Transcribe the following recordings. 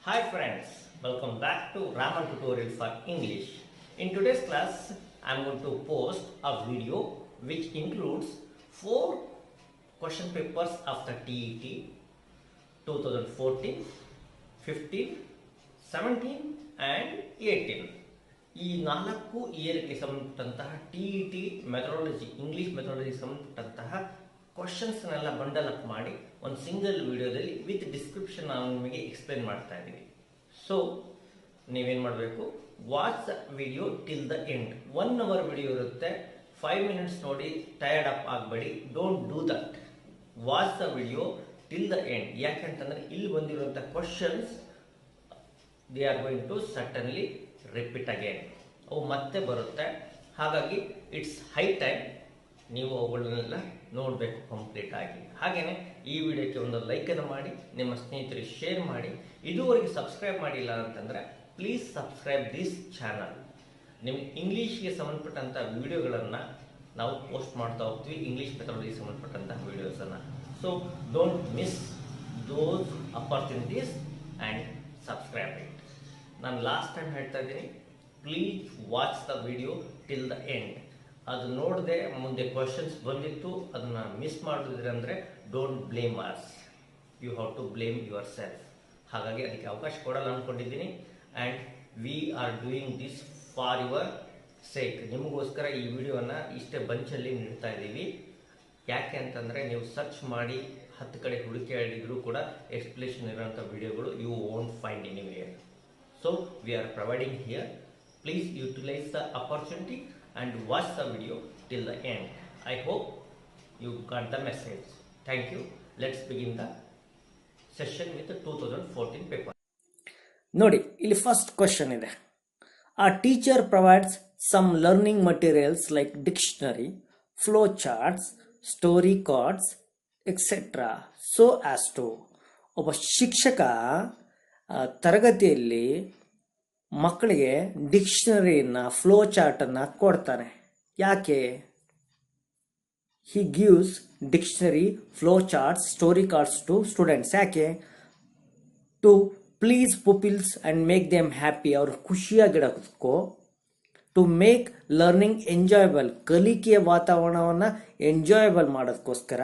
Hi friends, welcome back to Raman Tutorial for English. In today's class, I am going to post a video which includes 4 question papers of the TET 2014, 15, 17 and 18. ಈ 4 ಇಯರ್ಗೆ ಸಂಬಂಧಪಟ್ಟಂತಹ TET methodology English methodology ಸಂಬಂಧಪಟ್ಟಂತಹ ಕ್ವಶನ್ಸ್ನೆಲ್ಲ bundle up ಮಾಡಿ ಒಂದು single ವಿಡಿಯೋದಲ್ಲಿ with description ನಾನು ನಿಮಗೆ explain ಮಾಡ್ತಾ ಇದ್ದೀನಿ. ಸೊ ನೀವೇನು ಮಾಡಬೇಕು, watch the video till the end. 1 hour video ಇರುತ್ತೆ, 5 minutes ನೋಡಿ ಟಯರ್ಡ್ ಅಪ್ ಆಗಬೇಡಿ. Don't do that. Watch the video till the end. ಯಾಕೆಂತಂದ್ರೆ ಇಲ್ಲಿ ಬಂದಿರುವಂಥ questions they are going to certainly repeat again. ಅವು ಮತ್ತೆ ಬರುತ್ತೆ. ಹಾಗಾಗಿ ಇಟ್ಸ್ ಹೈ ಟೈಮ್ ನೀವು ಅವುಗಳನ್ನೆಲ್ಲ ನೋಡಬೇಕು ಕಂಪ್ಲೀಟ್ ಆಗಿ. ಹಾಗೆಯೇ ಈ ವಿಡಿಯೋಕ್ಕೆ ಒಂದು ಲೈಕನ್ನು ಮಾಡಿ, ನಿಮ್ಮ ಸ್ನೇಹಿತರಿಗೆ ಶೇರ್ ಮಾಡಿ. ಇದುವರೆಗೆ ಸಬ್ಸ್ಕ್ರೈಬ್ ಮಾಡಿಲ್ಲ ಅಂತಂದರೆ ಪ್ಲೀಸ್ ಸಬ್ಸ್ಕ್ರೈಬ್ ದಿಸ್ ಚಾನಲ್. ನಿಮ್ಗೆ ಇಂಗ್ಲೀಷ್ಗೆ ಸಂಬಂಧಪಟ್ಟಂಥ ವಿಡಿಯೋಗಳನ್ನು ನಾವು ಪೋಸ್ಟ್ ಮಾಡ್ತಾ ಹೋಗ್ತೀವಿ, ಇಂಗ್ಲೀಷ್ ಮೆಥಡಾಲಜಿಗೆ ಸಂಬಂಧಪಟ್ಟಂತಹ ವಿಡಿಯೋಸನ್ನು. So don't miss those opportunities and subscribe it. ನಾನು ಲಾಸ್ಟ್ ಟೈಮ್ ಹೇಳ್ತಾ ಇದ್ದೀನಿ, please watch the video till the end. ಅದು ನೋಡದೆ ಮುಂದೆ ಕ್ವಶನ್ಸ್ ಬಂದಿತ್ತು, ಅದನ್ನು ಮಿಸ್ ಮಾಡಿದ್ರೆ ಅಂದರೆ don't blame us, you have to blame yourself. ಹಾಗಾಗಿ ಅದಕ್ಕೆ ಅವಕಾಶ ಕೊಡಲ್ಲ ಅಂದ್ಕೊಂಡಿದ್ದೀನಿ. And we are doing this for your sake. ನಿಮಗೋಸ್ಕರ ಈ ವಿಡಿಯೋನ ಇಷ್ಟೇ ಬಂಚಲ್ಲಿ ನೀಡ್ತಾ ಇದ್ದೀವಿ. ಯಾಕೆ ಅಂತಂದರೆ ನೀವು ಸರ್ಚ್ ಮಾಡಿ 10 ಕಡೆ ಹುಡುಕಿ ಹೇಳಿದ್ರು ಕೂಡ ಎಕ್ಸ್ಪ್ಲೇಷನ್ ಇರೋಂಥ ವಿಡಿಯೋಗಳು you won't find anywhere. So we are providing here. Please utilise the opportunity and watch the video till the end. I hope you got the message. Thank you. Let's begin the session with the 2014 paper. ನೋಡಿ, ಇಲ್ಲಿ first question ಇದೆ. A teacher provides some learning materials like dictionary, flow charts, story cards etcetera so as to. ಒಬ್ಬ ಶಿಕ್ಷಕ ತರಗತಿಯಲ್ಲಿ ಮಕ್ಕಳಿಗೆ ಡಿಕ್ಷನರಿನ, flow ಚಾರ್ಟನ್ನು ಕೊಡ್ತಾನೆ. ಯಾಕೆ? He gives dictionary, flow charts, story cards to students. ಯಾಕೆ? To please pupils and make them happy. ಅವ್ರು ಖುಷಿಯಾಗಿಡೋದಕ್ಕೋ, ಟು ಮೇಕ್ ಲರ್ನಿಂಗ್ ಎಂಜಾಯಬಲ್, ಕಲಿಕೆಯ ವಾತಾವರಣವನ್ನು ಎಂಜಾಯಬಲ್ ಮಾಡೋದಕ್ಕೋಸ್ಕರ,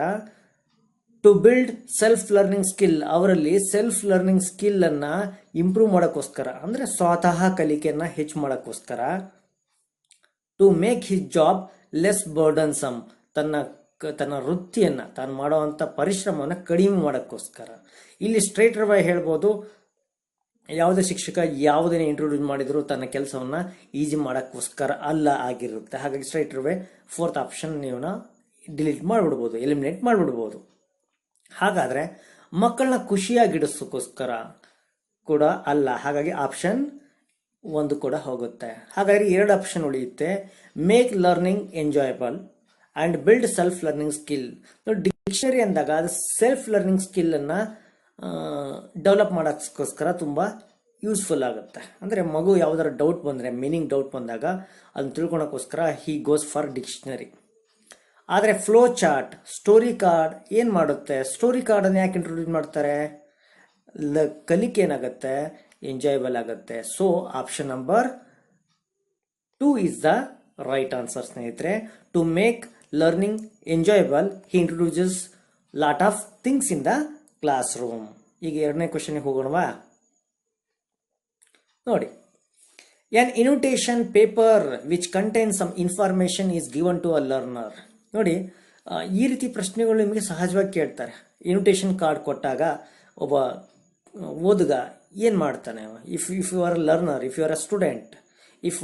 to build self learning skill, ಅವರಲ್ಲಿ ಸೆಲ್ಫ್ ಲರ್ನಿಂಗ್ ಸ್ಕಿಲ್ಲನ್ನು ಇಂಪ್ರೂವ್ ಮಾಡೋಕ್ಕೋಸ್ಕರ, ಅಂದರೆ ಸ್ವತಃ ಕಲಿಕೆಯನ್ನು ಹೆಚ್ಚು ಮಾಡೋಕ್ಕೋಸ್ಕರ, to make his job less burdensome, ತನ್ನ ವೃತ್ತಿಯನ್ನು, ತಾನು ಮಾಡೋವಂಥ ಪರಿಶ್ರಮವನ್ನು ಕಡಿಮೆ ಮಾಡೋಕ್ಕೋಸ್ಕರ. ಇಲ್ಲಿ ಸ್ಟ್ರೈಟ್ ಅವೇ ಹೇಳ್ಬೋದು, ಯಾವುದೇ ಶಿಕ್ಷಕ ಯಾವುದನ್ನೇ ಇಂಟ್ರೊಡ್ಯೂಸ್ ಮಾಡಿದರೂ ತನ್ನ ಕೆಲಸವನ್ನು ಈಸಿ ಮಾಡೋಕ್ಕೋಸ್ಕರ ಅಲ್ಲ ಆಗಿರುತ್ತೆ. ಹಾಗಾಗಿ ಸ್ಟ್ರೈಟ್ ಅವೇ 4th ಆಪ್ಷನ್ ನೀವು ಡಿಲೀಟ್ ಮಾಡಿಬಿಡ್ಬೋದು, ಎಲಿಮಿನೇಟ್ ಮಾಡಿಬಿಡ್ಬೋದು. ಹಾಗಾದರೆ ಮಕ್ಕಳನ್ನ ಖುಷಿಯಾಗಿಡಿಸೋಕ್ಕೋಸ್ಕರ ಕೂಡ ಅಲ್ಲ. ಹಾಗಾಗಿ ಆಪ್ಷನ್ 1 ಕೂಡ ಹೋಗುತ್ತೆ. ಹಾಗಾಗಿ 2 ಆಪ್ಷನ್ ಉಳಿಯುತ್ತೆ. Make learning enjoyable and build self learning skill. Dictionary ಅಂದಾಗ ಅದು ಸೆಲ್ಫ್ ಲರ್ನಿಂಗ್ ಸ್ಕಿಲ್ಲನ್ನು ಡೆವಲಪ್ ಮಾಡೋಕ್ಕೋಸ್ಕರ ತುಂಬ ಯೂಸ್ಫುಲ್ ಆಗುತ್ತೆ. ಅಂದರೆ ಮಗು ಯಾವುದಾರ ಡೌಟ್ ಬಂದರೆ, ಮೀನಿಂಗ್ ಡೌಟ್ ಬಂದಾಗ ಅದನ್ನು ತಿಳ್ಕೊಳಕ್ಕೋಸ್ಕರ ಹಿ ಗೋಸ್ ಫಾರ್ ಡಿಕ್ಷನರಿ. ಆದರೆ ಫ್ಲೋ ಚಾರ್ಟ್, ಸ್ಟೋರಿ ಕಾರ್ಡ್ ಏನು ಮಾಡುತ್ತೆ? ಸ್ಟೋರಿ ಕಾರ್ಡನ್ನು ಯಾಕೆ ಇಂಟ್ರೊಡ್ಯೂಸ್ ಮಾಡ್ತಾರೆ? ಕಲಿಕೆ ಏನಾಗುತ್ತೆ? ಎಂಜಾಯಬಲ್ ಆಗುತ್ತೆ. So option number 2 is the right answer ಸ್ನೇಹಿತರೆ. To make learning enjoyable he introduces lot of things in the class room. ಈಗ 2ನೇ ಕ್ವಶನ್ಗೆ ಹೋಗೋಣವಾ? ನೋಡಿ, an invitation paper which contains some information is given to a learner. ನೋಡಿ, ಈ ರೀತಿ ಪ್ರಶ್ನೆಗಳು ನಿಮಗೆ ಸಹಜವಾಗಿ ಕೇಳ್ತಾರೆ. ಇನ್ವಿಟೇಷನ್ ಕಾರ್ಡ್ ಕೊಟ್ಟಾಗ ಒಬ್ಬ ಓದುಗ ಏನು ಮಾಡ್ತಾನೆ? If you are a learner, if you are a student, if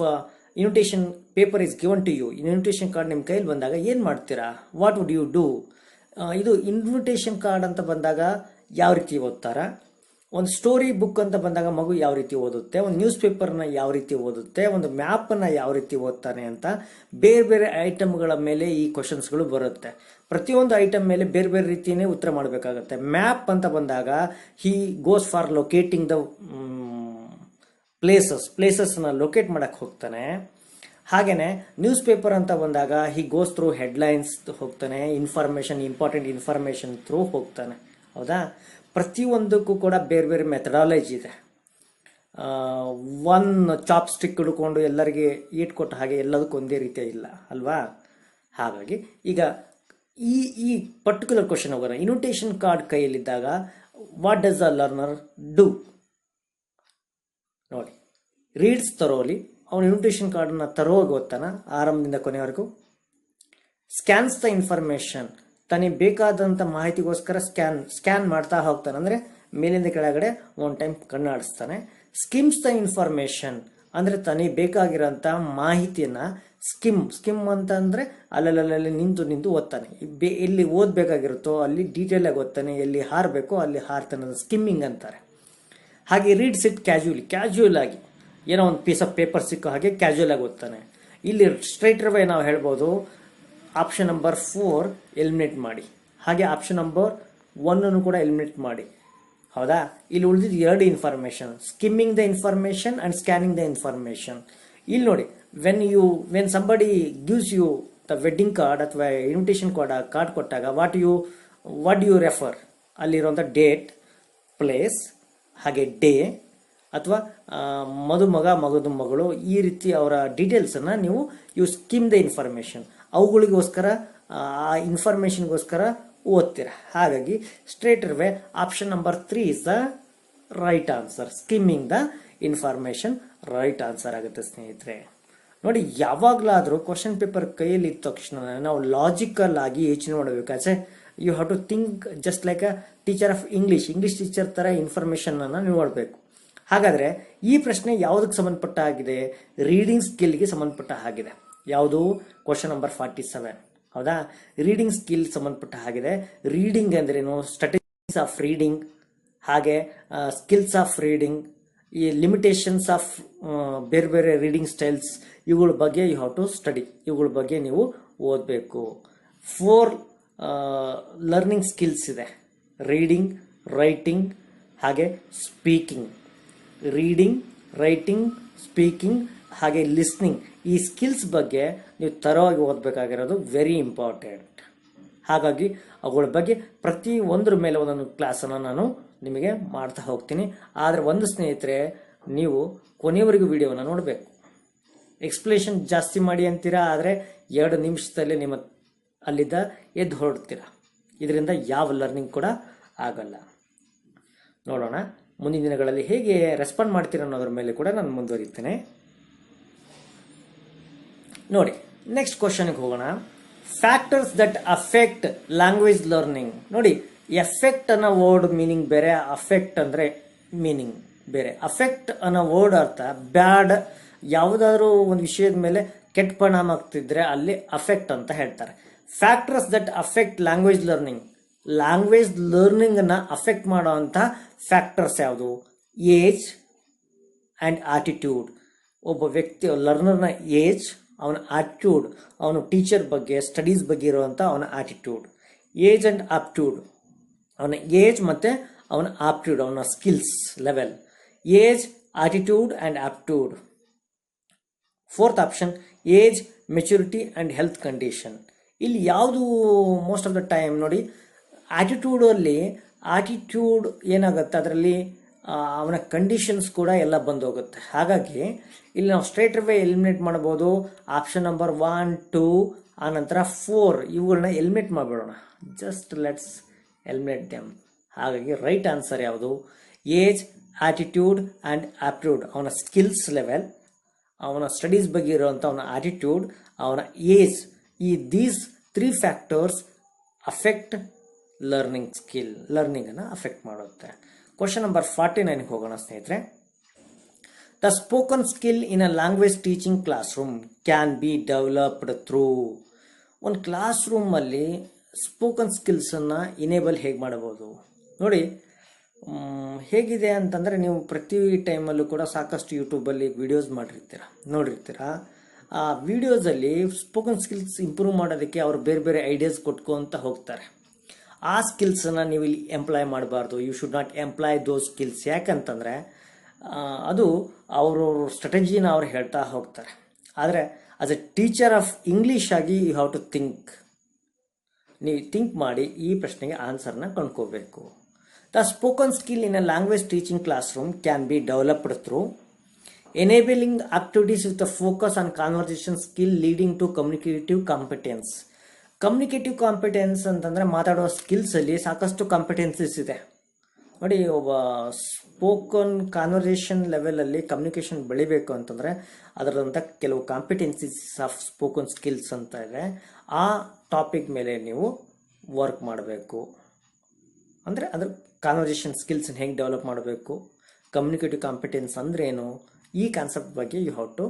invitation paper is given to you, invitation card ನಿಮ್ಮ ಕೈಲಿ ಬಂದಾಗ ಏನು ಮಾಡ್ತೀರಾ? What would you do? ಇದು ಇನ್ವಿಟೇಷನ್ ಕಾರ್ಡ್ ಅಂತ ಬಂದಾಗ ಯಾವ ರೀತಿ ಓದ್ತಾರ? ಒಂದು ಸ್ಟೋರಿ ಬುಕ್ ಅಂತ ಬಂದಾಗ ಮಗು ಯಾವ ರೀತಿ ಓದುತ್ತೆ? ಒಂದು ನ್ಯೂಸ್ ಪೇಪರ್ನ ಯಾವ ರೀತಿ ಓದುತ್ತೆ? ಒಂದು ಮ್ಯಾಪನ್ನು ಯಾವ ರೀತಿ ಓದ್ತಾನೆ ಅಂತ ಬೇರೆ ಬೇರೆ ಐಟಮ್ಗಳ ಮೇಲೆ ಈ ಕ್ವಶನ್ಸ್ಗಳು ಬರುತ್ತೆ. ಪ್ರತಿಯೊಂದು ಐಟಮ್ ಮೇಲೆ ಬೇರೆ ಬೇರೆ ರೀತಿಯೇ ಉತ್ತರ ಮಾಡಬೇಕಾಗತ್ತೆ. ಮ್ಯಾಪ್ ಅಂತ ಬಂದಾಗ he goes for locating the ಪ್ಲೇಸಸ್ನ ಲೊಕೇಟ್ ಮಾಡಕ್ಕೆ ಹೋಗ್ತಾನೆ. ಹಾಗೆಯೇ ನ್ಯೂಸ್ ಪೇಪರ್ ಅಂತ ಬಂದಾಗ ಹಿ ಗೋಸ್ ಥ್ರೂ ಹೆಡ್ಲೈನ್ಸ್ ಹೋಗ್ತಾನೆ, ಇನ್ಫಾರ್ಮೇಷನ್, ಇಂಪಾರ್ಟೆಂಟ್ ಇನ್ಫಾರ್ಮೇಷನ್ ಥ್ರೂ ಹೋಗ್ತಾನೆ. ಹೌದಾ? ಪ್ರತಿಯೊಂದಕ್ಕೂ ಕೂಡ ಬೇರೆ ಬೇರೆ ಮೆಥಡಾಲಜಿ ಇದೆ. ಒನ್ ಚಾಪ್ ಸ್ಟಿಕ್ ಹಿಡ್ಕೊಂಡು ಎಲ್ಲರಿಗೆ ಈಟ್ ಕೊಟ್ಟ ಹಾಗೆ ಎಲ್ಲದಕ್ಕೂ ಒಂದೇ ರೀತಿಯ ಇಲ್ಲ ಅಲ್ವಾ. ಹಾಗಾಗಿ ಈಗ ಈ ಈ ಪರ್ಟಿಕ್ಯುಲರ್ ಕ್ವಶನ್ ಹೋಗೋಣ. ಇನ್ವಿಟೇಷನ್ ಕಾರ್ಡ್ ಕೈಯಲ್ಲಿದ್ದಾಗ what does a learner do? ನೋಡಿ, ರೀಡ್ಸ್ ತರೋಲಿ, ಅವನು ಇನ್ವಿಟೇಷನ್ ಕಾರ್ಡನ್ನ ತರೋಗಿ ಓದ್ತಾನ ಆರಂಭದಿಂದ ಕೊನೆವರೆಗೂ. ಸ್ಕ್ಯಾನ್ಸ್ ದ ಇನ್ಫಾರ್ಮೇಶನ್, ತನಗೆ ಬೇಕಾದಂಥ ಮಾಹಿತಿಗೋಸ್ಕರ ಸ್ಕ್ಯಾನ್ ಮಾಡ್ತಾ ಹೋಗ್ತಾನೆ, ಅಂದರೆ ಮೇಲಿಂದ ಕೆಳಗಡೆ ಒಂದು ಟೈಮ್ ಕಣ್ಣಾಡಿಸ್ತಾನೆ. ಸ್ಕಿಮ್ಸ್ ದ ಇನ್ಫಾರ್ಮೇಶನ್, ಅಂದರೆ ತನಗೆ ಬೇಕಾಗಿರೋಂಥ ಮಾಹಿತಿಯನ್ನು ಸ್ಕಿಮ್ ಅಂತ ಅಂದರೆ ಅಲ್ಲಲ್ಲಿ ನಿಂತು ಓದ್ತಾನೆ. ಎಲ್ಲಿ ಓದಬೇಕಾಗಿರುತ್ತೋ ಅಲ್ಲಿ ಡೀಟೇಲಾಗಿ ಓದ್ತಾನೆ, ಎಲ್ಲಿ ಹಾರಬೇಕೋ ಅಲ್ಲಿ ಹಾರ್ತಾನೆ, ಸ್ಕಿಮ್ಮಿಂಗ್ ಅಂತಾರೆ. ಹಾಗೆ ರೀಡ್ಸ್ ಇಟ್ ಕ್ಯಾಶುಯಲ್ ಆಗಿ, ಏನೋ ಒಂದು ಪೀಸ್ ಆಫ್ ಪೇಪರ್ ಸಿಕ್ಕೋ ಹಾಗೆ ಕ್ಯಾಶುಯಲ್ ಆಗಿ ಓದ್ತಾನೆ. ಇಲ್ಲಿ ಸ್ಟ್ರೈಟ್ ಅವೇ ನಾವು ಹೇಳ್ಬೋದು ಆಪ್ಷನ್ ನಂಬರ್ 4 ಎಲಿಮಿನೇಟ್ ಮಾಡಿ, ಹಾಗೆ ಆಪ್ಷನ್ ನಂಬರ್ 1 ಕೂಡ ಎಲಿಮಿನೇಟ್ ಮಾಡಿ. ಹೌದಾ, ಇಲ್ಲಿ ಉಳಿದಿದ್ದು 2 information, skimming the information and scanning the information. ಇಲ್ಲಿ ನೋಡಿ, when somebody gives you the wedding card ಅಥವಾ ಇನ್ವಿಟೇಷನ್ ಕಾರ್ಡ್ ಕೊಟ್ಟಾಗ ವಾಟ್ ಯು ರೆಫರ್? ಅಲ್ಲಿರುವಂಥ ಡೇಟ್, ಪ್ಲೇಸ್, ಹಾಗೆ ಡೇ ಅಥವಾ ಮಗದು ಮಗಳು, ಈ ರೀತಿ ಅವರ ಡೀಟೇಲ್ಸನ್ನು ನೀವು ಸ್ಕಿಮ್ ದ ಇನ್ಫಾರ್ಮೇಶನ್, ಅವುಗಳಿಗೋಸ್ಕರ ಆ ಇನ್ಫಾರ್ಮೇಶನ್ಗೋಸ್ಕರ ಓದ್ತೀರ. ಹಾಗಾಗಿ straight away option number 3 is the right answer. Skimming the information right answer ಆಗುತ್ತೆ ಸ್ನೇಹಿತರೆ. ನೋಡಿ, ಯಾವಾಗಲಾದರೂ ಕ್ವಶನ್ ಪೇಪರ್ ಕೈಯಲ್ಲಿ ಇದ್ದ ತಕ್ಷಣ ನಾವು ಲಾಜಿಕಲ್ ಆಗಿ ಯೋಚನೆ ಮಾಡಬೇಕಾದ್ರೆ you have to think just like a teacher of English teacher ಥರ ಇನ್ಫಾರ್ಮೇಷನ್ ಅನ್ನು ನೀವು ನೋಡಬೇಕು. ಹಾಗಾದರೆ ಈ ಪ್ರಶ್ನೆ ಯಾವುದಕ್ಕೆ ಸಂಬಂಧಪಟ್ಟ ಆಗಿದೆ? ರೀಡಿಂಗ್ ಸ್ಕಿಲ್ಗೆ ಸಂಬಂಧಪಟ್ಟ ಹಾಗಿದೆ. ಯಾವುದು? Question number 47. ಹೌದಾ, ರೀಡಿಂಗ್ ಸ್ಕಿಲ್ ಸಂಬಂಧಪಟ್ಟ ಹಾಗಿದೆ. ರೀಡಿಂಗ್ ಅಂದ್ರೇನು, ಸ್ಟ್ರಾಟಜೀಸ್ ಆಫ್ ರೀಡಿಂಗ್, ಹಾಗೆ ಸ್ಕಿಲ್ಸ್ ಆಫ್ ರೀಡಿಂಗ್, ಈ ಲಿಮಿಟೇಷನ್ಸ್ ಆಫ್ ಬೇರೆ ಬೇರೆ ರೀಡಿಂಗ್ ಸ್ಟೈಲ್ಸ್, ಇವುಗಳ ಬಗ್ಗೆ ಯು ಹ್ಯಾವ್ ಟು ಸ್ಟಡಿ. ಇವುಗಳ ಬಗ್ಗೆ ನೀವು ಓದಬೇಕು. 4 ಲರ್ನಿಂಗ್ ಸ್ಕಿಲ್ಸ್ ಇದೆ: ರೀಡಿಂಗ್, ರೈಟಿಂಗ್, ಹಾಗೆ ಸ್ಪೀಕಿಂಗ್. ರೀಡಿಂಗ್, ರೈಟಿಂಗ್, ಸ್ಪೀಕಿಂಗ್, ಹಾಗೆ ಲಿಸ್ನಿಂಗ್. ಈ ಸ್ಕಿಲ್ಸ್ ಬಗ್ಗೆ ನೀವು ತರವಾಗಿ ಓದಬೇಕಾಗಿರೋದು ವೆರಿ ಇಂಪಾರ್ಟೆಂಟ್. ಹಾಗಾಗಿ ಅವುಗಳ ಬಗ್ಗೆ ಪ್ರತಿ ಒಂದರ ಮೇಲೆ ಒಂದೊಂದು ಕ್ಲಾಸನ್ನು ನಾನು ನಿಮಗೆ ಮಾಡ್ತಾ ಹೋಗ್ತೀನಿ. ಆದರೆ ಒಂದು ಸ್ನೇಹಿತರೆ, ನೀವು ಕೊನೆಯವರೆಗೂ ವಿಡಿಯೋವನ್ನು ನೋಡಬೇಕು. ಎಕ್ಸ್ಪ್ಲೇಷನ್ ಜಾಸ್ತಿ ಮಾಡಿ ಅಂತೀರಾ, ಆದರೆ 2 ನಿಮಿಷದಲ್ಲಿ ನಿಮ್ಮ ಅಲ್ಲಿದ್ದ ಎದ್ದು ಹೊರಡ್ತೀರಾ. ಇದರಿಂದ ಯಾವ ಲರ್ನಿಂಗ್ ಕೂಡ ಆಗಲ್ಲ. ನೋಡೋಣ ಮುಂದಿನ ದಿನಗಳಲ್ಲಿ ಹೇಗೆ ರೆಸ್ಪಾಂಡ್ ಮಾಡ್ತೀರಾ ಅನ್ನೋದ್ರ ಮೇಲೆ ಕೂಡ ನಾನು ಮುಂದುವರಿತೇನೆ. ನೋಡಿ, ನೆಕ್ಸ್ಟ್ ಕ್ವಶನ್ಗೆ ಹೋಗೋಣ. Factors that affect language learning. ನೋಡಿ, ಎಫೆಕ್ಟ್ ಅನ್ನೋ ವರ್ಡ್ ಮೀನಿಂಗ್ ಬೇರೆ, ಅಫೆಕ್ಟ್ ಅಂದರೆ ಮೀನಿಂಗ್ ಬೇರೆ. ಅಫೆಕ್ಟ್ ಅನ್ನೋ ವರ್ಡ್ ಅರ್ಥ ಬ್ಯಾಡ್, ಯಾವುದಾದ್ರೂ ಒಂದು ವಿಷಯದ ಮೇಲೆ ಕೆಟ್ಟ ಪರಿಣಾಮ ಆಗ್ತಿದ್ರೆ ಅಲ್ಲಿ ಅಫೆಕ್ಟ್ ಅಂತ ಹೇಳ್ತಾರೆ. Factors that affect language learning ಅನ್ನ ಅಫೆಕ್ಟ್ ಮಾಡುವಂಥ ಫ್ಯಾಕ್ಟರ್ಸ್ ಯಾವುದು? Age and attitude. ಒಬ್ಬ ವ್ಯಕ್ತಿ ಲರ್ನರ್ನ ಏಜ್, ಅವನ ಆಟಿಟ್ಯೂಡ್, ಅವನು ಟೀಚರ್ ಬಗ್ಗೆ ಸ್ಟಡೀಸ್ ಬಗ್ಗೆ ಇರುವಂಥ ಅವನ ಆಟಿಟ್ಯೂಡ್. ಏಜ್ ಆ್ಯಂಡ್ ಆಪ್ಟ್ಯೂಡ್, ಅವನ ಏಜ್ ಮತ್ತು ಅವನ ಆಪ್ಟ್ಯೂಡ್, ಅವನ skills level. Age, attitude and ಆಪ್ಟ್ಯೂಡ್. 4th option age, maturity and health condition. ಇಲ್ಲಿ ಯಾವುದು ಮೋಸ್ಟ್ ಆಫ್ ದ ಟೈಮ್ ನೋಡಿ, ಆಟಿಟ್ಯೂಡ್ ಏನಾಗುತ್ತೆ, ಅದರಲ್ಲಿ ಅವನ ಕಂಡೀಷನ್ಸ್ ಕೂಡ ಎಲ್ಲ ಬಂದೋಗುತ್ತೆ. ಹಾಗಾಗಿ ಇಲ್ಲಿ ನಾವು ಸ್ಟ್ರೇಟ್ ಅವೇ ಎಲಿಮಿನೇಟ್ ಮಾಡ್ಬೋದು. ಆಪ್ಷನ್ ನಂಬರ್ 1, 2 ಆನಂತರ 4 ಇವುಗಳನ್ನ ಎಲಿಮಿನೇಟ್ ಮಾಡಿಬಿಡೋಣ. Just let's eliminate them. ಹಾಗಾಗಿ ರೈಟ್ ಆನ್ಸರ್ ಯಾವುದು? Age, attitude and aptitude. ಅವನ ಸ್ಕಿಲ್ಸ್ ಲೆವೆಲ್, ಅವನ ಸ್ಟಡೀಸ್ ಬಗ್ಗೆ ಇರುವಂಥ ಅವನ ಆಟಿಟ್ಯೂಡ್, ಅವನ ಏಜ್, ದೀಸ್ 3 ಫ್ಯಾಕ್ಟರ್ಸ್ ಅಫೆಕ್ಟ್ ಲರ್ನಿಂಗನ್ನು ಅಫೆಕ್ಟ್ ಮಾಡುತ್ತೆ. ಕ್ವಶನ್ ನಂಬರ್ 49ಗೆ ಹೋಗೋಣ ಸ್ನೇಹಿತರೆ. The spoken skill in a language teaching class room can be developed through. ಒಂದು ಕ್ಲಾಸ್ ರೂಮಲ್ಲಿ ಸ್ಪೋಕನ್ ಸ್ಕಿಲ್ಸನ್ನು ಇನೇಬಲ್ ಹೇಗೆ ಮಾಡಬಹುದು? ನೋಡಿ, ಹೇಗಿದೆ ಅಂತಂದರೆ, ನೀವು ಪ್ರತಿ ಟೈಮಲ್ಲೂ ಕೂಡ ಸಾಕಷ್ಟು ಯೂಟ್ಯೂಬಲ್ಲಿ ವಿಡಿಯೋಸ್ ನೋಡಿರ್ತೀರ. ಆ ವಿಡಿಯೋಸಲ್ಲಿ ಸ್ಪೋಕನ್ ಸ್ಕಿಲ್ಸ್ ಇಂಪ್ರೂವ್ ಮಾಡೋದಕ್ಕೆ ಅವರು ಬೇರೆ ಬೇರೆ ಐಡಿಯಾಸ್ ಕೊಟ್ಕೊಂತ ಹೋಗ್ತಾರೆ. ಆ ಸ್ಕಿಲ್ಸನ್ನು ನೀವು ಇಲ್ಲಿ ಎಂಪ್ಲಾಯ್ ಮಾಡಬಾರ್ದು. You should not employ those skills. ಯಾಕಂತಂದರೆ ಅದು ಅವರು ಸ್ಟ್ರಾಟಜಿನ ಅವ್ರು ಹೇಳ್ತಾ ಹೋಗ್ತಾರೆ. ಆದರೆ as a teacher of English ಆಗಿ ಯು ಹ್ಯಾವ್ ಟು ಥಿಂಕ್. ನೀವು ಥಿಂಕ್ ಮಾಡಿ ಈ ಪ್ರಶ್ನೆಗೆ ಆನ್ಸರ್ನ ಕಂಡ್ಕೋಬೇಕು. The spoken skill in a language teaching class room can be developed through enabling activities with a focus on conversation skill leading to communicative competence. Communicative competence ಅಂತಂದರೆ ಮಾತಾಡೋ ಸ್ಕಿಲ್ಸಲ್ಲಿ ಸಾಕಷ್ಟು ಕಾಂಪಿಟೆನ್ಸಸ್ ಇದೆ ನೋಡಿ. ಒಬ್ಬ ಸ್ಪೋಕನ್ ಕಾನ್ವರ್ಸೇಷನ್ ಲೆವೆಲಲ್ಲಿ ಕಮ್ಯುನಿಕೇಷನ್ ಬೆಳಿಬೇಕು ಅಂತಂದರೆ ಅದರಂಥ ಕೆಲವು ಕಾಂಪಿಟೆನ್ಸೀಸ್ ಆಫ್ ಸ್ಪೋಕನ್ ಸ್ಕಿಲ್ಸ್ ಅಂತ ಇದೆ. ಆ ಟಾಪಿಕ್ ಮೇಲೆ ನೀವು ವರ್ಕ್ ಮಾಡಬೇಕು. ಅಂದರೆ ಅದ್ರ ಕಾನ್ವರ್ಸೇಷನ್ ಸ್ಕಿಲ್ಸನ್ನ ಹೇಗೆ ಡೆವಲಪ್ ಮಾಡಬೇಕು, ಕಮ್ಯುನಿಕೇಟಿವ್ ಕಾಂಪಿಟೆನ್ಸ್ ಅಂದ್ರೇನು, ಈ ಕಾನ್ಸೆಪ್ಟ್ ಬಗ್ಗೆ you have to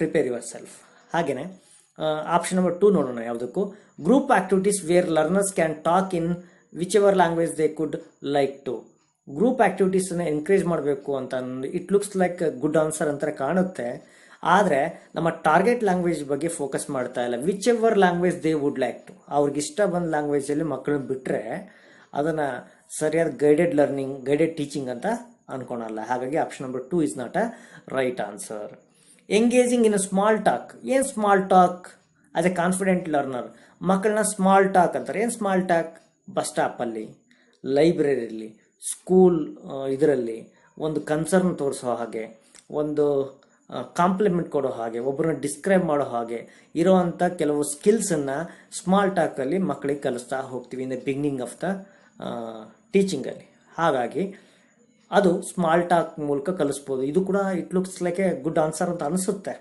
prepare yourself. ಹಾಗೆಯೇ ಆಪ್ಷನ್ ನಂಬರ್ 2 ನೋಡೋಣ. ಯಾವುದಕ್ಕೂ group activities where learners can talk in which ever language they could like to. Group ಆಕ್ಟಿವಿಟೀಸನ್ನು ಎನ್ಕರೇಜ್ ಮಾಡಬೇಕು ಅಂತ it looks like good answer ಅಂತ ಕಾಣುತ್ತೆ, ಆದರೆ ನಮ್ಮ ಟಾರ್ಗೆಟ್ ಲ್ಯಾಂಗ್ವೇಜ್ ಬಗ್ಗೆ ಫೋಕಸ್ ಮಾಡ್ತಾ ಇಲ್ಲ. Which ever language they would like to, ಅವ್ರಿಗೆ ಇಷ್ಟ ಬಂದ ಲ್ಯಾಂಗ್ವೇಜಲ್ಲಿ ಮಕ್ಕಳನ್ನ ಬಿಟ್ಟರೆ ಅದನ್ನು ಸರಿಯಾದ ಗೈಡೆಡ್ ಲರ್ನಿಂಗ್, ಗೈಡೆಡ್ ಟೀಚಿಂಗ್ ಅಂತ ಅನ್ಕೊಳಲ್ಲ. ಹಾಗಾಗಿ option number 2 is not a right answer. Engaging in a small talk. ಏನು small talk? As a confident learner ಮಕ್ಕಳನ್ನ ಸ್ಮಾಲ್ ಟಾಕ್ ಅಂತಾರೆ. ಏನು ಸ್ಮಾಲ್ ಟಾಕ್? ಬಸ್ ಸ್ಟಾಪಲ್ಲಿ, ಲೈಬ್ರರಿಲಿ, ಸ್ಕೂಲ್ ಇದರಲ್ಲಿ ಒಂದು ಕನ್ಸರ್ನ್ ತೋರಿಸೋ ಹಾಗೆ, ಒಂದು ಕಾಂಪ್ಲಿಮೆಂಟ್ ಕೊಡೋ ಹಾಗೆ, ಒಬ್ಬರನ್ನ ಡಿಸ್ಕ್ರೈಬ್ ಮಾಡೋ ಹಾಗೆ ಇರೋವಂಥ ಕೆಲವು ಸ್ಕಿಲ್ಸನ್ನು ಸ್ಮಾಲ್ ಟಾಕಲ್ಲಿ ಮಕ್ಕಳಿಗೆ ಕಲಿಸ್ತಾ ಹೋಗ್ತೀವಿ in the beginning of the ಟೀಚಿಂಗಲ್ಲಿ. ಹಾಗಾಗಿ ಅದು ಸ್ಮಾಲ್ ಟಾಕ್ ಮೂಲಕ ಕಲಿಸ್ಬೋದು. ಇದು ಕೂಡ it looks like a good answer ಅಂತ ಅನಿಸುತ್ತೆ.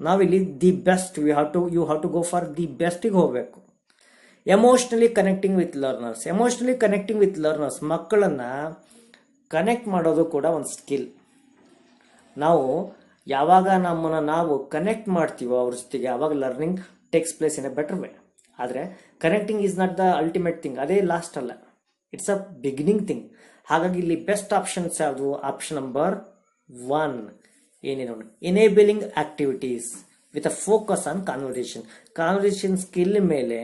ನಾವಿಲ್ಲಿ the best, you have to go for the ಬೆಸ್ಟಿಗೆ ಹೋಗಬೇಕು. Emotionally connecting with learners. Emotionally connecting with learners, ಮಕ್ಕಳನ್ನು ಕನೆಕ್ಟ್ ಮಾಡೋದು ಕೂಡ ಒಂದು ಸ್ಕಿಲ್. ನಾವು ಯಾವಾಗ ನಮ್ಮನ್ನು ನಾವು ಕನೆಕ್ಟ್ ಮಾಡ್ತೀವೋ ಅವ್ರ ಜೊತೆಗೆ, ಆವಾಗ learning takes place in a better way. ಆದರೆ connecting is not the ultimate thing, ಅದೇ ಲಾಸ್ಟ್ ಅಲ್ಲ, ಇಟ್ಸ್ ಅ ಬಿಗಿನಿಂಗ್ ಥಿಂಗ್. ಹಾಗಾಗಿ ಇಲ್ಲಿ ಬೆಸ್ಟ್ ಆಪ್ಷನ್ಸ್ ಯಾವುದು? ಆಪ್ಷನ್ ನಂಬರ್ 1 ಏನೇ ನೋಡಿ, enabling activities with a focus on conversation. Conversation skill ಮೇಲೆ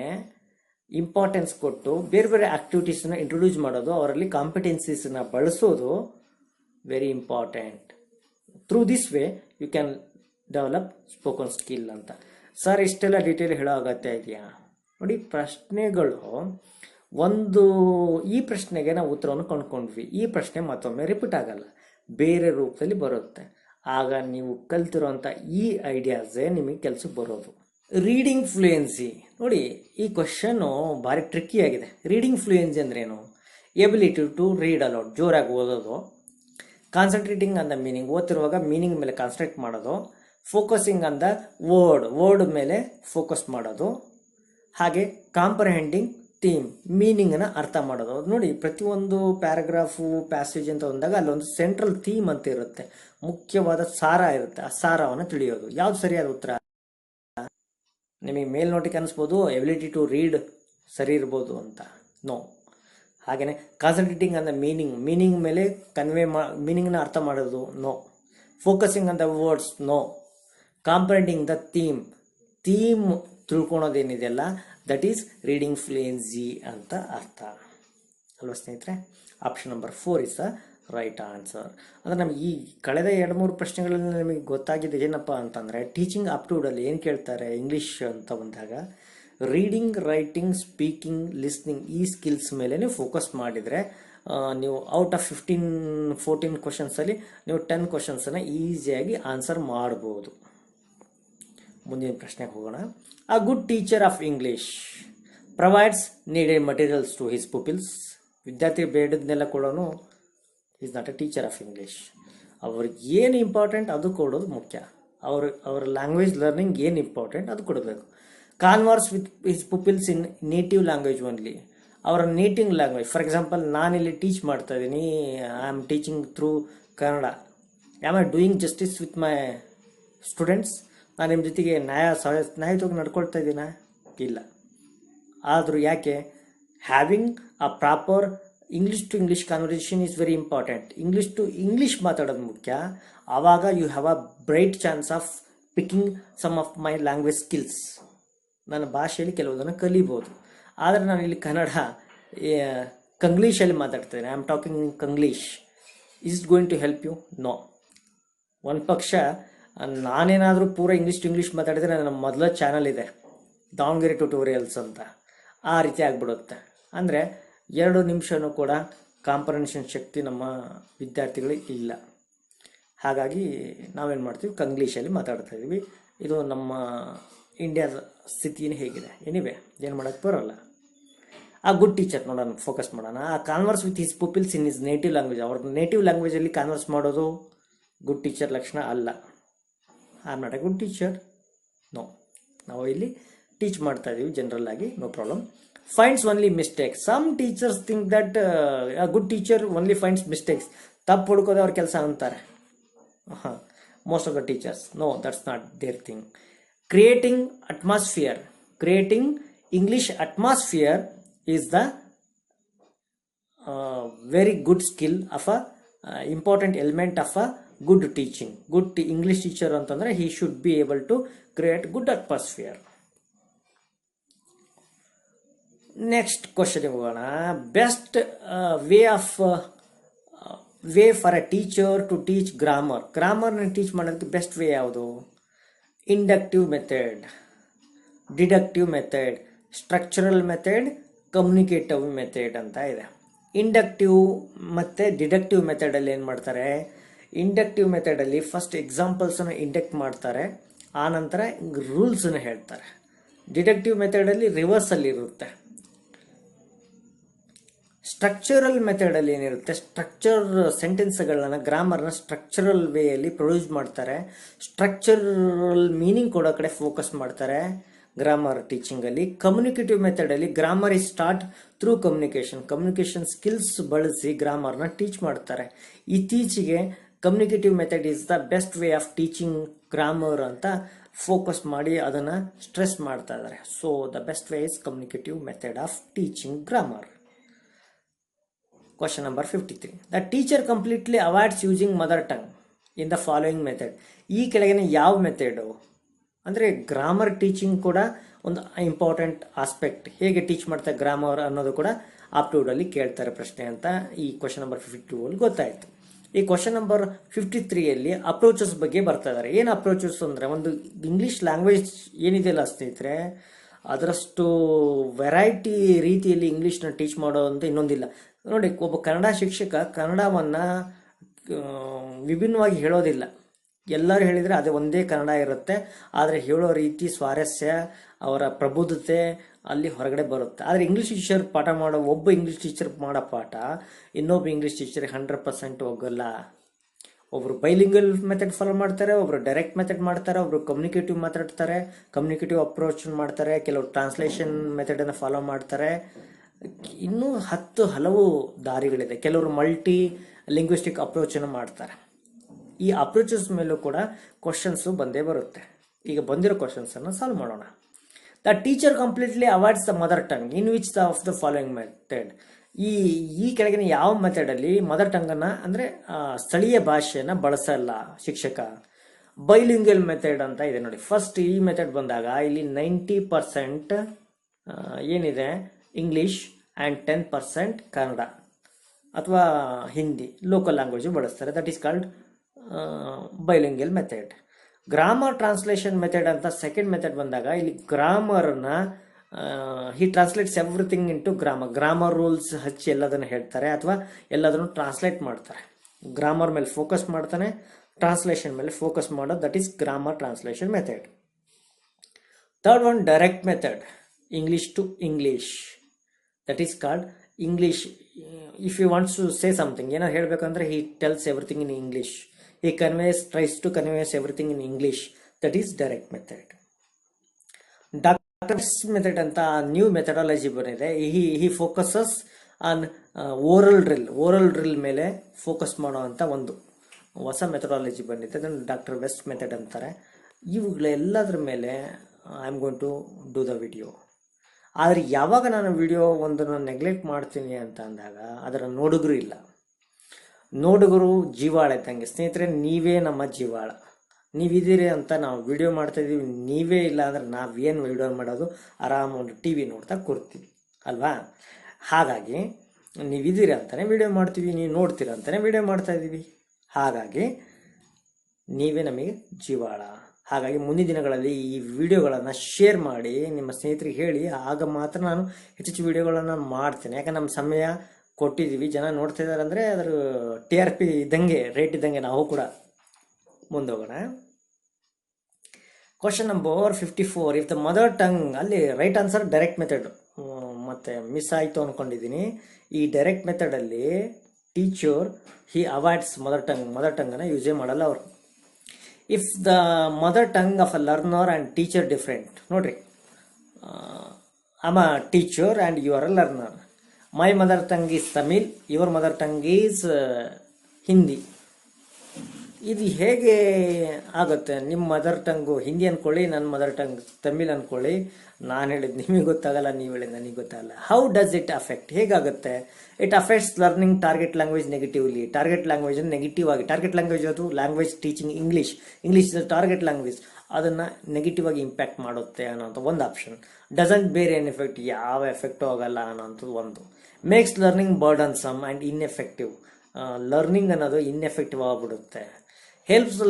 importance ಕೊಟ್ಟು ಬೇರೆ ಬೇರೆ ಆಕ್ಟಿವಿಟೀಸನ್ನ ಇಂಟ್ರೊಡ್ಯೂಸ್ ಮಾಡೋದು, ಅವರಲ್ಲಿ ಕಾಂಪಿಟೆನ್ಸೀಸನ್ನ ಬಳಸೋದು very important. Through this way you can develop spoken skill ಅಂತ. ಸರ್ ಇಷ್ಟೆಲ್ಲ ಡೀಟೇಲ್ ಹೇಳೋ ಅಗತ್ಯ ಇದೆಯಾ? ನೋಡಿ, ಪ್ರಶ್ನೆಗಳು ಈ ಪ್ರಶ್ನೆಗೆ ನಾವು ಉತ್ತರವನ್ನು ಕಂಡುಕೊಂಡ್ವಿ, ಈ ಪ್ರಶ್ನೆ ಮತ್ತೊಮ್ಮೆ ರಿಪೀಟ್ ಆಗಲ್ಲ, ಬೇರೆ ರೂಪದಲ್ಲಿ ಬರುತ್ತೆ. ಆಗ ನೀವು ಕಲ್ತಿರೋಂಥ ಈ ಐಡಿಯಾಸೇ ನಿಮಗೆ ಕೆಲಸಕ್ಕೆ ಬರೋದು. ರೀಡಿಂಗ್ ಫ್ಲೂಯೆನ್ಸಿ ನೋಡಿ, ಈ ಕ್ವಶನ್ನು ಭಾರಿ ಟ್ರಿಕ್ಕಿ ಆಗಿದೆ. ರೀಡಿಂಗ್ ಫ್ಲೂಯೆನ್ಸಿ ಅಂದ್ರೇನು? ಎಬಿಲಿಟಿ ಟು ರೀಡ್ ಅಲೌಡ್, ಜೋರಾಗಿ ಓದೋದು. ಕಾನ್ಸಂಟ್ರೇಟಿಂಗ್ ಆನ್ ದ ಮೀನಿಂಗ್, ಓದ್ತಿರುವಾಗ ಮೀನಿಂಗ್ ಮೇಲೆ ಕಾನ್ಸಂಟ್ರೇಟ್ ಮಾಡೋದು. ಫೋಕಸಿಂಗ್ ಆನ್ ದ ವರ್ಡ್ ಮೇಲೆ ಫೋಕಸ್ ಮಾಡೋದು. ಹಾಗೆ ಕಾಂಪ್ರಹೆಂಡಿಂಗ್ ಥೀಮ್, ಮೀನಿಂಗನ್ನು ಅರ್ಥ ಮಾಡೋದು. ನೋಡಿ, ಪ್ರತಿಯೊಂದು ಪ್ಯಾರಾಗ್ರಾಫು, ಪ್ಯಾಸೇಜ್ ಅಂತ ಬಂದಾಗ ಅಲ್ಲೊಂದು ಸೆಂಟ್ರಲ್ ಥೀಮ್ ಅಂತ ಇರುತ್ತೆ, ಮುಖ್ಯವಾದ ಸಾರ ಇರುತ್ತೆ. ಆ ಸಾರವನ್ನು ತಿಳಿಯೋದು. ಯಾವ್ದು ಸರಿಯಾದ ಉತ್ತರ? ನಿಮಗೆ ಮೇಲ್ನೋಟಕ್ಕೆ ಅನಿಸ್ಬೋದು ಎಬಿಲಿಟಿ ಟು ರೀಡ್ ಸರಿ ಇರ್ಬೋದು ಅಂತ. ನೋ. ಹಾಗೆಯೇ ಕಾನ್ಸಂಟ್ರೇಟಿಂಗ್ ಆನ್ ದ ಮೀನಿಂಗ್ ಮೇಲೆ ಮೀನಿಂಗ್ನ ಅರ್ಥ ಮಾಡೋದು. No. Focusing on the words. No. Comprehending the theme ತಿಳ್ಕೊಳೋದೇನಿದೆಯಲ್ಲ, ದಟ್ ಈಸ್ ರೀಡಿಂಗ್ ಫ್ಲೂಯೆನ್ಸಿ ಅಂತ ಅರ್ಥ ಅಲ್ವಾ ಸ್ನೇಹಿತರೆ? Option number 4 is the right answer. ಅಂದರೆ ನಮಗೆ ಈ ಕಳೆದ 2-3 ಪ್ರಶ್ನೆಗಳಲ್ಲಿ ನಮಗೆ ಗೊತ್ತಾಗಿದೆ ಏನಪ್ಪ ಅಂತಂದರೆ, ಟೀಚಿಂಗ್ ಅಪ್ಟೂಡಲ್ಲಿ ಏನು ಕೇಳ್ತಾರೆ ಇಂಗ್ಲೀಷ್ ಅಂತ ಬಂದಾಗ, ರೀಡಿಂಗ್, ರೈಟಿಂಗ್, ಸ್ಪೀಕಿಂಗ್, ಲಿಸ್ನಿಂಗ್ ಈ ಸ್ಕಿಲ್ಸ್ ಮೇಲೆ ನೀವು ಫೋಕಸ್ ಮಾಡಿದರೆ ನೀವು ಔಟ್ ಆಫ್ 15-14 ಕ್ವಶನ್ಸಲ್ಲಿ ನೀವು 10 ಕ್ವಶನ್ಸನ್ನು ಈಸಿಯಾಗಿ ಆನ್ಸರ್ ಮಾಡ್ಬೋದು. ಮುಂದಿನ ಪ್ರಶ್ನೆಗೆ ಹೋಗೋಣ. A good teacher of English provides needed materials to his pupils. ವಿದ್ಯಾರ್ಥಿ ಬೇಡದನ್ನೆಲ್ಲ ಕೊಡೋನು is not a teacher of English. ಅವ್ರಿಗೆ ಏನು ಇಂಪಾರ್ಟೆಂಟ್ ಅದು ಕೊಡೋದು ಮುಖ್ಯ. ಅವರ ಲ್ಯಾಂಗ್ವೇಜ್ ಲರ್ನಿಂಗ್ ಏನು ಇಂಪಾರ್ಟೆಂಟ್ ಅದು ಕೊಡಬೇಕು. Converse with his pupils in native language only. ಅವರ ನೇಟಿವ್ ಲ್ಯಾಂಗ್ವೇಜ್, ಫಾರ್ ಎಕ್ಸಾಂಪಲ್ ನಾನಿಲ್ಲಿ ಟೀಚ್ ಮಾಡ್ತಾ ಇದ್ದೀನಿ, I am teaching through Kannada. Am I doing justice with my students? ನಾನು ನಿಮ್ಮ ಜೊತೆಗೆ ನ್ಯಾಯವಾಗಿ ನಡ್ಕೊಳ್ತಾ ಇದ್ದೀನಾ? ಇಲ್ಲ. ಆದರೂ ಯಾಕೆ? Having a proper English to English conversation is very important. English to English ಮಾತಾಡೋದು ಮುಖ್ಯ. ಆವಾಗ you have a bright chance of picking some of my language skills. ನನ್ನ ಭಾಷೆಯಲ್ಲಿ ಕೆಲವುದನ್ನು ಕಲಿಬೋದು. ಆದರೆ ನಾನು ಇಲ್ಲಿ ಕಂಗ್ಲೀಷಲ್ಲಿ ಮಾತಾಡ್ತೇನೆ, I am talking in Kanglish. Is it going to help you? No. ಒಂದು ಪಕ್ಷ ನಾನೇನಾದರೂ ಪೂರ ಇಂಗ್ಲೀಷ್ ಟು ಇಂಗ್ಲೀಷ್ ಮಾತಾಡಿದರೆ ನನ್ನ ಮೊದಲ ಚಾನಲ್ ಇದೆ, ದಾವಣಗೆರೆ ಟ್ಯುಟೋರಿಯಲ್ಸ್ ಅಂತ, ಆ ರೀತಿ ಆಗ್ಬಿಡುತ್ತೆ. ಅಂದರೆ 2 ನಿಮಿಷನೂ ಕೂಡ ಕಾಂಪ್ರಹೆನ್ಷನ್ ಶಕ್ತಿ ನಮ್ಮ ವಿದ್ಯಾರ್ಥಿಗಳಿಗೆ ಇಲ್ಲ. ಹಾಗಾಗಿ ನಾವೇನು ಮಾಡ್ತೀವಿ, ಕಂಗ್ಲೀಷಲ್ಲಿ ಮಾತಾಡ್ತಾ ಇದ್ದೀವಿ. ಇದು ನಮ್ಮ ಇಂಡಿಯಾದ ಸ್ಥಿತಿನೇ ಹೇಗಿದೆ. ಎನಿವೆ ಏನು ಮಾಡೋಕ್ಕೆ ಬರೋಲ್ಲ. ಆ ಗುಡ್ ಟೀಚರ್ ನೋಡೋಣ, ಫೋಕಸ್ ಮಾಡೋಣ. ಆ converse with his pupils in his native language. ಅವ್ರ ನೇಟಿವ್ ಲ್ಯಾಂಗ್ವೇಜಲ್ಲಿ ಕಾನ್ವರ್ಸ್ ಮಾಡೋದು ಗುಡ್ ಟೀಚರ್ ಲಕ್ಷಣ ಅಲ್ಲ. Are not a good teacher. No, ನಾವು ಇಲ್ಲಿ ಟೀಚ್ ಮಾಡ್ತಾ ಇದ್ದೀವಿ ಜನರಲ್ ಆಗಿ, no problem. Finds only mistakes. Some teachers think that a good teacher only finds mistakes. ತಪ್ಪು ಹುಡುಕೋದು ಅವ್ರ ಕೆಲಸ ಅಂತಾರೆ. Most of the teachers, no, that's not their thing. Creating atmosphere, creating English atmosphere is the very good skill of a important element of a good teaching. Good English teacher ಅಂತಂದ್ರೆ he should be able to create good atmosphere. Next question ಹೋಗೋಣ. Best way for a teacher to teach grammar. ಗ್ರಾಮರ್ನ teach ಮಾಡೋದಕ್ಕೆ best way ಯಾವುದು? Inductive method, deductive method, structural method, communicative method ಅಂತ ಇದೆ. Inductive ಮತ್ತು deductive ಮೆಥಡಲ್ಲಿ ಏನು ಮಾಡ್ತಾರೆ? ಇಂಡಕ್ಟಿವ್ ಮೆಥಡಲ್ಲಿ ಫಸ್ಟ್ ಎಕ್ಸಾಂಪಲ್ಸನ್ನು ಇಂಡಕ್ಟ್ ಮಾಡ್ತಾರೆ, ಆನಂತರ ರೂಲ್ಸನ್ನು ಹೇಳ್ತಾರೆ. ಡಿಡಕ್ಟಿವ್ ಮೆಥಡಲ್ಲಿ ರಿವರ್ಸಲ್ಲಿ ಇರುತ್ತೆ. ಸ್ಟ್ರಕ್ಚರಲ್ ಮೆಥಡಲ್ಲಿ ಏನಿರುತ್ತೆ? ಸ್ಟ್ರಕ್ಚರ್ ಸೆಂಟೆನ್ಸ್ಗಳನ್ನ, ಗ್ರಾಮರ್ನ ಸ್ಟ್ರಕ್ಚರಲ್ ವೇಯಲ್ಲಿ ಪ್ರೊಡ್ಯೂಸ್ ಮಾಡ್ತಾರೆ. ಸ್ಟ್ರಕ್ಚರಲ್ ಮೀನಿಂಗ್ ಕೊಡೋ ಕಡೆ ಫೋಕಸ್ ಮಾಡ್ತಾರೆ ಗ್ರಾಮರ್ ಟೀಚಿಂಗಲ್ಲಿ. ಕಮ್ಯುನಿಕೇಟಿವ್ ಮೆಥಡಲ್ಲಿ grammar is start through communication skills ಬಳಸಿ ಗ್ರಾಮರ್ನ ಟೀಚ್ ಮಾಡ್ತಾರೆ. ಇತ್ತೀಚೆಗೆ communicative method is the best way of teaching grammar ಅಂತ ಫೋಕಸ್ ಮಾಡಿ ಅದನ್ನು ಸ್ಟ್ರೆಸ್ ಮಾಡ್ತಾ ಇದ್ದಾರೆ. So the best way is communicative method of teaching grammar. Question number 53. The teacher completely avoids using mother tongue in the following method. ಈ ಕೆಳಗಿನ ಯಾವ method? ಅಂದರೆ grammar teaching ಕೂಡ ಒಂದು ಇಂಪಾರ್ಟೆಂಟ್ ಆಸ್ಪೆಕ್ಟ್. ಹೇಗೆ ಟೀಚ್ ಮಾಡ್ತಾರೆ ಗ್ರಾಮರ್ ಅನ್ನೋದು ಕೂಡ ಆಪ್ಟಿಟ್ಯೂಡಲ್ಲಿ ಕೇಳ್ತಾರೆ ಪ್ರಶ್ನೆ ಅಂತ ಈ ಕ್ವಶನ್ ನಂಬರ್ 52ಅಲ್ಲಿ ಗೊತ್ತಾಯಿತು. ಈ ಕ್ವಶನ್ ನಂಬರ್ 53ಯಲ್ಲಿ ಅಪ್ರೋಚಸ್ ಬಗ್ಗೆ ಬರ್ತಾ ಇದ್ದಾರೆ. ಏನು ಅಪ್ರೋಚಸ್ ಅಂದರೆ, ಒಂದು ಇಂಗ್ಲೀಷ್ ಲ್ಯಾಂಗ್ವೇಜ್ ಏನಿದೆಯಲ್ಲ ಸ್ನೇಹಿತರೆ, ಅದರಷ್ಟು ವೆರೈಟಿ ರೀತಿಯಲ್ಲಿ ಇಂಗ್ಲೀಷ್ನ ಟೀಚ್ ಮಾಡೋದಂತ ಇನ್ನೊಂದಿಲ್ಲ. ನೋಡಿ, ಒಬ್ಬ ಕನ್ನಡ ಶಿಕ್ಷಕ ಕನ್ನಡವನ್ನು ವಿಭಿನ್ನವಾಗಿ ಹೇಳೋದಿಲ್ಲ. ಎಲ್ಲರೂ ಹೇಳಿದರೆ ಅದೇ ಒಂದೇ ಕನ್ನಡ ಇರುತ್ತೆ, ಆದರೆ ಹೇಳೋ ರೀತಿ, ಸ್ವಾರಸ್ಯ, ಅವರ ಪ್ರಬುದ್ಧತೆ ಅಲ್ಲಿ ಹೊರಗಡೆ ಬರುತ್ತೆ. ಆದರೆ ಇಂಗ್ಲೀಷ್ ಟೀಚರ್ ಪಾಠ ಮಾಡೋ, ಒಬ್ಬ ಇಂಗ್ಲೀಷ್ ಟೀಚರ್ ಮಾಡೋ ಪಾಠ ಇನ್ನೊಬ್ಬ ಇಂಗ್ಲೀಷ್ ಟೀಚರ್ 100% ಹೋಗಲ್ಲ. ಒಬ್ಬರು ಬೈಲಿಂಗಲ್ ಮೆಥಡ್ ಫಾಲೋ ಮಾಡ್ತಾರೆ, ಒಬ್ಬರು ಡೈರೆಕ್ಟ್ ಮೆಥಡ್ ಮಾಡ್ತಾರೆ, ಒಬ್ಬರು ಕಮ್ಯುನಿಕೇಟಿವ್ ಮಾತಾಡ್ತಾರೆ, ಕಮ್ಯುನಿಕೇಟಿವ್ ಅಪ್ರೋಚ್ ಮಾಡ್ತಾರೆ, ಕೆಲವರು ಟ್ರಾನ್ಸ್ಲೇಷನ್ ಮೆಥಡನ್ನು ಫಾಲೋ ಮಾಡ್ತಾರೆ. ಇನ್ನೂ ಹಲವು ದಾರಿಗಳಿದೆ. ಕೆಲವರು ಮಲ್ಟಿ ಲಿಂಗ್ವಿಸ್ಟಿಕ್ ಅಪ್ರೋಚನ್ನು ಮಾಡ್ತಾರೆ. ಈ ಅಪ್ರೋಚಸ್ ಮೇಲೂ ಕೂಡ ಕ್ವಶನ್ಸು ಬಂದೇ ಬರುತ್ತೆ. ಈಗ ಬಂದಿರೋ ಕ್ವಶನ್ಸನ್ನು ಸಾಲ್ವ್ ಮಾಡೋಣ. The teacher completely avoids the mother tongue in which of the following method. ಈ ಕೆಳಗಿನ ಯಾವ ಮೆಥಡಲ್ಲಿ ಮದರ್ ಟಂಗನ್ನು ಅಂದರೆ ಸ್ಥಳೀಯ ಭಾಷೆಯನ್ನು ಬಳಸಲ್ಲ ಶಿಕ್ಷಕ? ಬೈಲಿಂಗಲ್ ಮೆಥಡ್ ಅಂತ ಇದೆ ನೋಡಿ. ಫಸ್ಟ್ ಈ ಮೆಥಡ್ ಬಂದಾಗ ಇಲ್ಲಿ 90% ಏನಿದೆ ಇಂಗ್ಲೀಷ್ ಆ್ಯಂಡ್ 10% ಕನ್ನಡ ಅಥವಾ ಹಿಂದಿ ಲೋಕಲ್ ಲ್ಯಾಂಗ್ವೇಜು ಬಳಸ್ತಾರೆ. That is called bilingual method. Grammar translation method ಅಂತ ಸೆಕೆಂಡ್ ಮೆಥಡ್ ಬಂದಾಗ ಇಲ್ಲಿ ಗ್ರಾಮರ್ನ he translates everything into grammar rules ಹಚ್ಚಿ ಎಲ್ಲದನ್ನು ಹೇಳ್ತಾರೆ ಅಥವಾ ಎಲ್ಲದನ್ನು ಟ್ರಾನ್ಸ್ಲೇಟ್ ಮಾಡ್ತಾರೆ. ಗ್ರಾಮರ್ ಮೇಲೆ ಫೋಕಸ್ ಮಾಡ್ತಾನೆ, ಟ್ರಾನ್ಸ್ಲೇಷನ್ ಮೇಲೆ ಫೋಕಸ್ ಮಾಡೋದು, that is grammar translation method. Third one direct method, English to English, that is called English. If you wants to say something, ಏನೋ ಹೇಳಬೇಕಂದ್ರೆ he tells everything in English. He tries to convey everything in English. That is direct method. Dr. method ಅಂತ new methodology ಬಂದಿದೆ. he focuses on oral drill ಮೇಲೆ focus ಮಾಡುವಂಥ ಒಂದು ಹೊಸ methodology ಬಂದಿದೆ. ಅದನ್ನು ಡಾಕ್ಟರ್ ವೆಸ್ಟ್ ಮೆಥಡ್ ಅಂತಾರೆ. ಇವುಗಳೆಲ್ಲದ್ರ ಮೇಲೆ I am going to do the video. ಆದರೆ ಯಾವಾಗ ನಾನು ವಿಡಿಯೋ ಒಂದನ್ನು ನೆಗ್ಲೆಕ್ಟ್ ಮಾಡ್ತೀನಿ ಅಂತ ಅಂದಾಗ ಅದರ ನೋಡುಗರು ಇಲ್ಲ. ನೋಡುಗರು ಜೀವಾಳ ಇದ್ದಂಗೆ ಸ್ನೇಹಿತರೆ. ನೀವೇ ನಮ್ಮ ಜೀವಾಳ. ನೀವಿದ್ದೀರಿ ಅಂತ ನಾವು ವಿಡಿಯೋ ಮಾಡ್ತಾಯಿದ್ದೀವಿ. ನೀವೇ ಇಲ್ಲ ಅಂದರೆ ನಾವೇನು ವಿಡಿಯೋ ಮಾಡೋದು? ಆರಾಮ ಒಂದು ಟಿ ವಿ ನೋಡ್ತಾ ಕೂರ್ತೀವಿ ಅಲ್ವಾ? ಹಾಗಾಗಿ ನೀವಿದ್ದೀರಿ ಅಂತಲೇ ವಿಡಿಯೋ ಮಾಡ್ತೀವಿ, ನೀವು ನೋಡ್ತೀರ ಅಂತಲೇ ವಿಡಿಯೋ ಮಾಡ್ತಾಯಿದ್ದೀವಿ. ಹಾಗಾಗಿ ನೀವೇ ನಮಗೆ ಜೀವಾಳ. ಹಾಗಾಗಿ ಮುಂದಿನ ದಿನಗಳಲ್ಲಿ ಈ ವಿಡಿಯೋಗಳನ್ನು ಶೇರ್ ಮಾಡಿ ನಿಮ್ಮ ಸ್ನೇಹಿತರಿಗೆ ಹೇಳಿ, ಆಗ ಮಾತ್ರ ನಾನು ಹೆಚ್ಚೆಚ್ಚು ವಿಡಿಯೋಗಳನ್ನು ಮಾಡ್ತೇನೆ. ಯಾಕಂದ್ರೆ ನಮ್ಮ ಸಮಯ ಕೊಟ್ಟಿದ್ದೀವಿ, ಜನ ನೋಡ್ತಾ ಇದ್ದಾರೆ ಅಂದರೆ ಅದರ TRP ಇದ್ದಂಗೆ, ರೇಟ್ ಇದ್ದಂಗೆ. ನಾವು ಕೂಡ ಮುಂದೋಗೋಣ. Question number 54. If the mother tongue, ಅಲ್ಲಿ ರೈಟ್ ಆನ್ಸರ್ ಡೈರೆಕ್ಟ್ ಮೆಥಡ್, ಮತ್ತೆ ಮಿಸ್ ಆಯಿತು ಅಂದ್ಕೊಂಡಿದ್ದೀನಿ. ಈ ಡೈರೆಕ್ಟ್ ಮೆಥಡಲ್ಲಿ ಟೀಚರ್ ಹಿ ಅವಾಯ್ಡ್ಸ್ ಮದರ್ ಟಂಗನ್ನು ಯೂಸೇ ಮಾಡಲ್ಲ ಅವರು. If the mother tongue of a learner and teacher different, ನೋಡ್ರಿ, I'm a teacher and you are a learner. My mother tongue is Tamil, your mother tongue is Hindi. ಇದು ಹೇಗೆ ಆಗುತ್ತೆ? ನಿಮ್ಮ ಮದರ್ ಟಂಗು ಹಿಂದಿ ಅಂದ್ಕೊಳ್ಳಿ, ನನ್ನ ಮದರ್ ಟಂಗ್ ತಮಿಳ್ ಅಂದ್ಕೊಳ್ಳಿ. ನಾನು ಹೇಳಿದ್ದು ನಿಮಗೆ ಗೊತ್ತಾಗಲ್ಲ, ನೀವು ಹೇಳಿದ್ದು ನನಗೆ ಗೊತ್ತಾಗಲ್ಲ. How does it affect? ಹೇಗಾಗುತ್ತೆ? It affects learning target language negatively. Target language negative ಆಗಿ, ಟಾರ್ಗೆಟ್ ಲ್ಯಾಂಗ್ವೇಜ್ ಅದು language teaching English is target language, ಅದನ್ನು ನೆಗೆಟಿವ್ ಆಗಿ ಇಂಪ್ಯಾಕ್ಟ್ ಮಾಡುತ್ತೆ ಅನ್ನೋಂಥ ಒಂದು ಆಪ್ಷನ್. ಡಸಂಟ್ ಬೇರೆ ಏನ್ ಎಫೆಕ್ಟ್, ಯಾವ ಎಫೆಕ್ಟು ಆಗಲ್ಲ ಅನ್ನೋಂಥದ್ದು ಒಂದು. Makes learning ಬರ್ಡನ್ಸಮ್ and ineffective, learning ಅನ್ನೋದು ಇನ್ಎಫೆಕ್ಟಿವ್ ಆಗಿಬಿಡುತ್ತೆ. ಹೆಲ್ಪ್ಸ್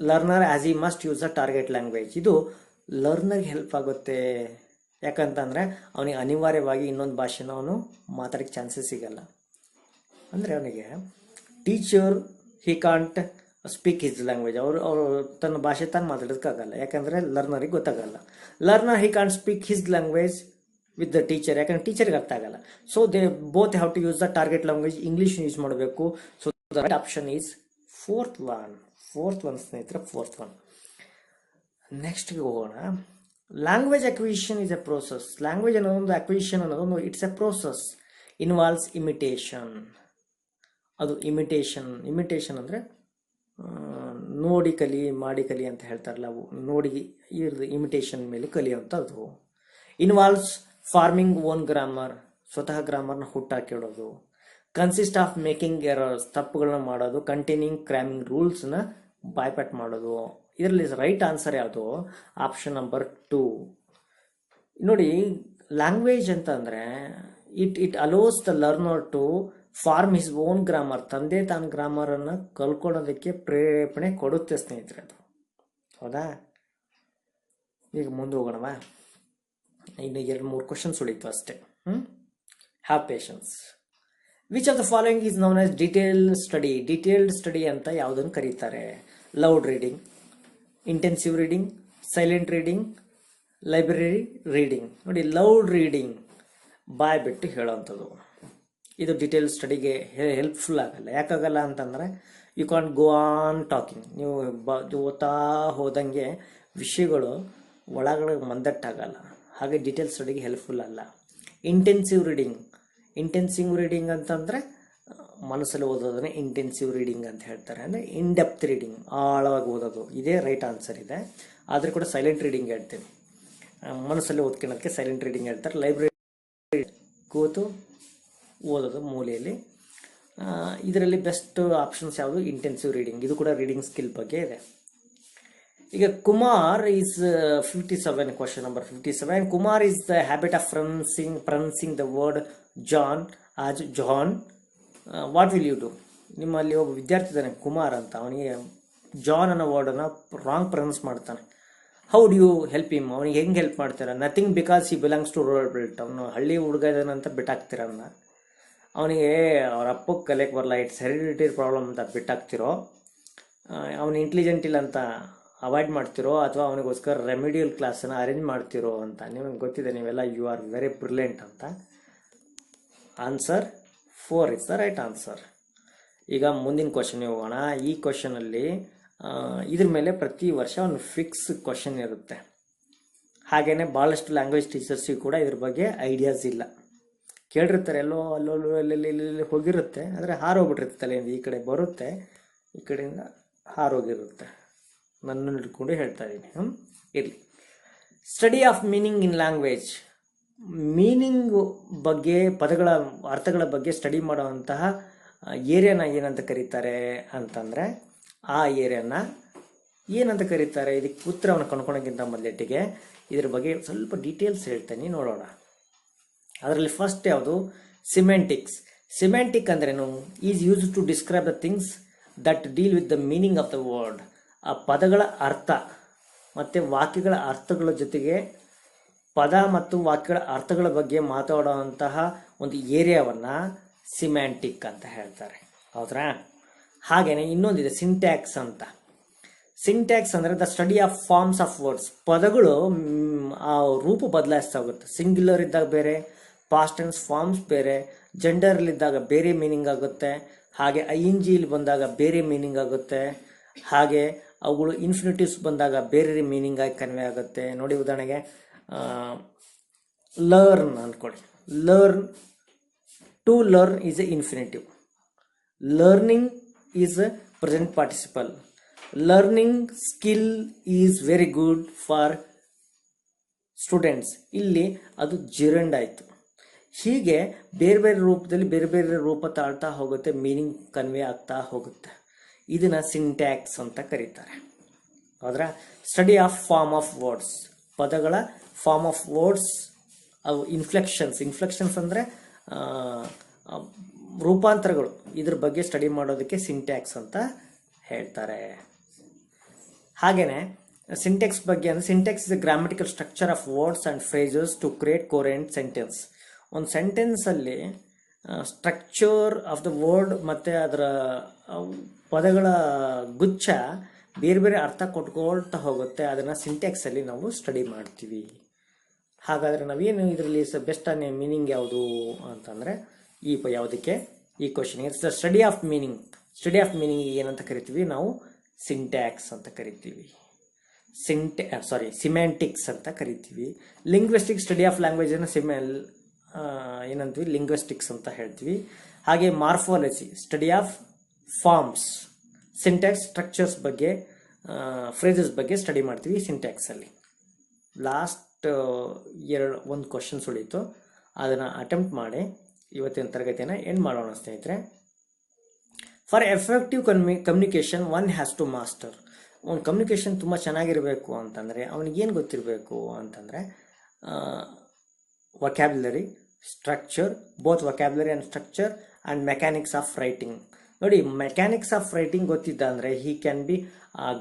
ಲರ್ನರ್ ಆಸ್ ಈ must use a target language, ಇದು ಲರ್ನರ್ಗೆ ಹೆಲ್ಪ್ ಆಗುತ್ತೆ. ಯಾಕಂತಂದರೆ ಅವನಿಗೆ ಅನಿವಾರ್ಯವಾಗಿ ಇನ್ನೊಂದು ಭಾಷೆನ ಅವನು ಮಾತಾಡೋಕ್ಕೆ ಚಾನ್ಸಸ್ ಸಿಗಲ್ಲ. ಅಂದರೆ ಅವನಿಗೆ teacher he can't speak his language, ಅವರು ತನ್ನ ಭಾಷೆ ತಾನು ಮಾತಾಡೋದಕ್ಕಾಗಲ್ಲ, ಯಾಕಂದರೆ ಲರ್ನರಿಗೆ ಗೊತ್ತಾಗಲ್ಲ. Learner he can't speak his language with the teacher, ಯಾಕಂದ್ರೆ ಟೀಚರ್ಗೆ ಅರ್ಥ ಆಗಲ್ಲ. So they both have to use the target language, English use ಮಾಡಬೇಕು. So the right option is fourth one ಸ್ನೇಹಿತರೆ, ಫೋರ್ತ್ ಒನ್. ನೆಕ್ಸ್ಟ್ಗೆ ಹೋಗೋಣ. Language acquisition is a process. Language ಅನ್ನೋದೊಂದು acquisition ಅನ್ನೋದೊಂದು it's a process, involves imitation. ಅದು imitation ಅಂದರೆ ನೋಡಿ ಕಲಿ ಮಾಡಿ ಕಲಿ ಅಂತ ಹೇಳ್ತಾರಲ್ಲ, ನೋಡಿ ಇವ್ರದ್ದು ಇಮಿಟೇಷನ್ ಮೇಲೆ ಕಲಿಯುವಂಥದ್ದು. ಇನ್ವಾಲ್ವ್ಸ್ ಫಾರ್ಮಿಂಗ್ ಓನ್ ಗ್ರಾಮರ್, ಸ್ವತಃ ಗ್ರಾಮರ್ನ ಹುಟ್ಟಾಕಿಡೋದು. ಕನ್ಸಿಸ್ಟ್ ಆಫ್ ಮೇಕಿಂಗ್ ಎರರ್ಸ್, ತಪ್ಪುಗಳನ್ನ ಮಾಡೋದು. ಕಂಟೈನಿಂಗ್ ಕ್ರಾಮಿಂಗ್ ರೂಲ್ಸ್ನ ಬಾಯ್ಪಾಟ್ ಮಾಡೋದು. ಇದರಲ್ಲಿ ರೈಟ್ ಆನ್ಸರ್ ಯಾವುದು? Option number 2. ನೋಡಿ, ಲ್ಯಾಂಗ್ವೇಜ್ ಅಂತಂದರೆ it allows the learner to form his own grammar, ತಂದೆ ತಾನು ಗ್ರಾಮರನ್ನು ಕಲ್ಕೊಳ್ಳೋದಕ್ಕೆ ಪ್ರೇರೇಪಣೆ ಕೊಡುತ್ತೆ ಸ್ನೇಹಿತರೆ ಅದು. ಹೌದಾ? ಈಗ ಮುಂದೆ ಹೋಗೋಣವಾ? ಇನ್ನು 2-3 ಕ್ವಶನ್ಸ್ ಉಳಿತು ಅಷ್ಟೇ. Have patience. Which of the following is known as detailed study ಅಂತ ಯಾವುದನ್ನು ಕರೀತಾರೆ? Loud reading, intensive reading, silent reading, library reading. ನೋಡಿ, ಲೌಡ್ ರೀಡಿಂಗ್ ಬಾಯ್ ಬಿಟ್ಟು ಹೇಳೋವಂಥದ್ದು. ಇದು ಡಿಟೇಲ್ ಸ್ಟಡಿಗೆ ಹೆಲ್ಪ್ಫುಲ್ ಆಗಲ್ಲ. ಯಾಕಾಗಲ್ಲ ಅಂತಂದರೆ you can't go on talking. ನೀವು ಓದ್ತಾ ಹೋದಂಗೆ ವಿಷಯಗಳು ಒಳಗಡೆ ಮಂದಟ್ಟಾಗಲ್ಲ, ಹಾಗೆ ಡಿಟೇಲ್ ಸ್ಟಡಿಗೆ ಹೆಲ್ಪ್ಫುಲ್ ಅಲ್ಲ. ಇಂಟೆನ್ಸಿವ್ ರೀಡಿಂಗ್ ಅಂತಂದರೆ ಮನಸ್ಸಲ್ಲಿ ಓದೋದನ್ನೇ ಇಂಟೆನ್ಸಿವ್ ರೀಡಿಂಗ್ ಅಂತ ಹೇಳ್ತಾರೆ. ಅಂದರೆ ಇನ್ ಡೆಪ್ತ್ ರೀಡಿಂಗ್, ಆಳವಾಗಿ ಓದೋದು. ಇದೇ ರೈಟ್ ಆನ್ಸರ್ ಇದೆ. ಆದರೆ ಕೂಡ ಸೈಲೆಂಟ್ ರೀಡಿಂಗ್ ಹೇಳ್ತೀನಿ, ಮನಸ್ಸಲ್ಲಿ ಓದ್ಕೊಳ್ಳೋದಕ್ಕೆ ಸೈಲೆಂಟ್ ರೀಡಿಂಗ್ ಹೇಳ್ತಾರೆ. ಲೈಬ್ರರಿ ಕೂತು ಓದೋದು ಮೂಲೆಯಲ್ಲಿ. ಇದರಲ್ಲಿ ಬೆಸ್ಟ್ ಆಪ್ಷನ್ಸ್ ಯಾವುದು? Intensive reading. ಇದು ಕೂಡ ರೀಡಿಂಗ್ ಸ್ಕಿಲ್ ಬಗ್ಗೆ ಇದೆ. ಈಗ Kumar is 57, question number 57. Kumar is the habit of pronouncing the word John as John. What will you do? ನಿಮ್ಮಲ್ಲಿ ಒಬ್ಬ ವಿದ್ಯಾರ್ಥಿ ಇದ್ದಾನೆ ಕುಮಾರ್ ಅಂತ, ಅವನಿಗೆ ಜಾನ್ ಅನ್ನೋ ವರ್ಡನ್ನು ರಾಂಗ್ ಪ್ರೊನೌನ್ಸ್ ಮಾಡ್ತಾನೆ. How do you help him? ಅವನಿಗೆ ಹೆಂಗೆ ಹೆಲ್ಪ್ ಮಾಡ್ತೀರಾ? Nothing because he belongs to rural belt, ಅವನು ಹಳ್ಳಿ ಹುಡುಗ ಇದ್ದಾನಂತ ಬಿಟ್ಟಾಕ್ತಿರನ್ನ. ಅವನಿಗೆ ಅವ್ರ ಅಪ್ಪಗೆ ಕಲಿಯಕ್ಕೆ ಬರಲ್ಲ, ಇಟ್ಸ್ ಹೆರಿಡಿಟರಿ ಪ್ರಾಬ್ಲಮ್ ಅಂತ ಬಿಟ್ಟಾಕ್ತಿರೋ, ಅವನು ಇಂಟೆಲಿಜೆಂಟ್ ಇಲ್ಲ ಅಂತ ಅವಾಯ್ಡ್ ಮಾಡ್ತಿರೋ, ಅಥವಾ ಅವನಿಗೋಸ್ಕರ ರೆಮಿಡಿಯಲ್ ಕ್ಲಾಸನ್ನು ಅರೇಂಜ್ ಮಾಡ್ತಿರೋ ಅಂತ. ನಿಮಗೆ ಗೊತ್ತಿದೆ, ನೀವೆಲ್ಲ ಯು ಆರ್ ವೆರಿ ಬ್ರಿಲಿಯಂಟ್ ಅಂತ. Answer 4 is the right answer. ಈಗ ಮುಂದಿನ ಕ್ವಶನ್ಗೆ ಹೋಗೋಣ. ಈ ಕ್ವಶನಲ್ಲಿ ಇದ್ರ ಮೇಲೆ ಪ್ರತಿ ವರ್ಷ ಒಂದು ಫಿಕ್ಸ್ ಕ್ವಶನ್ ಇರುತ್ತೆ. ಹಾಗೆಯೇ ಭಾಳಷ್ಟು ಲ್ಯಾಂಗ್ವೇಜ್ ಟೀಚರ್ಸಿಗೂ ಕೂಡ ಇದ್ರ ಬಗ್ಗೆ ಐಡಿಯಾಸ್ ಇಲ್ಲ. ಕೇಳಿರ್ತಾರೆ, ಎಲ್ಲೆಲ್ಲಿ ಹೋಗಿರುತ್ತೆ, ಆದರೆ ಹಾರೋಗ್ಬಿಟ್ಟಿರುತ್ತೆ ತಲೆಯಿಂದ. ಈ ಕಡೆ ಬರುತ್ತೆ, ಈ ಕಡೆಯಿಂದ ಹಾರೋಗಿರುತ್ತೆ. ನನ್ನನ್ನು ಹಿಡ್ಕೊಂಡು ಹೇಳ್ತಾ ಇದ್ದೀನಿ. ಇರಲಿ. Study of meaning in language. Meaning ಬಗ್ಗೆ, ಪದಗಳ ಅರ್ಥಗಳ ಬಗ್ಗೆ ಸ್ಟಡಿ ಮಾಡುವಂತಹ ಏರಿಯಾನ ಏನಂತ ಕರೀತಾರೆ ಅಂತಂದರೆ, ಆ ಏರಿಯಾನ ಏನಂತ ಕರೀತಾರೆ? ಇದಕ್ಕೆ ಉತ್ತರವನ್ನು ಕಂಡುಕೊಳ್ಳೋಕ್ಕಿಂತ ಮೊದಲಿಟ್ಟಿಗೆ ಇದ್ರ ಬಗ್ಗೆ ಸ್ವಲ್ಪ ಡೀಟೇಲ್ಸ್ ಹೇಳ್ತೇನೆ, ನೋಡೋಣ. ಅದರಲ್ಲಿ ಫಸ್ಟ್ ಯಾವುದು? ಸಿಮೆಂಟಿಕ್ಸ್. ಸಿಮೆಂಟಿಕ್ ಅಂದ್ರೇನು? Is use to describe the things that deal with the meaning of the word. ಆ ಪದಗಳ ಅರ್ಥ, ಮತ್ತು ವಾಕ್ಯಗಳ ಅರ್ಥಗಳ ಜೊತೆಗೆ ಪದ ಮತ್ತು ವಾಕ್ಯಗಳ ಅರ್ಥಗಳ ಬಗ್ಗೆ ಮಾತಾಡುವಂತಹ ಒಂದು ಏರಿಯಾವನ್ನು ಸಿಮ್ಯಾಂಟಿಕ್ ಅಂತ ಹೇಳ್ತಾರೆ. ಹೌದ್ರಾ? ಹಾಗೆಯೇ ಇನ್ನೊಂದಿದೆ ಸಿಂಟ್ಯಾಕ್ಸ್ ಅಂತ. ಸಿಂಟ್ಯಾಕ್ಸ್ ಅಂದರೆ the study of forms of words. ಪದಗಳು ಆ ರೂಪ ಬದಲಾಯಿಸ್ತಾ ಹೋಗುತ್ತೆ. ಸಿಂಗ್ಯುಲರ್ ಇದ್ದಾಗ ಬೇರೆ, ಪಾಸ್ಟ್ ಟೆನ್ಸ್ ಫಾರ್ಮ್ಸ್ ಬೇರೆ, ಜೆಂಡರ್ಲಿದ್ದಾಗ ಬೇರೆ ಮೀನಿಂಗ್ ಆಗುತ್ತೆ, ಹಾಗೆ INGಲಿ ಬಂದಾಗ ಬೇರೆ ಮೀನಿಂಗ್ ಆಗುತ್ತೆ, ಹಾಗೆ ಅವುಗಳು ಇನ್ಫಿನಿಟಿವ್ಸ್ ಬಂದಾಗ ಬೇರೆ ಮೀನಿಂಗ್ ಆಗಿ ಕನ್ವೆ ಆಗುತ್ತೆ. ನೋಡಿ, ಉದಾಹರಣೆಗೆ ಲರ್ನ್ ಅಂದ್ಕೊಳ್ಳಿ. Learn, to learn is a infinitive. Learning is a present participle. Learning skill is very good for students. ಇಲ್ಲಿ ಅದು ಜಿರಂಡ್ ಆಯಿತು. ಹೀಗೆ ಬೇರೆ ಬೇರೆ ರೂಪದಲ್ಲಿ ಬೇರೆ ಬೇರೆ ರೂಪ ತಾಳ್ತಾ ಹೋಗುತ್ತೆ, ಮೀನಿಂಗ್ ಕನ್ವೆ ಆಗ್ತಾ ಹೋಗುತ್ತೆ. ಇದನ್ನ ಸಿಂಟ್ಯಾಕ್ಸ್ ಅಂತ ಕರೀತಾರೆ. ಹೌದ್ರಾ? Study of form of words. ಪದಗಳ ಫಾರ್ಮ್ ಆಫ್ ವರ್ಡ್ಸ್, ಅವು ಇನ್ಫ್ಲೆಕ್ಷನ್ಸ್ ಅಂದರೆ ರೂಪಾಂತರಗಳು, ಇದ್ರ ಬಗ್ಗೆ ಸ್ಟಡಿ ಮಾಡೋದಕ್ಕೆ ಸಿಂಟ್ಯಾಕ್ಸ್ ಅಂತ ಹೇಳ್ತಾರೆ. ಹಾಗೆಯೇ ಸಿಂಟ್ಯಾಕ್ಸ್ ಬಗ್ಗೆ ಅಂದರೆ syntax is a grammatical structure of words and phrases to create coherent sentence. ಒಂದು ಸೆಂಟೆನ್ಸಲ್ಲಿ ಸ್ಟ್ರಕ್ಚರ್ ಆಫ್ ದ ವರ್ಡ್ ಮತ್ತು ಅದರ ಪದಗಳ ಗುಚ್ಛ ಬೇರೆ ಬೇರೆ ಅರ್ಥ ಕೊಟ್ಕೊಳ್ತಾ ಹೋಗುತ್ತೆ. ಅದನ್ನು ಸಿಂಟ್ಯಾಕ್ಸಲ್ಲಿ ನಾವು ಸ್ಟಡಿ ಮಾಡ್ತೀವಿ. ಹಾಗಾದರೆ ನಾವೇನು ಇದರಲ್ಲಿ ಬೆಸ್ಟ್ ಮೀನಿಂಗ್ ಯಾವುದು ಅಂತಂದರೆ ಯಾವುದಕ್ಕೆ ಈ ಕ್ವಶನ್ಗೆ it's the study of meaning. Study of meaning ಏನಂತ ಕರಿತೀವಿ ನಾವು? ಸಿಂಟ್ಯಾಕ್ಸ್ ಅಂತ ಕರಿತೀವಿ. ಸಿಮ್ಯಾಂಟಿಕ್ಸ್ ಅಂತ ಕರಿತೀವಿ. ಲಿಂಗ್ವಿಸ್ಟಿಕ್ ಸ್ಟಡಿ ಆಫ್ ಲ್ಯಾಂಗ್ವೇಜನ್ನು ಏನಂತೀವಿ? ಲಿಂಗ್ವಿಸ್ಟಿಕ್ಸ್ ಅಂತ ಹೇಳ್ತೀವಿ. ಹಾಗೆ morphology study of forms. Syntax structures ಬಗ್ಗೆ, ಫ್ರೇಸಸ್ ಬಗ್ಗೆ ಸ್ಟಡಿ ಮಾಡ್ತೀವಿ ಸಿಂಟ್ಯಾಕ್ಸಲ್ಲಿ. ಲಾಸ್ಟ್ ಒಂದು ಕ್ವಶನ್ಸ್ ಉಳಿತು, ಅದನ್ನು ಅಟೆಂಪ್ಟ್ ಮಾಡಿ ಇವತ್ತಿನ ತರಗತಿಯನ್ನು ಎಂಡ್ ಮಾಡೋಣ ಸ್ನೇಹಿತರೆ. For effective communication one has to master. ಒಂದು ಕಮ್ಯುನಿಕೇಷನ್ ತುಂಬ ಚೆನ್ನಾಗಿರಬೇಕು ಅಂತಂದರೆ ಅವನಿಗೇನು ಗೊತ್ತಿರಬೇಕು ಅಂತಂದರೆ vocabulary, structure, both vocabulary and structure and mechanics of writing. ನೋಡಿ, ಮೆಕ್ಯಾನಿಕ್ಸ್ ಆಫ್ ರೈಟಿಂಗ್ ಗೊತ್ತಿದ್ದ ಅಂದರೆ he can be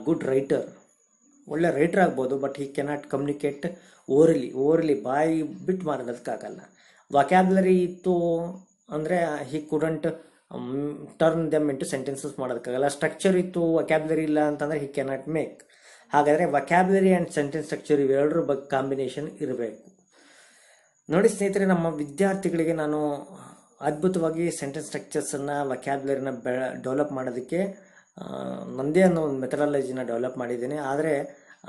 good writer. ಒಳ್ಳೆ ರೈಟರ್ ಆಗ್ಬೋದು, but he cannot communicate orally ಬಾಯಿ ಬಿಟ್ಟು ಮಾತಾಡೋದಕ್ಕಾಗಲ್ಲ. ವೊಕ್ಯಾಬ್ಯುಲರಿ ಇತ್ತು ಅಂದರೆ he couldn't turn them into sentences ಮಾಡೋದಕ್ಕಾಗಲ್ಲ. ಸ್ಟ್ರಕ್ಚರ್ ಇತ್ತು, ವೊಕ್ಯಾಬ್ಯುಲರಿ ಇಲ್ಲ ಅಂತಂದರೆ ಹಿ ಕ್ಯಾನಾಟ್ ಮೇಕ್. ಹಾಗಾದರೆ ವೊಕ್ಯಾಬ್ಯುಲರಿ ಆ್ಯಂಡ್ ಸೆಂಟೆನ್ಸ್ ಸ್ಟ್ರಕ್ಚರ್ ಇವೆರಡರ ಬಗ್ಗೆ ಕಾಂಬಿನೇಷನ್ ಇರಬೇಕು. ನೋಡಿ ಸ್ನೇಹಿತರೆ, ನಮ್ಮ ವಿದ್ಯಾರ್ಥಿಗಳಿಗೆ ನಾನು ಅದ್ಭುತವಾಗಿ ಸೆಂಟೆನ್ಸ್ ಸ್ಟ್ರಕ್ಚರ್ಸನ್ನು, ವೊಕ್ಯಾಬ್ಯುಲರಿನ ಡೆವಲಪ್ ಮಾಡೋದಕ್ಕೆ ನನ್ನದೇ ಅನ್ನೋ ಒಂದು ಮೆಥಡಾಲಜಿನ ಡೆವಲಪ್ ಮಾಡಿದ್ದೇನೆ. ಆದರೆ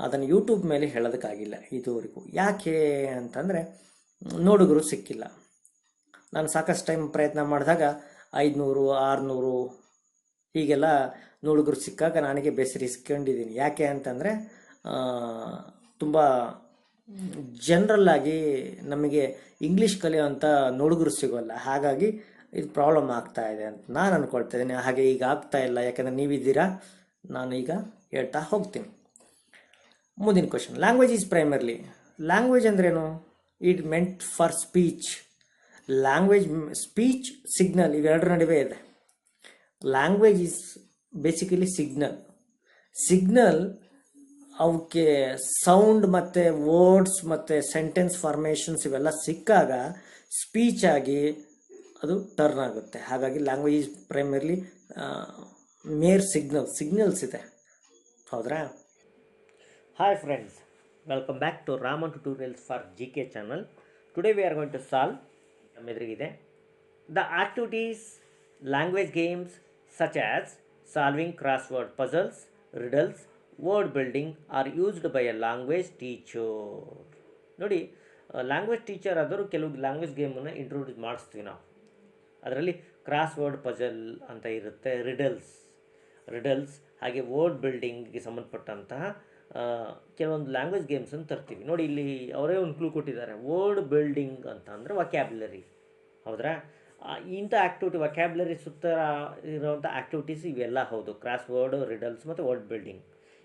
ಅದನ್ನು ಯೂಟ್ಯೂಬ್ ಮೇಲೆ ಹೇಳೋದಕ್ಕಾಗಿಲ್ಲ ಇದುವರೆಗೂ. ಯಾಕೆ ಅಂತಂದರೆ ನೋಡುಗರು ಸಿಕ್ಕಿಲ್ಲ. ನಾನು ಸಾಕಷ್ಟು ಟೈಮ್ ಪ್ರಯತ್ನ ಮಾಡಿದಾಗ 500, 600 ಹೀಗೆಲ್ಲ ನೋಡುಗರು ಸಿಕ್ಕಾಗ ನನಗೆ ಬೇಸರಿಸ್ಕೊಂಡಿದ್ದೀನಿ. ಯಾಕೆ ಅಂತಂದರೆ ತುಂಬ ಜನರಲ್ಲಾಗಿ ನಮಗೆ ಇಂಗ್ಲೀಷ್ ಕಲಿಯೋವಂಥ ನೋಡುಗರು ಸಿಗೋಲ್ಲ. ಹಾಗಾಗಿ ಇದು ಪ್ರಾಬ್ಲಮ್ ಆಗ್ತಾ ಇದೆ ಅಂತ ನಾನು ಅಂದ್ಕೊಳ್ತಾ ಇದ್ದೀನಿ. ಹಾಗೆ ಈಗ ಆಗ್ತಾ ಇಲ್ಲ, ಯಾಕಂದರೆ ನೀವಿದ್ದೀರಾ. ನಾನು ಈಗ ಹೇಳ್ತಾ ಹೋಗ್ತೀನಿ. ಮುಂದಿನ question, language is primarily. Language ಅಂದ್ರೇನು? It meant for speech. Language, speech, signal ಇವೆರಡರ ನಡುವೆ ಇದೆ. ಲ್ಯಾಂಗ್ವೇಜ್ ಈಸ್ ಬೇಸಿಕಲಿ ಸಿಗ್ನಲ್ ಅವಕ್ಕೆ ಸೌಂಡ್ ಮತ್ತು ವರ್ಡ್ಸ್ ಮತ್ತು ಸೆಂಟೆನ್ಸ್ ಫಾರ್ಮೇಷನ್ಸ್ ಇವೆಲ್ಲ ಸಿಕ್ಕಾಗ ಸ್ಪೀಚ್ ಆಗಿ ಅದು ಟರ್ನ್ ಆಗುತ್ತೆ. ಹಾಗಾಗಿ language is primarily mere signals ಇದೆ. ಹೌದ್ರಾ? Hi friends, welcome back to Raman tutorials for GK channel. Today we are going to solve ನಮ್ಮ ಎದುರಿಗಿದೆ the activities language games such as solving crossword puzzles, riddles, word building are used by A language teacher. ನೋಡಿ, language teacher ಆದರೂ ಕೆಲವು language ಗೇಮನ್ನು introduce ಮಾಡಿಸ್ತೀವಿ ನಾವು. ಅದರಲ್ಲಿ crossword puzzle ಅಂತ ಇರುತ್ತೆ, ರಿಡಲ್ಸ್ ಹಾಗೆ ವರ್ಡ್ ಬಿಲ್ಡಿಂಗ್ಗೆ ಸಂಬಂಧಪಟ್ಟಂತಹ ಕೆಲವೊಂದು ಲ್ಯಾಂಗ್ವೇಜ್ ಗೇಮ್ಸನ್ನು ತರ್ತೀವಿ. ನೋಡಿ, ಇಲ್ಲಿ ಅವರೇ ಒಂದು ಕ್ಲೂ ಕೊಟ್ಟಿದ್ದಾರೆ. ವರ್ಡ್ ಬಿಲ್ಡಿಂಗ್ ಅಂತ ಅಂದರೆ ವೊಕ್ಯಾಬ್ಯುಲರಿ. ಹೌದ್ರಾ? ಇಂಥ ಆ್ಯಕ್ಟಿವಿಟಿ, ವೊಕ್ಯಾಬ್ಯುಲರಿ ಸುತ್ತ ಇರುವಂಥ ಆ್ಯಕ್ಟಿವಿಟೀಸ್ ಇವೆಲ್ಲ ಹೌದು. ಕ್ರಾಸ್ವರ್ಡ್, ರಿಡಲ್ಸ್ ಮತ್ತು ವರ್ಡ್ ಬಿಲ್ಡಿಂಗ್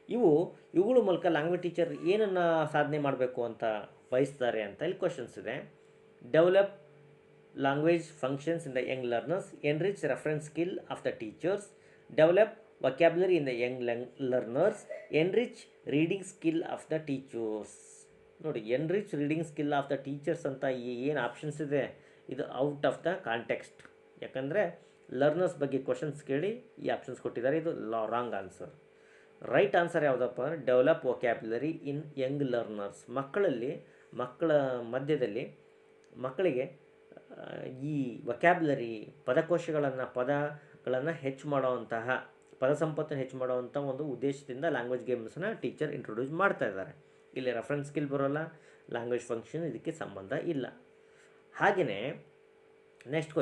ಇವುಗಳ ಮೂಲಕ ಲ್ಯಾಂಗ್ವೇಜ್ ಟೀಚರ್ ಏನನ್ನು ಸಾಧನೆ ಮಾಡಬೇಕು ಅಂತ ಬಯಸ್ತಾರೆ ಅಂತ ಇಲ್ಲಿ ಕ್ವಶನ್ಸ್ ಇದೆ. Develop language functions in the Young learners, enrich reference skill of the teachers, develop vocabulary in the young learners, enrich reading skill of the teachers. ನೋಡಿ, enrich reading skill of the teachers ಅಂತ ಏನು options ಇದೆ, ಇದು out of the context. ಯಾಕಂದರೆ learners ಬಗ್ಗೆ questions ಕೇಳಿ ಈ options ಕೊಟ್ಟಿದ್ದಾರೆ, ಇದು ರಾಂಗ್ ಆನ್ಸರ್. ರೈಟ್ ಆನ್ಸರ್ ಯಾವುದಪ್ಪ ಅಂದರೆ develop vocabulary in young learners. ಮಕ್ಕಳ ಮಧ್ಯದಲ್ಲಿ ಮಕ್ಕಳಿಗೆ ಈ ವೊಕ್ಯಾಬ್ಯುಲರಿ ಪದಗಳನ್ನು ಹೆಚ್ಚು ಮಾಡುವಂತಹ, ಪದ ಸಂಪತ್ತನ್ನು ಹೆಚ್ಚು ಮಾಡುವಂಥ ಒಂದು ಉದ್ದೇಶದಿಂದ ಲ್ಯಾಂಗ್ವೇಜ್ ಗೇಮ್ಸನ್ನ ಟೀಚರ್ ಇಂಟ್ರೊಡ್ಯೂಸ್ ಮಾಡ್ತಾ ಇದ್ದಾರೆ. ಇಲ್ಲಿ ರೆಫರೆನ್ಸ್ ಸ್ಕಿಲ್ ಬರೋಲ್ಲ, ಲ್ಯಾಂಗ್ವೇಜ್ ಫಂಕ್ಷನ್ ಇದಕ್ಕೆ ಸಂಬಂಧ ಇಲ್ಲ. ಹಾಗೆಯೇ next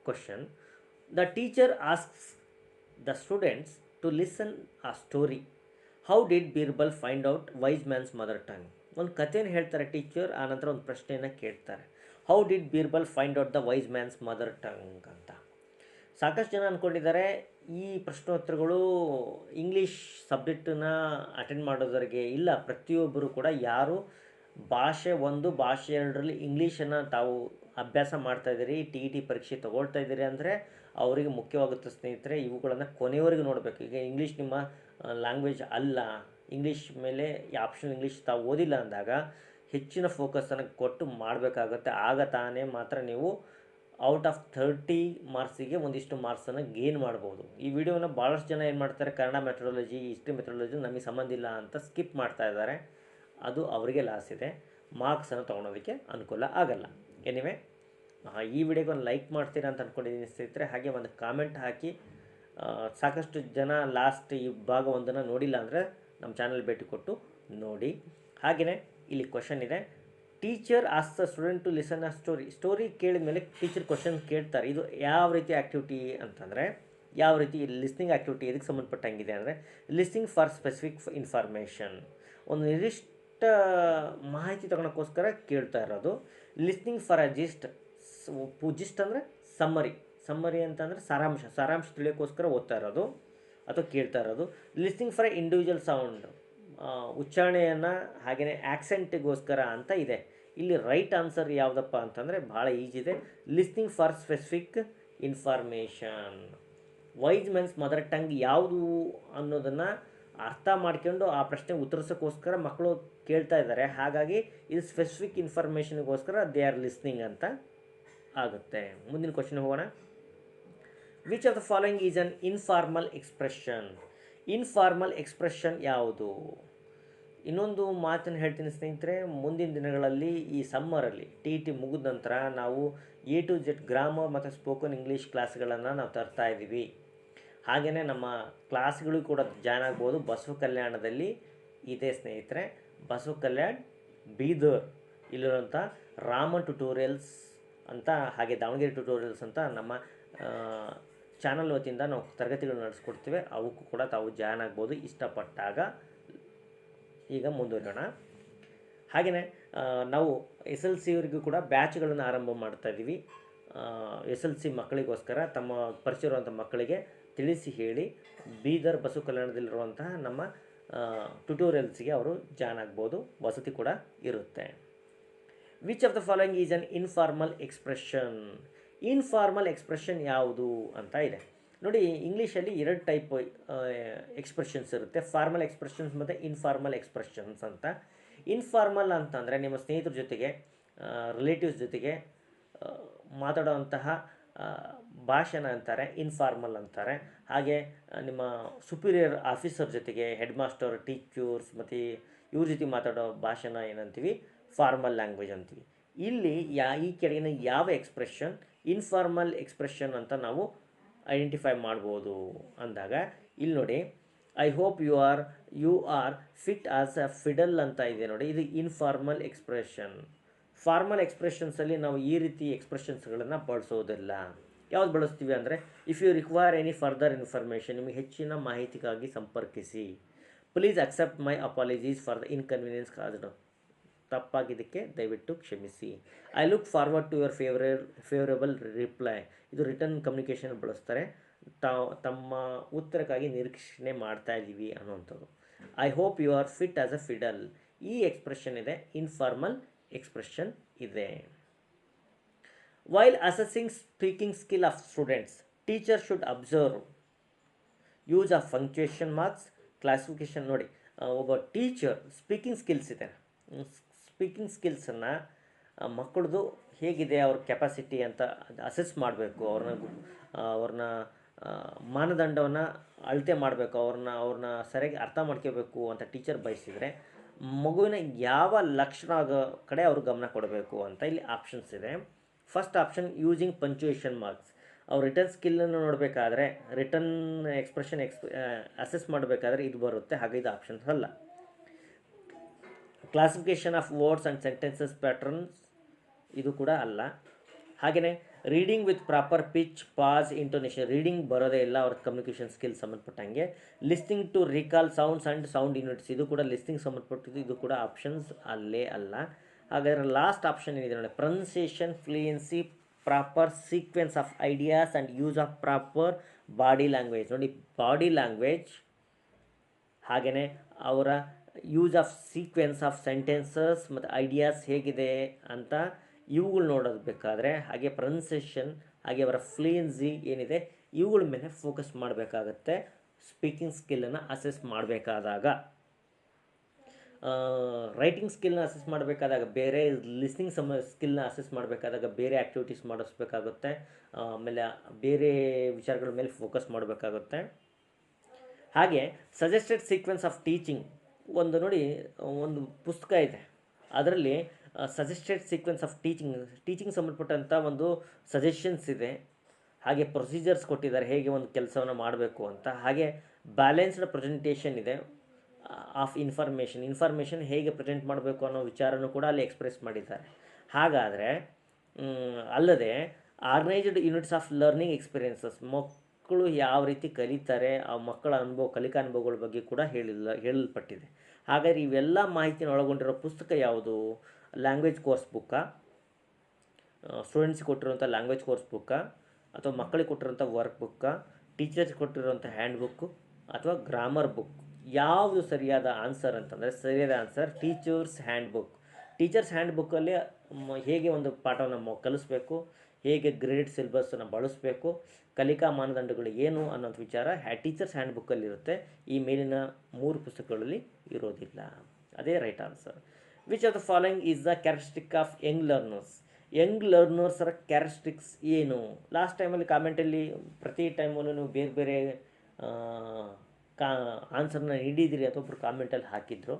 question, the teacher asks the students to listen a story. How did Birbal find out wise man's mother tongue? ಒಂದು ಕಥೆಯನ್ನು ಹೇಳ್ತಾರೆ ಟೀಚರ್, ಆನಂತರ ಒಂದು ಪ್ರಶ್ನೆಯನ್ನು ಕೇಳ್ತಾರೆ, how did Birbal find out the wise man's mother tongue ಅಂತ. ಸಾಕಷ್ಟು ಜನ ಅಂದ್ಕೊಂಡಿದ್ದಾರೆ ಈ ಪ್ರಶ್ನೋತ್ತರಗಳು ಇಂಗ್ಲೀಷ್ ಸಬ್ಜೆಕ್ಟನ್ನ ಅಟೆಂಡ್ ಮಾಡೋದರಿಗೆ. ಇಲ್ಲ, ಪ್ರತಿಯೊಬ್ಬರು ಕೂಡ ಯಾರು ಭಾಷೆ 1 ಭಾಷೆ 2ರಲ್ಲಿ ಇಂಗ್ಲೀಷನ್ನು ತಾವು ಅಭ್ಯಾಸ ಮಾಡ್ತಾಯಿದ್ದೀರಿ, ಟಿ ಪರೀಕ್ಷೆ ತೊಗೊಳ್ತಾ ಇದ್ದೀರಿ ಅಂದರೆ ಅವರಿಗೆ ಮುಖ್ಯವಾಗುತ್ತೆ ಸ್ನೇಹಿತರೆ. ಇವುಗಳನ್ನು ಕೊನೆಯವರೆಗೂ ನೋಡಬೇಕು. ಈಗ ಇಂಗ್ಲೀಷ್ ನಿಮ್ಮ ಲ್ಯಾಂಗ್ವೇಜ್ ಅಲ್ಲ, ಇಂಗ್ಲೀಷ್ ಮೇಲೆ ಆಪ್ಷನ್ ಇಂಗ್ಲೀಷ್ ತಾವು ಓದಿಲ್ಲ ಅಂದಾಗ ಹೆಚ್ಚಿನ ಫೋಕಸನ್ನು ಕೊಟ್ಟು ಮಾಡಬೇಕಾಗತ್ತೆ. ಆಗ ತಾನೇ ಮಾತ್ರ ನೀವು ಔಟ್ ಆಫ್ 30 ಮಾರ್ಕ್ಸಿಗೆ ಒಂದಿಷ್ಟು ಮಾರ್ಕ್ಸನ್ನು ಗೇನ್ ಮಾಡ್ಬೋದು. ಈ ವಿಡಿಯೋನ ಭಾಳಷ್ಟು ಜನ ಏನು ಮಾಡ್ತಾರೆ, ಕನ್ನಡ ಮೆಥಡಾಲಜಿ, ಹಿಸ್ಟ್ರಿ ಮೆಥಡಾಲಜಿ ನಮಗೆ ಸಂಬಂಧ ಇಲ್ಲ ಅಂತ ಸ್ಕಿಪ್ ಮಾಡ್ತಾ ಇದ್ದಾರೆ. ಅದು ಅವರಿಗೆ ಲಾಸ್ ಇದೆ, ಮಾರ್ಕ್ಸನ್ನು ತೊಗೊಳೋದಕ್ಕೆ ಅನುಕೂಲ ಆಗಲ್ಲ. ಎನಿವೆ, ಈ ವಿಡಿಯೋಗೆ ಒಂದು ಲೈಕ್ ಮಾಡ್ತೀರಾ ಅಂತ ಅಂದ್ಕೊಂಡಿದ್ದೀನಿ ಸ್ನೇಹಿತರೆ. ಹಾಗೆ ಒಂದು ಕಾಮೆಂಟ್ ಹಾಕಿ. ಸಾಕಷ್ಟು ಜನ ಲಾಸ್ಟ್ ಈ ಭಾಗ 1 ನೋಡಿಲ್ಲ ಅಂದರೆ ನಮ್ಮ ಚಾನಲ್ ಭೇಟಿ ಕೊಟ್ಟು ನೋಡಿ. ಹಾಗೆಯೇ ಇಲ್ಲಿ ಕ್ವಶನ್ ಇದೆ, teacher ask the student to listen a story ಕೇಳಿದ ಮೇಲೆ ಟೀಚರ್ ಕ್ವಶನ್ ಕೇಳ್ತಾರೆ. ಇದು ಯಾವ ರೀತಿ ಆ್ಯಕ್ಟಿವಿಟಿ ಅಂತಂದರೆ, ಯಾವ ರೀತಿ ಲಿಸ್ನಿಂಗ್ ಆ್ಯಕ್ಟಿವಿಟಿ ಇದಕ್ಕೆ ಸಂಬಂಧಪಟ್ಟಂಗಿದೆ ಅಂದರೆ, ಲಿಸ್ನಿಂಗ್ ಫಾರ್ ಸ್ಪೆಸಿಫಿಕ್ ಇನ್ಫಾರ್ಮೇಷನ್, ಒಂದು ನಿರ್ದಿಷ್ಟ ಮಾಹಿತಿ ತಗೊಳಕ್ಕೋಸ್ಕರ ಕೇಳ್ತಾ ಇರೋದು. ಲಿಸ್ನಿಂಗ್ ಫಾರ್ ಅ ಜಿಸ್ಟ್ ಅಂದರೆ ಸಮ್ಮರಿ ಅಂತಂದರೆ ಸಾರಾಂಶ ತಿಳಿಯೋಕ್ಕೋಸ್ಕರ ಓದ್ತಾ ಇರೋದು ಅಥವಾ ಕೇಳ್ತಾ ಇರೋದು. ಲಿಸ್ನಿಂಗ್ ಫಾರ್ ಇಂಡಿವಿಜುವಲ್ ಸೌಂಡ್, ಉಚ್ಚಾರಣೆಯನ್ನು ಹಾಗೆಯೇ ಆ್ಯಕ್ಸೆಂಟಿಗೋಸ್ಕರ ಅಂತ ಇದೆ. ಇಲ್ಲಿ ರೈಟ್ ಆನ್ಸರ್ ಯಾವುದಪ್ಪ ಅಂತಂದರೆ ಭಾಳ ಈಜಿ ಇದೆ, listening for specific information. Wise men's mother tongue ಯಾವುದು ಅನ್ನೋದನ್ನು ಅರ್ಥ ಮಾಡ್ಕೊಂಡು ಆ ಪ್ರಶ್ನೆಗೆ ಉತ್ತರಿಸೋಕ್ಕೋಸ್ಕರ ಮಕ್ಕಳು ಕೇಳ್ತಾ ಇದ್ದಾರೆ. ಹಾಗಾಗಿ ಇದು ಸ್ಪೆಸಿಫಿಕ್ ಇನ್ಫಾರ್ಮೇಷನ್ಗೋಸ್ಕರ ದೇ ಆರ್ ಲಿಸ್ನಿಂಗ್ ಅಂತ ಆಗುತ್ತೆ. ಮುಂದಿನ ಕ್ವಶನ್ ಹೋಗೋಣ. Which of the following is an informal expression? Informal expression ಯಾವುದು? ಇನ್ನೊಂದು ಮಾತನ್ನು ಹೇಳ್ತೀನಿ ಸ್ನೇಹಿತರೆ, ಮುಂದಿನ ದಿನಗಳಲ್ಲಿ ಈ ಸಮ್ಮರಲ್ಲಿ ಟಿ ಮುಗಿದ ನಂತರ ನಾವು A to Z ಗ್ರಾಮರ್ ಮತ್ತು ಸ್ಪೋಕನ್ ಇಂಗ್ಲೀಷ್ ಕ್ಲಾಸ್ಗಳನ್ನು ನಾವು ತರ್ತಾ ಇದ್ದೀವಿ. ಹಾಗೆಯೇ ನಮ್ಮ ಕ್ಲಾಸ್ಗಳು ಕೂಡ ಜಾಯ್ನ್ ಆಗ್ಬೋದು. ಬಸವ ಕಲ್ಯಾಣದಲ್ಲಿ ಇದೆ ಸ್ನೇಹಿತರೆ, ಬಸವ ಕಲ್ಯಾಣ್ ಬೀದರ್ ಇಲ್ಲಿರುವಂಥ ರಾಮನ್ ಟ್ಯುಟೋರಿಯಲ್ಸ್ ಅಂತ, ಹಾಗೆ ದಾವಣಗೆರೆ ಟ್ಯುಟೋರಿಯಲ್ಸ್ ಅಂತ ನಮ್ಮ ಚಾನಲ್ ವತಿಯಿಂದ ನಾವು ತರಗತಿಗಳು ನಡೆಸ್ಕೊಡ್ತೀವಿ. ಅವಕ್ಕೂ ಕೂಡ ತಾವು ಜಾಯ್ನ್ ಆಗ್ಬೋದು ಇಷ್ಟಪಟ್ಟಾಗ. ಈಗ ಮುಂದುವರೋಣ. ಹಾಗೆಯೇ ನಾವು SLC ಅವರಿಗೂ ಕೂಡ ಬ್ಯಾಚ್ಗಳನ್ನು ಆರಂಭ ಮಾಡ್ತಾಯಿದ್ದೀವಿ. SLC ಮಕ್ಕಳಿಗೋಸ್ಕರ ತಮ್ಮ ಪರಿಚಯ ಇರುವಂಥ ಮಕ್ಕಳಿಗೆ ತಿಳಿಸಿ ಹೇಳಿ ಬೀದರ್ ಬಸವ ಕಲ್ಯಾಣದಲ್ಲಿರುವಂತಹ ನಮ್ಮ ಟ್ಯುಟೋರಿಯಲ್ಸ್ಗೆ ಅವರು ಜಾಯ್ನ್ ಆಗ್ಬೋದು, ವಸತಿ ಕೂಡ ಇರುತ್ತೆ. Which of the following is an informal expression? Informal expression ಯಾವುದು ಅಂತ ಇದೆ ನೋಡಿ. ಇಂಗ್ಲೀಷಲ್ಲಿ 2 ಟೈಪ್ ಎಕ್ಸ್ಪ್ರೆಷನ್ಸ್ ಇರುತ್ತೆ, ಫಾರ್ಮಲ್ ಎಕ್ಸ್ಪ್ರೆಷನ್ಸ್ ಮತ್ತು ಇನ್ಫಾರ್ಮಲ್ ಎಕ್ಸ್ಪ್ರೆಷನ್ಸ್ ಅಂತ. ಇನ್ಫಾರ್ಮಲ್ ಅಂತಂದರೆ ನಿಮ್ಮ ಸ್ನೇಹಿತರ ಜೊತೆಗೆ, ರಿಲೇಟಿವ್ಸ್ ಜೊತೆಗೆ ಮಾತಾಡುವಂತಹ ಭಾಷೆನ ಅಂತಾರೆ, ಇನ್ಫಾರ್ಮಲ್ ಅಂತಾರೆ. ಹಾಗೆ ನಿಮ್ಮ ಸುಪೀರಿಯರ್ ಆಫೀಸರ್ ಜೊತೆಗೆ, ಹೆಡ್ ಮಾಸ್ಟರ್, ಟೀಚರ್ಸ್ ಮತ್ತು ಇವ್ರ ಜೊತೆ ಮಾತಾಡೋ ಭಾಷೆನ ಏನಂತೀವಿ, ಫಾರ್ಮಲ್ ಲ್ಯಾಂಗ್ವೇಜ್ ಅಂತೀವಿ. ಇಲ್ಲಿ ಈ ಕೆಳಗಿನ ಯಾವ ಎಕ್ಸ್ಪ್ರೆಷನ್ ಇನ್ಫಾರ್ಮಲ್ ಎಕ್ಸ್ಪ್ರೆಷನ್ ಅಂತ ನಾವು ಐಡೆಂಟಿಫೈ ಮಾಡ್ಬೋದು ಅಂದಾಗ, ಇಲ್ಲಿ ನೋಡಿ, I hope you are fit as a fiddle ಅಂತ ಇದೆ ನೋಡಿ, ಇದು ಇನ್ಫಾರ್ಮಲ್ ಎಕ್ಸ್ಪ್ರೆಷನ್. ಫಾರ್ಮಲ್ ಎಕ್ಸ್ಪ್ರೆಷನ್ಸಲ್ಲಿ ನಾವು ಈ ರೀತಿ ಎಕ್ಸ್ಪ್ರೆಷನ್ಸ್ಗಳನ್ನು ಬಳಸೋದಿಲ್ಲ. ಯಾವ್ದು ಬಳಸ್ತೀವಿ ಅಂದರೆ, if you require any further information, ನಿಮಗೆ ಹೆಚ್ಚಿನ ಮಾಹಿತಿಗಾಗಿ ಸಂಪರ್ಕಿಸಿ. Please accept my apologies for the inconvenience caused. ತಪ್ಪಾಗಿದ್ದಕ್ಕೆ ದಯವಿಟ್ಟು ಕ್ಷಮಿಸಿ. I look forward to your favourable reply. ಇದು ರಿಟರ್ನ್ ಕಮ್ಯುನಿಕೇಷನ್ ಬಳಸ್ತಾರೆ, ತಮ್ಮ ಉತ್ತರಕ್ಕಾಗಿ ನಿರೀಕ್ಷಣೆ ಮಾಡ್ತಾ ಇದ್ದೀವಿ ಅನ್ನೋವಂಥದ್ದು. I hope you are fit as a fiddle, ಈ ಎಕ್ಸ್ಪ್ರೆಷನ್ ಇದೆ, ಇನ್ಫಾರ್ಮಲ್ ಎಕ್ಸ್ಪ್ರೆಷನ್ ಇದೆ. While assessing speaking skill of students, teacher should observe use of punctuation marks, classification. ನೋಡಿ, ಒಬ್ಬ ಟೀಚರ್ ಸ್ಪೀಕಿಂಗ್ ಸ್ಕಿಲ್ಸ್ ಇದೆ, ಸ್ಪೀಕಿಂಗ್ ಸ್ಕಿಲ್ಸನ್ನು ಮಕ್ಕಳದು ಹೇಗಿದೆ ಅವ್ರ ಕೆಪಾಸಿಟಿ ಅಂತ ಅಸೆಸ್ ಮಾಡಬೇಕು, ಅವ್ರನ್ನ ಮಾನದಂಡವನ್ನು ಅಳತೆ ಮಾಡಬೇಕು, ಅವ್ರನ್ನ ಸರಿಯಾಗಿ ಅರ್ಥ ಮಾಡ್ಕೋಬೇಕು ಅಂತ ಟೀಚರ್ ಬಯಸಿದರೆ ಮಗುವಿನ ಯಾವ ಲಕ್ಷಣ ಕಡೆ ಅವರು ಗಮನ ಕೊಡಬೇಕು ಅಂತ ಇಲ್ಲಿ ಆಪ್ಷನ್ಸ್ ಇದೆ. First option using punctuation marks. ಅವ್ರು ರಿಟರ್ನ್ ಸ್ಕಿಲ್ಲನ್ನು ನೋಡಬೇಕಾದ್ರೆ, ರಿಟರ್ನ್ ಎಕ್ಸ್ಪ್ರೆಷನ್ ಅಸೆಸ್ ಮಾಡಬೇಕಾದ್ರೆ ಇದು ಬರುತ್ತೆ, ಹಾಗೆ ಇದು ಆಪ್ಷನ್ಸ್ ಅಲ್ಲ. Classification of words and sentences patterns, ಇದು ಕೂಡ ಅಲ್ಲ. ಹಾಗೆಯೇ reading with proper pitch, pause, intonation, reading ಬರೋದೇ ಇಲ್ಲ ಅವ್ರ ಕಮ್ಯುನಿಕೇಷನ್ ಸ್ಕಿಲ್ ಸಂಬಂಧಪಟ್ಟಂಗೆ. Listening to recall sounds and sound units, ಇದು ಕೂಡ ಲಿಸ್ನಿಂಗ್ ಸಂಬಂಧಪಟ್ಟಿದ್ದು, ಇದು ಕೂಡ ಆಪ್ಷನ್ಸ್ ಅಲ್ಲೇ ಅಲ್ಲ. ಹಾಗಾದರೆ ಲಾಸ್ಟ್ ಆಪ್ಷನ್ ಏನಿದೆ ನೋಡಿ, pronunciation, fluency, proper sequence of ideas and use of proper body language. ನೋಡಿ, ಬಾಡಿ ಲ್ಯಾಂಗ್ವೇಜ್ ಹಾಗೆಯೇ ಅವರ use of sequence of sentences ಮತ್ತು ಐಡಿಯಾಸ್ ಹೇಗಿದೆ ಅಂತ ಇವುಗಳು ನೋಡೋದು ಬೇಕಾದರೆ, ಹಾಗೆ ಪ್ರೊನೌನ್ಸಿಯೇಷನ್, ಹಾಗೆ ಅವರ ಫ್ಲೂಯೆನ್ಸಿ ಏನಿದೆ ಇವುಗಳ ಮೇಲೆ ಫೋಕಸ್ ಮಾಡಬೇಕಾಗತ್ತೆ ಸ್ಪೀಕಿಂಗ್ ಸ್ಕಿಲ್ಲನ್ನು ಅಸೆಸ್ ಮಾಡಬೇಕಾದಾಗ. ರೈಟಿಂಗ್ ಸ್ಕಿಲ್ನ ಅಸೆಸ್ ಮಾಡಬೇಕಾದಾಗ ಬೇರೆ, ಲಿಸ್ನಿಂಗ್ ಸ್ಕಿಲ್ನ ಅಸೆಸ್ ಮಾಡಬೇಕಾದಾಗ ಬೇರೆ ಆ್ಯಕ್ಟಿವಿಟೀಸ್ ಮಾಡಿಸ್ಬೇಕಾಗುತ್ತೆ, ಆಮೇಲೆ ಬೇರೆ ವಿಚಾರಗಳ ಮೇಲೆ ಫೋಕಸ್ ಮಾಡಬೇಕಾಗುತ್ತೆ. ಹಾಗೆ ಸಜೆಸ್ಟೆಡ್ ಸೀಕ್ವೆನ್ಸ್ ಆಫ್ ಟೀಚಿಂಗ್, ಒಂದು ನೋಡಿ, ಒಂದು ಪುಸ್ತಕ ಇದೆ, ಅದರಲ್ಲಿ ಸಜೆಸ್ಟೆಡ್ ಸೀಕ್ವೆನ್ಸ್ ಆಫ್ ಟೀಚಿಂಗ್ ಸಂಬಂಧಪಟ್ಟಂಥ ಒಂದು ಸಜೆಷನ್ಸ್ ಇದೆ, ಹಾಗೆ ಪ್ರೊಸೀಜರ್ಸ್ ಕೊಟ್ಟಿದ್ದಾರೆ ಹೇಗೆ ಒಂದು ಕೆಲಸವನ್ನು ಮಾಡಬೇಕು ಅಂತ. ಹಾಗೆ ಬ್ಯಾಲೆನ್ಸ್ಡ್ ಪ್ರೆಸೆಂಟೇಷನ್ ಇದೆ ಆಫ್ ಇನ್ಫಾರ್ಮೇಷನ್ ಹೇಗೆ ಪ್ರೆಸೆಂಟ್ ಮಾಡಬೇಕು ಅನ್ನೋ ವಿಚಾರನೂ ಕೂಡ ಅಲ್ಲಿ ಎಕ್ಸ್ಪ್ರೆಸ್ ಮಾಡಿದ್ದಾರೆ. ಹಾಗಾದರೆ ಅಲ್ಲದೆ organised units of learning experiences, ಮಕ್ಕಳು ಯಾವ ರೀತಿ ಕಲಿತಾರೆ, ಆ ಮಕ್ಕಳ ಕಲಿಕಾ ಅನುಭವಗಳ ಬಗ್ಗೆ ಕೂಡ ಹೇಳಲ್ಪಟ್ಟಿದೆ. ಹಾಗಾದರೆ ಇವೆಲ್ಲ ಮಾಹಿತಿನ ಒಳಗೊಂಡಿರೋ ಪುಸ್ತಕ ಯಾವುದು? ಲ್ಯಾಂಗ್ವೇಜ್ ಕೋರ್ಸ್ ಬುಕ್ಕಾ, ಸ್ಟೂಡೆಂಟ್ಸ್ಗೆ ಕೊಟ್ಟಿರುವಂಥ ಲ್ಯಾಂಗ್ವೇಜ್ ಕೋರ್ಸ್ ಬುಕ್ಕಾ, ಅಥವಾ ಮಕ್ಕಳಿಗೆ ಕೊಟ್ಟಿರೋಂಥ ವರ್ಕ್ ಬುಕ್ಕಾ, ಟೀಚರ್ಸ್ ಕೊಟ್ಟಿರೋಂಥ ಹ್ಯಾಂಡ್ ಬುಕ್ಕು, ಅಥವಾ ಗ್ರಾಮರ್ ಬುಕ್? ಯಾವುದು ಸರಿಯಾದ ಆನ್ಸರ್ ಅಂತಂದರೆ, ಸರಿಯಾದ answer teachers hand book. Teachers hand ಬುಕ್ಕಲ್ಲಿ ಹೇಗೆ ಒಂದು ಪಾಠವನ್ನು ಕಲಿಸ್ಬೇಕು, ಹೇಗೆ ಗ್ರೇಡ್ ಸಿಲೆಬಸ್ಸನ್ನು ಬಳಸಬೇಕು, ಕಲಿಕಾ ಮಾನದಂಡಗಳು ಏನು ಅನ್ನೋಂಥ ವಿಚಾರ ಟೀಚರ್ಸ್ ಹ್ಯಾಂಡ್ ಬುಕ್ಕಲ್ಲಿರುತ್ತೆ. ಈ ಮೇಲಿನ 3 ಪುಸ್ತಕಗಳಲ್ಲಿ ಇರೋದಿಲ್ಲ. ಅದೇ right answer. Which of the following is the characteristic of young learners? Young ಲರ್ನರ್ಸರ ಕ್ಯಾರೆಕ್ಟರಿಸ್ಟಿಕ್ಸ್ ಏನು? ಲಾಸ್ಟ್ ಟೈಮಲ್ಲಿ ಕಾಮೆಂಟಲ್ಲಿ ಪ್ರತಿ ಟೈಮಲ್ಲೂ ನೀವು ಬೇರೆ ಬೇರೆ ಆನ್ಸರ್ನ ನೀಡಿದಿರಿ ಅಂತ ಒಬ್ಬರು ಕಾಮೆಂಟಲ್ಲಿ ಹಾಕಿದ್ರು.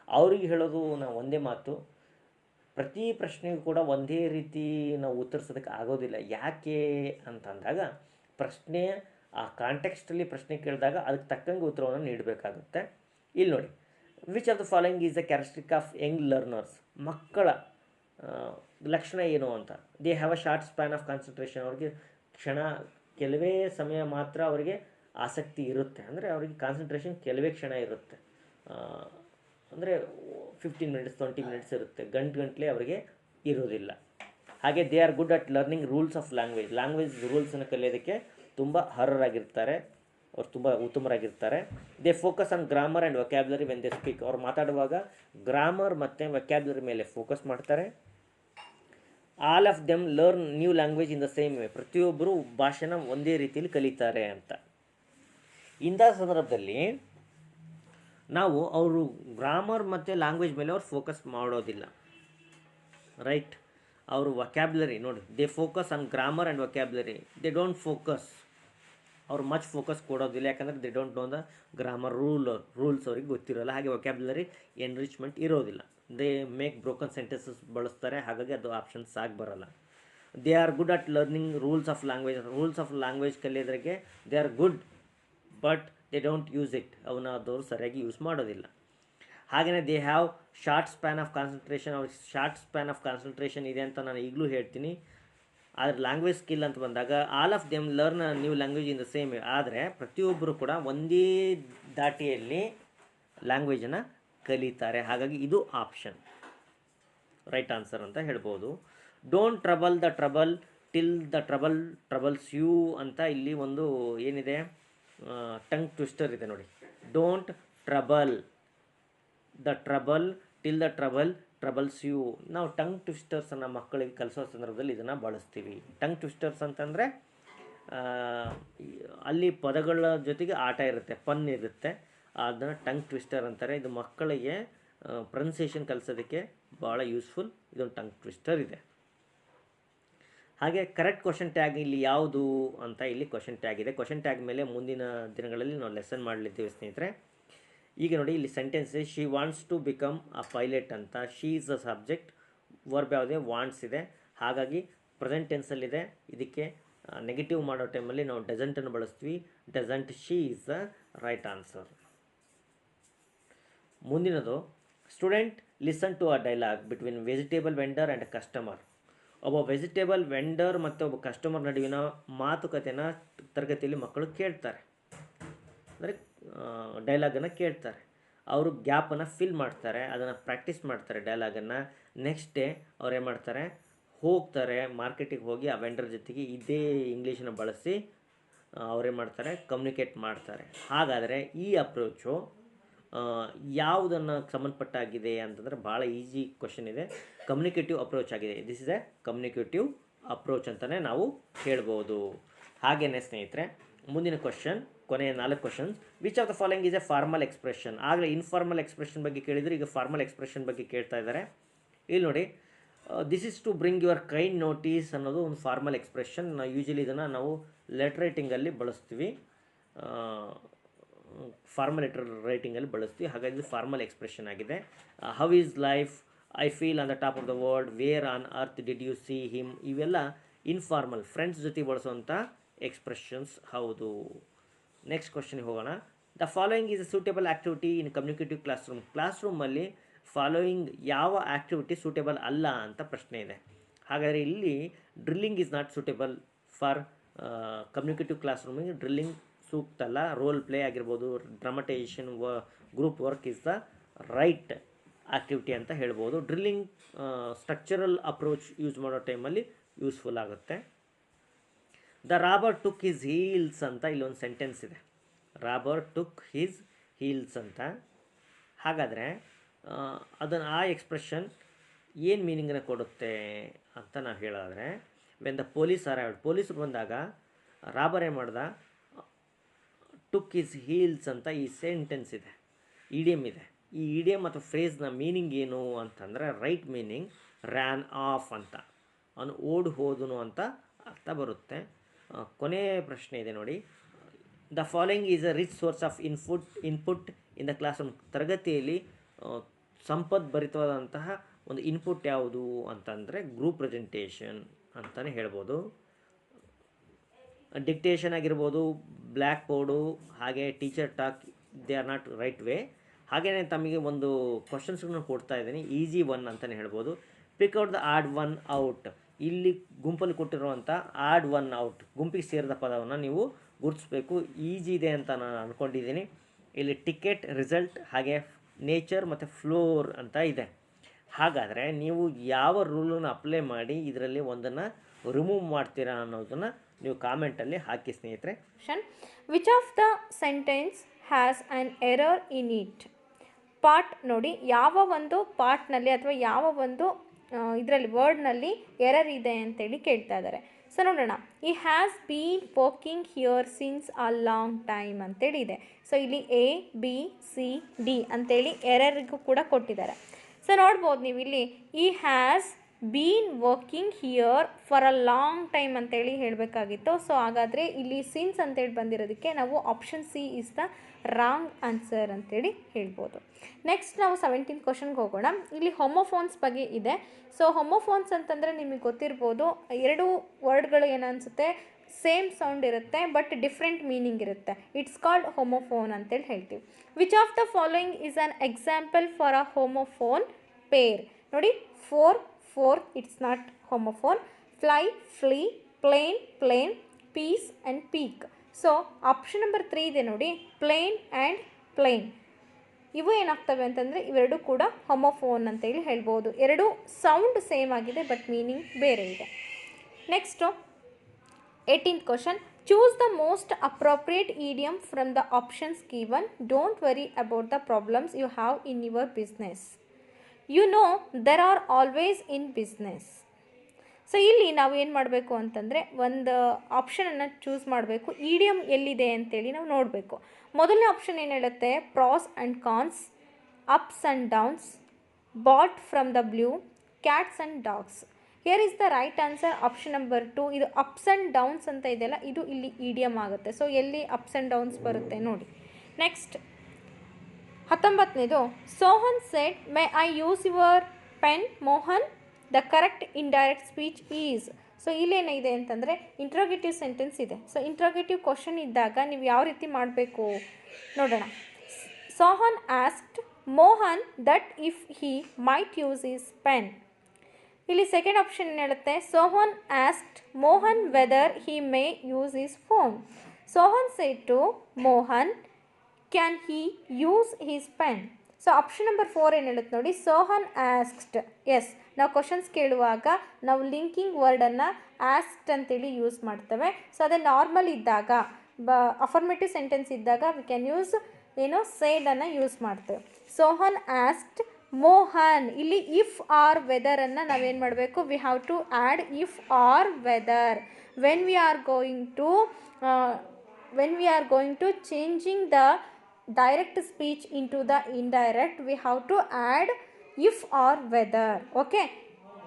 ಅವ್ರಿಗೆ ಹೇಳೋದು ನಾವು ಒಂದೇ ಮಾತು, ಪ್ರತಿ ಪ್ರಶ್ನೆಗೂ ಕೂಡ ಒಂದೇ ರೀತಿ ನಾವು ಉತ್ತರಿಸೋದಕ್ಕೆ ಆಗೋದಿಲ್ಲ. ಯಾಕೆ ಅಂತಂದಾಗ ಪ್ರಶ್ನೆ ಆ ಕಾಂಟೆಕ್ಸ್ಟಲ್ಲಿ ಪ್ರಶ್ನೆ ಕೇಳಿದಾಗ ಅದಕ್ಕೆ ತಕ್ಕಂಗೆ ಉತ್ತರವನ್ನು ನೀಡಬೇಕಾಗುತ್ತೆ. ಇಲ್ಲಿ ನೋಡಿ, which of the following is the characteristic of young learners? ಮಕ್ಕಳ ಲಕ್ಷಣ ಏನು ಅಂತ. They have a short span of concentration, ಅವ್ರಿಗೆ ಕೆಲವೇ ಸಮಯ ಮಾತ್ರ ಅವರಿಗೆ ಆಸಕ್ತಿ ಇರುತ್ತೆ, ಅಂದರೆ ಅವರಿಗೆ ಕಾನ್ಸಂಟ್ರೇಷನ್ ಕೆಲವೇ ಕ್ಷಣ ಇರುತ್ತೆ, ಅಂದರೆ 15 ಮಿನಿಟ್ಸ್ 20 ಮಿನಿಟ್ಸ್ ಇರುತ್ತೆ, ಗಂಟೆ ಅವರಿಗೆ ಇರೋದಿಲ್ಲ. ಹಾಗೆ they are good at learning rules of language ರೂಲ್ಸನ್ನು ಕಲಿಯೋದಕ್ಕೆ ತುಂಬ ಅರ್ಹರಾಗಿರ್ತಾರೆ, ಅವ್ರು ತುಂಬ ಉತ್ತಮರಾಗಿರ್ತಾರೆ. They focus on grammar and vocabulary when they speak, ಅವ್ರು ಮಾತಾಡುವಾಗ ಗ್ರಾಮರ್ ಮತ್ತು ವೊಕ್ಯಾಬ್ಯುಲರಿ ಮೇಲೆ ಫೋಕಸ್ ಮಾಡ್ತಾರೆ. All of them learn new language in the same way, ಪ್ರತಿಯೊಬ್ಬರು ಭಾಷೆನ ಒಂದೇ ರೀತಿಯಲ್ಲಿ ಕಲಿತಾರೆ ಅಂತ. ಇಂಥ ಸಂದರ್ಭದಲ್ಲಿ ನಾವು ಅವರು ಗ್ರಾಮರ್ ಮತ್ತು ಲ್ಯಾಂಗ್ವೇಜ್ ಮೇಲೆ ಅವ್ರು ಫೋಕಸ್ ಮಾಡೋದಿಲ್ಲ, ರೈಟ್? ಅವರು ವೊಕ್ಯಾಬ್ಯುಲರಿ ನೋಡಿ, they focus on grammar and vocabulary, they don't focus, ಅವ್ರು ಮಚ್ ಫೋಕಸ್ ಕೊಡೋದಿಲ್ಲ, ಯಾಕಂದರೆ they don't know the grammar rules ಅವ್ರಿಗೆ ಗೊತ್ತಿರೋಲ್ಲ. ಹಾಗೆ ವೊಕ್ಯಾಬ್ಯುಲರಿ ಎನ್ರಿಚ್ಮೆಂಟ್ ಇರೋದಿಲ್ಲ. ದೇ ಮೇಕ್ ಬ್ರೋಕನ್ ಸೆಂಟೆನ್ಸಸ್ ಬಳಸ್ತಾರೆ, ಹಾಗಾಗಿ ಅದು ಆಪ್ಷನ್ಸ್ ಆಗಿ ಬರೋಲ್ಲ. They are good at learning rules of language ಕಲಿಯೋದ್ರಿಗೆ they are good, but they don't use it, ಅವನ್ನದವರು ಸರಿಯಾಗಿ ಯೂಸ್ ಮಾಡೋದಿಲ್ಲ. ಹಾಗೆಯೇ they have short span of concentration, ಅವ್ರಿಗೆ ಶಾರ್ಟ್ ಸ್ಪ್ಯಾನ್ ಆಫ್ ಕಾನ್ಸಂಟ್ರೇಷನ್ ಇದೆ ಅಂತ ನಾನು ಈಗಲೂ ಹೇಳ್ತೀನಿ. ಆದರೆ ಲ್ಯಾಂಗ್ವೇಜ್ ಸ್ಕಿಲ್ ಅಂತ ಬಂದಾಗ all of them learn new language in the same way, ಆದರೆ ಪ್ರತಿಯೊಬ್ಬರು ಕೂಡ ಒಂದೇ ದಾಟಿಯಲ್ಲಿ ಲ್ಯಾಂಗ್ವೇಜನ್ನು ಕಲಿತಾರೆ, ಹಾಗಾಗಿ ಇದು ಆಪ್ಷನ್ ರೈಟ್ ಆನ್ಸರ್ ಅಂತ ಹೇಳ್ಬೋದು. Don't trouble the trouble till the troubles you ಅಂತ ಇಲ್ಲಿ ಒಂದು ಏನಿದೆ, ಟಂಗ್ ಟ್ವಿಸ್ಟರ್ ಇದೆ ನೋಡಿ. Don't trouble the trouble till the troubles you. ನಾವು ಟಂಗ್ ಟ್ವಿಸ್ಟರ್ಸನ್ನು ಮಕ್ಕಳಿಗೆ ಕಲಿಸೋ ಸಂದರ್ಭದಲ್ಲಿ ಇದನ್ನು ಬಳಸ್ತೀವಿ. ಟಂಗ್ ಟ್ವಿಸ್ಟರ್ಸ್ ಅಂತಂದರೆ ಅಲ್ಲಿ ಪದಗಳ ಜೊತೆಗೆ ಆಟ ಇರುತ್ತೆ, ಪನ್ ಇರುತ್ತೆ, ಅದನ್ನು ಟಂಗ್ ಟ್ವಿಸ್ಟರ್ ಅಂತಾರೆ. ಇದು ಮಕ್ಕಳಿಗೆ ಪ್ರೊನೌನ್ಸಿಯೇಷನ್ ಕಲಿಸೋದಕ್ಕೆ ಭಾಳ ಯೂಸ್ಫುಲ್ ಇದೊಂದು ಟಂಗ್ ಟ್ವಿಸ್ಟರ್ ಇದೆ. ಹಾಗೆ ಕರೆಕ್ಟ್ ಕ್ವಶನ್ ಟ್ಯಾಗ್ ಇಲ್ಲಿ ಯಾವುದು ಅಂತ ಇಲ್ಲಿ ಕ್ವಶನ್ ಟ್ಯಾಗ್ ಇದೆ. ಕ್ವಶನ್ ಟ್ಯಾಗ್ ಮೇಲೆ ಮುಂದಿನ ದಿನಗಳಲ್ಲಿ ನಾವು ಲೆಸನ್ ಮಾಡಲಿದ್ದೇವೆ ಸ್ನೇಹಿತರೆ. ಈಗ ನೋಡಿ ಇಲ್ಲಿ ಸೆಂಟೆನ್ಸ್ ಇದೆ, she wants to become a pilot ಅಂತ. She is a subject, verb ಯಾವುದೇ ವಾಂಟ್ಸ್ ಇದೆ, ಹಾಗಾಗಿ ಪ್ರೆಸೆಂಟ್ ಟೆನ್ಸಲ್ಲಿದೆ. ಇದಕ್ಕೆ ನೆಗೆಟಿವ್ ಮಾಡೋ ಟೈಮಲ್ಲಿ ನಾವು ಡಜಂಟನ್ನು ಬಳಸ್ತೀವಿ. Doesn't she is the right answer. ಮುಂದಿನದು, student listen to a dialogue between vegetable vendor and customer. ಒಬ್ಬ ವೆಜಿಟೇಬಲ್ ವೆಂಡರ್ ಮತ್ತು ಒಬ್ಬ ಕಸ್ಟಮರ್ ನಡುವಿನ ಮಾತುಕತೆನ ತರಗತಿಯಲ್ಲಿ ಮಕ್ಕಳು ಕೇಳ್ತಾರೆ, ಅಂದರೆ ಡೈಲಾಗನ್ನು ಕೇಳ್ತಾರೆ. ಅವರು ಗ್ಯಾಪನ್ನು ಫಿಲ್ ಮಾಡ್ತಾರೆ, ಅದನ್ನು ಪ್ರಾಕ್ಟೀಸ್ ಮಾಡ್ತಾರೆ ಡೈಲಾಗನ್ನು. ನೆಕ್ಸ್ಟ್ ಡೇ ಅವ್ರು ಏನು ಮಾಡ್ತಾರೆ, ಹೋಗ್ತಾರೆ ಮಾರ್ಕೆಟಿಗೆ ಹೋಗಿ ಆ ವೆಂಡರ್ ಜೊತೆಗೆ ಇದೇ ಇಂಗ್ಲೀಷನ್ನು ಬಳಸಿ ಅವ್ರೇನು ಮಾಡ್ತಾರೆ, ಕಮ್ಯುನಿಕೇಟ್ ಮಾಡ್ತಾರೆ. ಹಾಗಾದರೆ ಈ ಅಪ್ರೋಚು ಯಾವುದನ್ನು ಸಂಬಂಧಪಟ್ಟಾಗಿದೆ ಅಂತಂದರೆ ಭಾಳ ಈಸಿ ಕ್ವಶನ್ ಇದೆ, ಕಮ್ಯುನಿಕೇಟಿವ್ ಅಪ್ರೋಚ್ ಆಗಿದೆ. This is A communicative approach ಅಂತಲೇ ನಾವು ಹೇಳ್ಬೋದು. ಹಾಗೆಯೇ ಸ್ನೇಹಿತರೆ ಮುಂದಿನ ಕ್ವಶನ್, ಕೊನೆಯ 4 questions. Which of the following is A formal expression. ಆಗಲೇ ಇನ್ಫಾರ್ಮಲ್ ಎಕ್ಸ್ಪ್ರೆಷನ್ ಬಗ್ಗೆ ಕೇಳಿದರೆ, ಈಗ ಫಾರ್ಮಲ್ ಎಕ್ಸ್ಪ್ರೆಷನ್ ಬಗ್ಗೆ ಕೇಳ್ತಾ ಇದ್ದಾರೆ. ಇಲ್ಲಿ ನೋಡಿ, this is to bring your kind notice ಅನ್ನೋದು ಒಂದು ಫಾರ್ಮಲ್ ಎಕ್ಸ್ಪ್ರೆಷನ್. ಯೂಶಲಿ ಇದನ್ನು ನಾವು ಲೆಟರ್ ರೈಟಿಂಗಲ್ಲಿ ಬಳಸ್ತೀವಿ, ಫಾರ್ಮಲ್ ಲೆಟರ್ ರೈಟಿಂಗಲ್ಲಿ ಬಳಸ್ತೀವಿ. ಹಾಗಾಗಿ ಇದು ಫಾರ್ಮಲ್ ಎಕ್ಸ್ಪ್ರೆಷನ್ ಆಗಿದೆ. How is life, I feel on the top of the world, where on earth did you see him, ಇವೆಲ್ಲ ಇನ್ಫಾರ್ಮಲ್ ಫ್ರೆಂಡ್ಸ್ ಜೊತೆ ಬಳಸುವಂಥ ಎಕ್ಸ್ಪ್ರೆಷನ್ಸ್ ಹೌದು. ನೆಕ್ಸ್ಟ್ ಕ್ವಶನ್ಗೆ ಹೋಗೋಣ. The following is a suitable activity in communicative class room. Class ರೂಮಲ್ಲಿ following ಯಾವ activity suitable ಅಲ್ಲ ಅಂತ ಪ್ರಶ್ನೆ ಇದೆ. ಹಾಗಾದರೆ ಇಲ್ಲಿ drilling is not suitable for communicative class ರೂಮಿಗೆ. ಡ್ರಿಲ್ಲಿಂಗ್ ಸೂಕ್ತ ಅಲ್ಲ. ರೋಲ್ ಪ್ಲೇ ಆಗಿರ್ಬೋದು, dramatisation, group work is the right activity ಅಂತ ಹೇಳ್ಬೋದು. ಡ್ರಿಲ್ಲಿಂಗ್ ಸ್ಟ್ರಕ್ಚರಲ್ ಅಪ್ರೋಚ್ ಯೂಸ್ ಮಾಡೋ ಟೈಮಲ್ಲಿ ಯೂಸ್ಫುಲ್ ಆಗುತ್ತೆ. The robber took his heels ಅಂತ ಇಲ್ಲೊಂದು ಸೆಂಟೆನ್ಸ್ ಇದೆ. ರಾಬರ್ ಟುಕ್ ಹಿಸ್ ಹೀಲ್ಸ್ ಅಂತ. ಹಾಗಾದರೆ ಅದನ್ನು ಆ ಎಕ್ಸ್ಪ್ರೆಷನ್ ಏನು ಮೀನಿಂಗನ್ನು ಕೊಡುತ್ತೆ ಅಂತ ನಾವು ಹೇಳೋದಾದರೆ, ವೆನ್ ದ ಪೊಲೀಸ್ ಅರೈವ್ಡ್, ಪೊಲೀಸರು ಬಂದಾಗ ರಾಬರ್ ಏನು ಮಾಡ್ದ, ಟುಕ್ ಹಿಸ್ ಹೀಲ್ಸ್ ಅಂತ ಈ ಸೆಂಟೆನ್ಸ್ ಇದೆ, ಇಡಿಯಮ್ ಇದೆ. ಈ ಇಡಿಯಮ್ ಅಥವಾ ಫ್ರೇಸ್ನ ಮೀನಿಂಗ್ ಏನು ಅಂತಂದರೆ, ರೈಟ್ ಮೀನಿಂಗ್ ರ್ಯಾನ್ ಆಫ್ ಅಂತ, ಅವನು ಓಡ್ ಹೋದನು ಅಂತ ಅರ್ಥ ಬರುತ್ತೆ. ಕೊನೆಯ ಪ್ರಶ್ನೆ ಇದೆ ನೋಡಿ. The following is a rich source of input in the class room. ತರಗತಿಯಲ್ಲಿ ಸಂಪದ್ಭರಿತವಾದಂತಹ ಒಂದು ಇನ್ಪುಟ್ ಯಾವುದು ಅಂತಂದರೆ ಗ್ರೂಪ್ ಪ್ರೆಸೆಂಟೇಷನ್ ಅಂತಲೇ ಹೇಳ್ಬೋದು. ಡಿಕ್ಟೇಷನ್ ಆಗಿರ್ಬೋದು, ಬ್ಲ್ಯಾಕ್ ಬೋರ್ಡು, ಹಾಗೆ teacher talk, they are not right way. ಹಾಗೆಯೇ ತಮಗೆ ಒಂದು ಕ್ವಶನ್ಸ್ಗಳನ್ನ ಕೊಡ್ತಾ ಇದ್ದೀನಿ, ಈಸಿ ಒನ್ ಅಂತಲೇ ಹೇಳ್ಬೋದು. ಪಿಕ್ out the odd one out. ಇಲ್ಲಿ ಗುಂಪಲ್ಲಿ ಕೊಟ್ಟಿರುವಂಥ ಆಡ್ ಒನ್ ಔಟ್, ಗುಂಪಿಗೆ ಸೇರಿದ ಪದವನ್ನು ನೀವು ಗುರುತಿಸ್ಬೇಕು. ಈಜಿ ಇದೆ ಅಂತ ನಾನು ಅಂದ್ಕೊಂಡಿದ್ದೀನಿ. ಇಲ್ಲಿ ಟಿಕೆಟ್, ರಿಸಲ್ಟ್, ಹಾಗೆ ನೇಚರ್ ಮತ್ತು ಫ್ಲೋರ್ ಅಂತ ಇದೆ. ಹಾಗಾದರೆ ನೀವು ಯಾವ ರೂಲನ್ನು ಅಪ್ಲೈ ಮಾಡಿ ಇದರಲ್ಲಿ ಒಂದನ್ನು ರಿಮೂವ್ ಮಾಡ್ತೀರಾ ಅನ್ನೋದನ್ನು ನೀವು ಕಾಮೆಂಟಲ್ಲಿ ಹಾಕಿ ಸ್ನೇಹಿತರೆ. Which of the sentence has an error in it. Part ನೋಡಿ, ಯಾವ ಒಂದು ಪಾರ್ಟ್ನಲ್ಲಿ ಅಥವಾ ಯಾವ ಒಂದು ಇದರಲ್ಲಿ ವರ್ಡ್ನಲ್ಲಿ ಎರರ್ ಇದೆ ಅಂತೇಳಿ ಕೇಳ್ತಾ ಇದ್ದಾರೆ. ಸೊ ನೋಡೋಣ. ಈ has been working here since a long time ಅಂತೇಳಿ ಇದೆ. ಸೊ ಇಲ್ಲಿ ABCD ಅಂತೇಳಿ ಎರರ್ಗೂ ಕೂಡ ಕೊಟ್ಟಿದ್ದಾರೆ. ಸೊ ನೋಡ್ಬೋದು ನೀವು ಇಲ್ಲಿ ಈ has been working here for a long time ಅಂತೇಳಿ ಹೇಳಬೇಕಾಗಿತ್ತು. ಸೊ ಹಾಗಾದರೆ ಇಲ್ಲಿ ಸಿನ್ಸ್ ಅಂತೇಳಿ ಬಂದಿರೋದಕ್ಕೆ ನಾವು option C is the wrong answer ಅಂತೇಳಿ ಹೇಳ್ಬೋದು. ನೆಕ್ಸ್ಟ್ ನಾವು 17th ಕ್ವಶನ್ಗೆ ಹೋಗೋಣ. ಇಲ್ಲಿ ಹೊಮೋಫೋನ್ಸ್ ಬಗ್ಗೆ ಇದೆ. ಸೊ ಹೊಮೋಫೋನ್ಸ್ ಅಂತಂದರೆ ನಿಮಗೆ ಗೊತ್ತಿರ್ಬೋದು, 2 ವರ್ಡ್ಗಳು ಏನನ್ಸುತ್ತೆ ಸೇಮ್ ಸೌಂಡ್ ಇರುತ್ತೆ ಬಟ್ ಡಿಫ್ರೆಂಟ್ ಮೀನಿಂಗ್ ಇರುತ್ತೆ. ಇಟ್ಸ್ ಕಾಲ್ಡ್ ಹೋಮೋಫೋನ್ ಅಂತೇಳಿ ಹೇಳ್ತೀವಿ. Which of the following is an example for a homophone pair. ನೋಡಿ, 4 it's not homophone. Fly, flee, plane, plane, peace and peak. So option number 3 ಇದೆ ನೋಡಿ, plane and plane. ಇವು ಏನಾಗ್ತವೆ ಅಂತಂದರೆ ಇವೆರಡು ಕೂಡ ಹೋಮೋಫೋನ್ ಅಂತೇಳಿ ಹೇಳ್ಬೋದು. ಎರಡೂ ಸೌಂಡ್ ಸೇಮ್ ಆಗಿದೆ ಬಟ್ ಮೀನಿಂಗ್ ಬೇರೆ ಇದೆ. Next 18th question. Choose the most appropriate idiom from the options given. Don't worry about the problems you have in your business. You know there are always in business. So ಇಲ್ಲಿ ನಾವು ಏನು ಮಾಡಬೇಕು ಅಂತಂದರೆ ಒಂದು ಆಪ್ಷನನ್ನು choose ಮಾಡಬೇಕು. Idiom ಎಲ್ಲಿದೆ ಅಂತೇಳಿ ನಾವು ನೋಡಬೇಕು. ಮೊದಲನೇ ಆಪ್ಷನ್ ಏನು ಹೇಳುತ್ತೆ, pros and cons, ups and downs, bolt from the blue, cats and dogs. Here is the right answer option number 2. ಇದು ಅಪ್ಸ್ ಆ್ಯಂಡ್ ಡೌನ್ಸ್ ಅಂತ ಇದೆಯಲ್ಲ, ಇದು ಇಲ್ಲಿ ಇಡಿಯಮ್ ಆಗುತ್ತೆ. ಸೊ ಎಲ್ಲಿ ಅಪ್ಸ್ ಆ್ಯಂಡ್ ಡೌನ್ಸ್ ಬರುತ್ತೆ ನೋಡಿ. ನೆಕ್ಸ್ಟ್ 19ನೇದು, Sohan said may I use your pen Mohan, the correct indirect speech is. So ಇಲ್ಲೇನಿದೆ ಅಂತಂದರೆ ಇಂಟ್ರೋಗೇಟಿವ್ ಸೆಂಟೆನ್ಸ್ ಇದೆ. ಸೊ ಇಂಟ್ರೋಗೇಟಿವ್ ಕ್ವಶನ್ ಇದ್ದಾಗ ನೀವು ಯಾವ ರೀತಿ ಮಾಡಬೇಕು ನೋಡೋಣ. Sohan asked Mohan that if he might use his pen. ಇಲ್ಲಿ ಸೆಕೆಂಡ್ ಆಪ್ಷನ್ ಏನು ಹೇಳುತ್ತೆ, Sohan asked Mohan whether he may use his phone. Sohan said to Mohan can he use his pen. So option number 4 ಏನು ಹೇಳುತ್ತೆ ನೋಡಿ, ಸೋಹನ್ ಆಸ್ಕ್ಡ್. ಎಸ್, ನಾವು ಕ್ವಶನ್ಸ್ ಕೇಳುವಾಗ ನಾವು ಲಿಂಕಿಂಗ್ ವರ್ಡನ್ನು ಆಸ್ಕ್ಡ್ ಅಂತೇಳಿ ಯೂಸ್ ಮಾಡ್ತೇವೆ. ಸೊ ಅದೇ ನಾರ್ಮಲ್ ಇದ್ದಾಗ, ಅಫರ್ಮೇಟಿವ್ ಸೆಂಟೆನ್ಸ್ ಇದ್ದಾಗ ವಿ ಕ್ಯಾನ್ ಯೂಸ್ ಏನು ಸೇಡನ್ನು ಯೂಸ್ ಮಾಡ್ತೇವೆ. ಸೋಹನ್ ಆಸ್ಕ್ಡ್ ಮೋಹನ್. ಇಲ್ಲಿ ಇಫ್ ಆರ್ ವೆದರನ್ನು ನಾವೇನು ಮಾಡಬೇಕು, we have to add if or whether when we are going to changing the direct speech into the indirect, we have to add if or whether. Okay,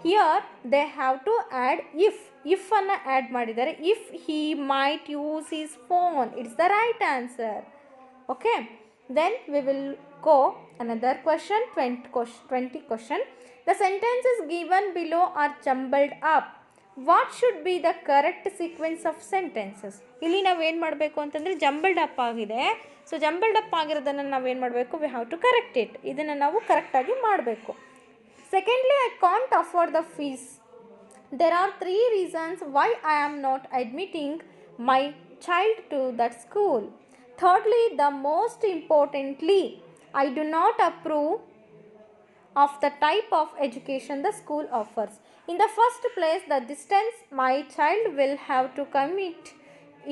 here they have to add if anna add madidare. If he might use his phone, it's the right answer. Okay, then we will go another question. 20 question. The sentences given below are jumbled up. What should be the correct sequence of sentences. ಇಲ್ಲಿ ನಾವು ಏನು ಮಾಡಬೇಕು ಅಂತಂದರೆ jumbled up ಆಗಿದೆ. So jumbled up ಆಗಿರೋದನ್ನು ನಾವೇನು ಮಾಡಬೇಕು, we have to correct it. ಇದನ್ನು ನಾವು ಕರೆಕ್ಟಾಗಿ ಮಾಡಬೇಕು. Secondly, I can't afford the fees. There are 3 reasons why I am not admitting my child to that school. Thirdly, the most importantly, I do not approve of the type of education the school offers. In the first place, the distance my child will have to commute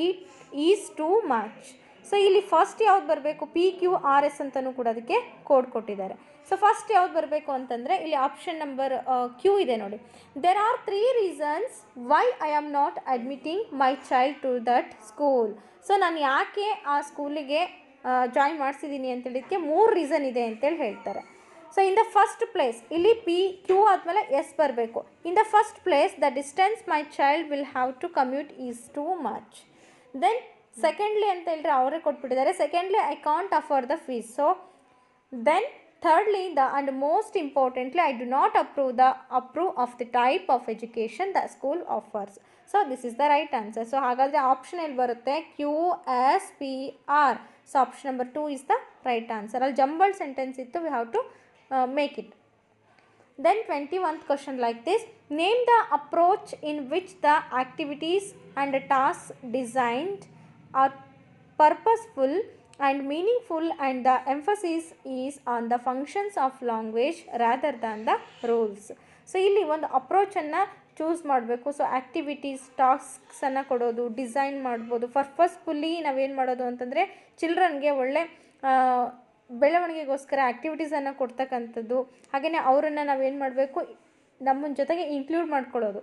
it is too much. So ಇಲ್ಲಿ first ಯಾವ್ದು ಬರಬೇಕು, PQRS ಅಂತಲೂ ಕೂಡ ಅದಕ್ಕೆ code ಕೊಟ್ಟಿದ್ದಾರೆ. So first ಯಾವ್ದು ಬರಬೇಕು ಅಂತಂದರೆ ಇಲ್ಲಿ ಆಪ್ಷನ್ ನಂಬರ್ ಕ್ಯೂ ಇದೆ ನೋಡಿ. There are 3 reasons why I am not admitting my child to that school. So ನಾನು ಯಾಕೆ ಆ ಸ್ಕೂಲಿಗೆ ಜಾಯಿನ್ ಮಾಡಿಸಿದ್ದೀನಿ ಅಂತೇಳಿದಕ್ಕೆ 3 ರೀಸನ್ ಇದೆ ಅಂತೇಳಿ ಹೇಳ್ತಾರೆ. So in the first place ಇಲ್ಲಿ PQ ಆದಮೇಲೆ ಎಸ್ ಬರಬೇಕು. In the first place, the distance my child will have to commute is too much. Then secondly ಅಂತ ಹೇಳಿದ್ರೆ ಅವರೇ ಕೊಟ್ಬಿಟ್ಟಿದ್ದಾರೆ. Secondly, I can't afford the fees. So then thirdly, and most importantly, I do not approve of the type of education the school offers. So this is the right answer. So ಹಾಗಾದರೆ option ಎಲ್ಲಿ ಬರುತ್ತೆ, QSPR. So option number 2 is the right answer. ಅಲ್ಲಿ jumbled sentence ಇತ್ತು, we have to make it. Then 21st question like this, name the approach in which the activities and tasks designed are purposeful and meaningful and the emphasis is on the functions of language rather than the rules. So ಇಲ್ಲಿ ಒಂದು ಅಪ್ರೋಚನ್ನು choose ಮಾಡಬೇಕು. So activities, ಟಾಸ್ಕ್ಸನ್ನು ಕೊಡೋದು, design ಮಾಡ್ಬೋದು. ಪರ್ಪಸ್ಫುಲ್ಲಿ ನಾವೇನು ಮಾಡೋದು ಅಂತಂದರೆ ಚಿಲ್ಡ್ರನ್ಗೆ ಒಳ್ಳೆ ಬೆಳವಣಿಗೆಗೋಸ್ಕರ ಆ್ಯಕ್ಟಿವಿಟೀಸನ್ನು ಕೊಡ್ತಕ್ಕಂಥದ್ದು. ಹಾಗೆಯೇ ಅವರನ್ನು ನಾವೇನು ಮಾಡಬೇಕು, ನಮ್ಮ ಜೊತೆಗೆ ಇನ್ಕ್ಲೂಡ್ ಮಾಡ್ಕೊಳ್ಳೋದು,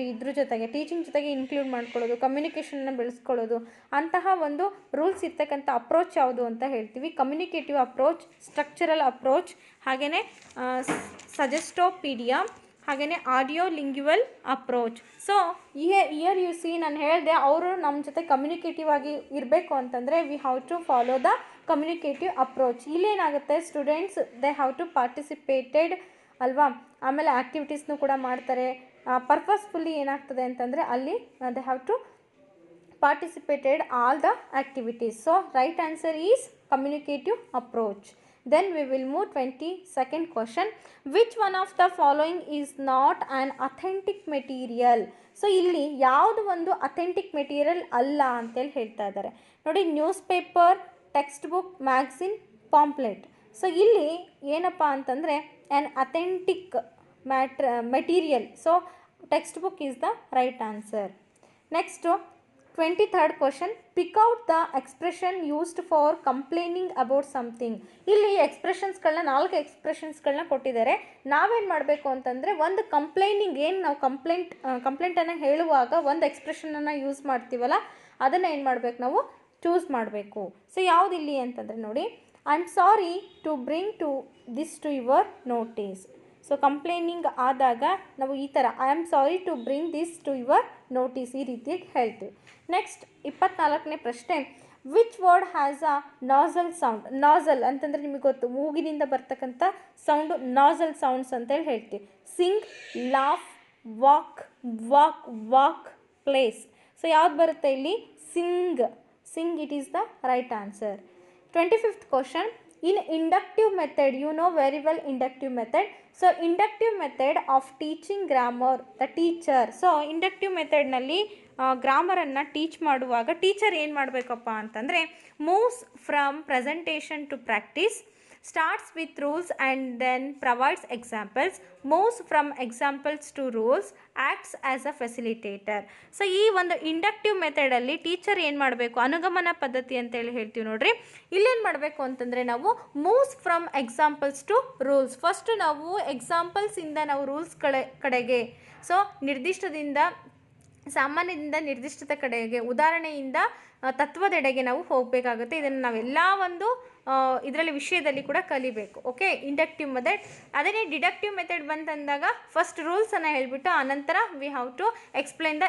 ಇದ್ರ ಜೊತೆಗೆ ಟೀಚಿಂಗ್ ಜೊತೆಗೆ ಇನ್ಕ್ಲೂಡ್ ಮಾಡ್ಕೊಳ್ಳೋದು, ಕಮ್ಯುನಿಕೇಷನ್ನ ಬೆಳೆಸ್ಕೊಳ್ಳೋದು. ಅಂತಹ ಒಂದು ರೂಲ್ಸ್ ಇರ್ತಕ್ಕಂಥ ಅಪ್ರೋಚ್ ಯಾವುದು ಅಂತ ಹೇಳ್ತೀವಿ, ಕಮ್ಯುನಿಕೇಟಿವ್ ಅಪ್ರೋಚ್, ಸ್ಟ್ರಕ್ಚರಲ್ ಅಪ್ರೋಚ್, ಹಾಗೆಯೇ ಸಜೆಸ್ಟೋಪೀಡಿಯಾ, ಹಾಗೆಯೇ audio lingual approach. So here you see ನಾನು ಹೇಳಿದೆ, ಅವರು ನಮ್ಮ ಜೊತೆ ಕಮ್ಯುನಿಕೇಟಿವ್ ಆಗಿ ಇರಬೇಕು ಅಂತಂದರೆ we have to follow the communicative approach. ಇಲ್ಲೇನಾಗುತ್ತೆ, students they have to participated ಅಲ್ವಾ, ಆಮೇಲೆ ಆ್ಯಕ್ಟಿವಿಟೀಸ್ನೂ ಕೂಡ ಮಾಡ್ತಾರೆ. ಪರ್ಪಸ್ಫುಲ್ಲಿ ಏನಾಗ್ತದೆ ಅಂತಂದರೆ ಅಲ್ಲಿ they have to participated all the activities. So right answer is communicative approach. Then we will move 22nd question. Which one of the following is not an authentic material? So ಇಲ್ಲಿ ಯಾವುದು ಒಂದು authentic material ಅಲ್ಲ ಅಂತೇಳಿ ಹೇಳ್ತಾ ಇದ್ದಾರೆ ನೋಡಿ. News paper, text book, magazine, pamphlet. So ಇಲ್ಲಿ ಏನಪ್ಪ ಅಂತಂದರೆ an authentic material. So text book is the right answer. Next 23rd question, pick out the expression used for complaining about something. ಇಲ್ಲಿ ಎಕ್ಸ್ಪ್ರೆಷನ್ಸ್ಗಳನ್ನ 4 ಎಕ್ಸ್ಪ್ರೆಷನ್ಸ್ಗಳನ್ನ ಕೊಟ್ಟಿದ್ದಾರೆ. ನಾವೇನು ಮಾಡಬೇಕು ಅಂತಂದರೆ ಒಂದು ಕಂಪ್ಲೇನಿಂಗ್, ಏನು ನಾವು ಕಂಪ್ಲೇಂಟನ್ನು ಹೇಳುವಾಗ ಒಂದು ಎಕ್ಸ್ಪ್ರೆಷನನ್ನು ಯೂಸ್ ಮಾಡ್ತೀವಲ್ಲ ಅದನ್ನು ಏನು ಮಾಡಬೇಕು, ನಾವು ಚೂಸ್ ಮಾಡಬೇಕು. ಸೊ ಯಾವುದಿಲ್ಲಿ ಅಂತಂದರೆ ನೋಡಿ, I am sorry to bring this to your notice. So complaining ಆದಾಗ ನಾವು ಈ ಥರ I am sorry to bring this to your notice ಈ ರೀತಿ ಹೇಳ್ತೀವಿ. ನೆಕ್ಸ್ಟ್ 24ನೇ ಪ್ರಶ್ನೆ, which word has a nasal sound. Nasal ಅಂತಂದರೆ ನಿಮಗೆ ಗೊತ್ತು, ಮೂಗಿನಿಂದ ಬರ್ತಕ್ಕಂಥ ಸೌಂಡು ನಾಸಲ್ ಸೌಂಡ್ಸ್ ಅಂತೇಳಿ ಹೇಳ್ತೀವಿ. Sing, laugh, walk, walk, walk, place. So ಯಾವ್ದು ಬರುತ್ತೆ ಇಲ್ಲಿ? Sing. Sing it is the right answer. 25th question, in inductive method, you know very well inductive method. So inductive method of teaching grammar, the teacher. So inductive method ನಲ್ಲಿ ಗ್ರಾಮರನ್ನು teach ಮಾಡುವಾಗ teacher ಏನು ಮಾಡಬೇಕಪ್ಪ ಅಂತಂದರೆ, moves from presentation to practice, starts with rules and then provides examples, moves from examples to rules, acts as a facilitator. So ಈ ಒಂದು inductive ಮೆಥಡಲ್ಲಿ teacher ಏನು ಮಾಡಬೇಕು, ಅನುಗಮನ ಪದ್ಧತಿ ಅಂತೇಳಿ ಹೇಳ್ತೀವಿ ನೋಡ್ರಿ. ಇಲ್ಲೇನು ಮಾಡಬೇಕು ಅಂತಂದರೆ ನಾವು moves from examples to rules. First ನಾವು ಎಕ್ಸಾಂಪಲ್ಸಿಂದ ನಾವು ರೂಲ್ಸ್ ಕಡೆಗೆ, ಸೊ ನಿರ್ದಿಷ್ಟದಿಂದ ಸಾಮಾನ್ಯದಿಂದ ನಿರ್ದಿಷ್ಟತೆ ಕಡೆಗೆ, ಉದಾಹರಣೆಯಿಂದ ತತ್ವದೆಡೆಗೆ ನಾವು ಹೋಗಬೇಕಾಗುತ್ತೆ. ಇದನ್ನು ನಾವೆಲ್ಲ ಒಂದು ಇದರಲ್ಲಿ ವಿಷಯದಲ್ಲಿ ಕೂಡ ಕಲಿಬೇಕು. Okay, inductive method. ಅದೇ ಡಿಡಕ್ಟಿವ್ ಮೆಥಡ್ ಬಂತಂದಾಗ ಫಸ್ಟ್ ರೂಲ್ಸನ್ನು ಹೇಳಿಬಿಟ್ಟು ಆನಂತರ we have to explain the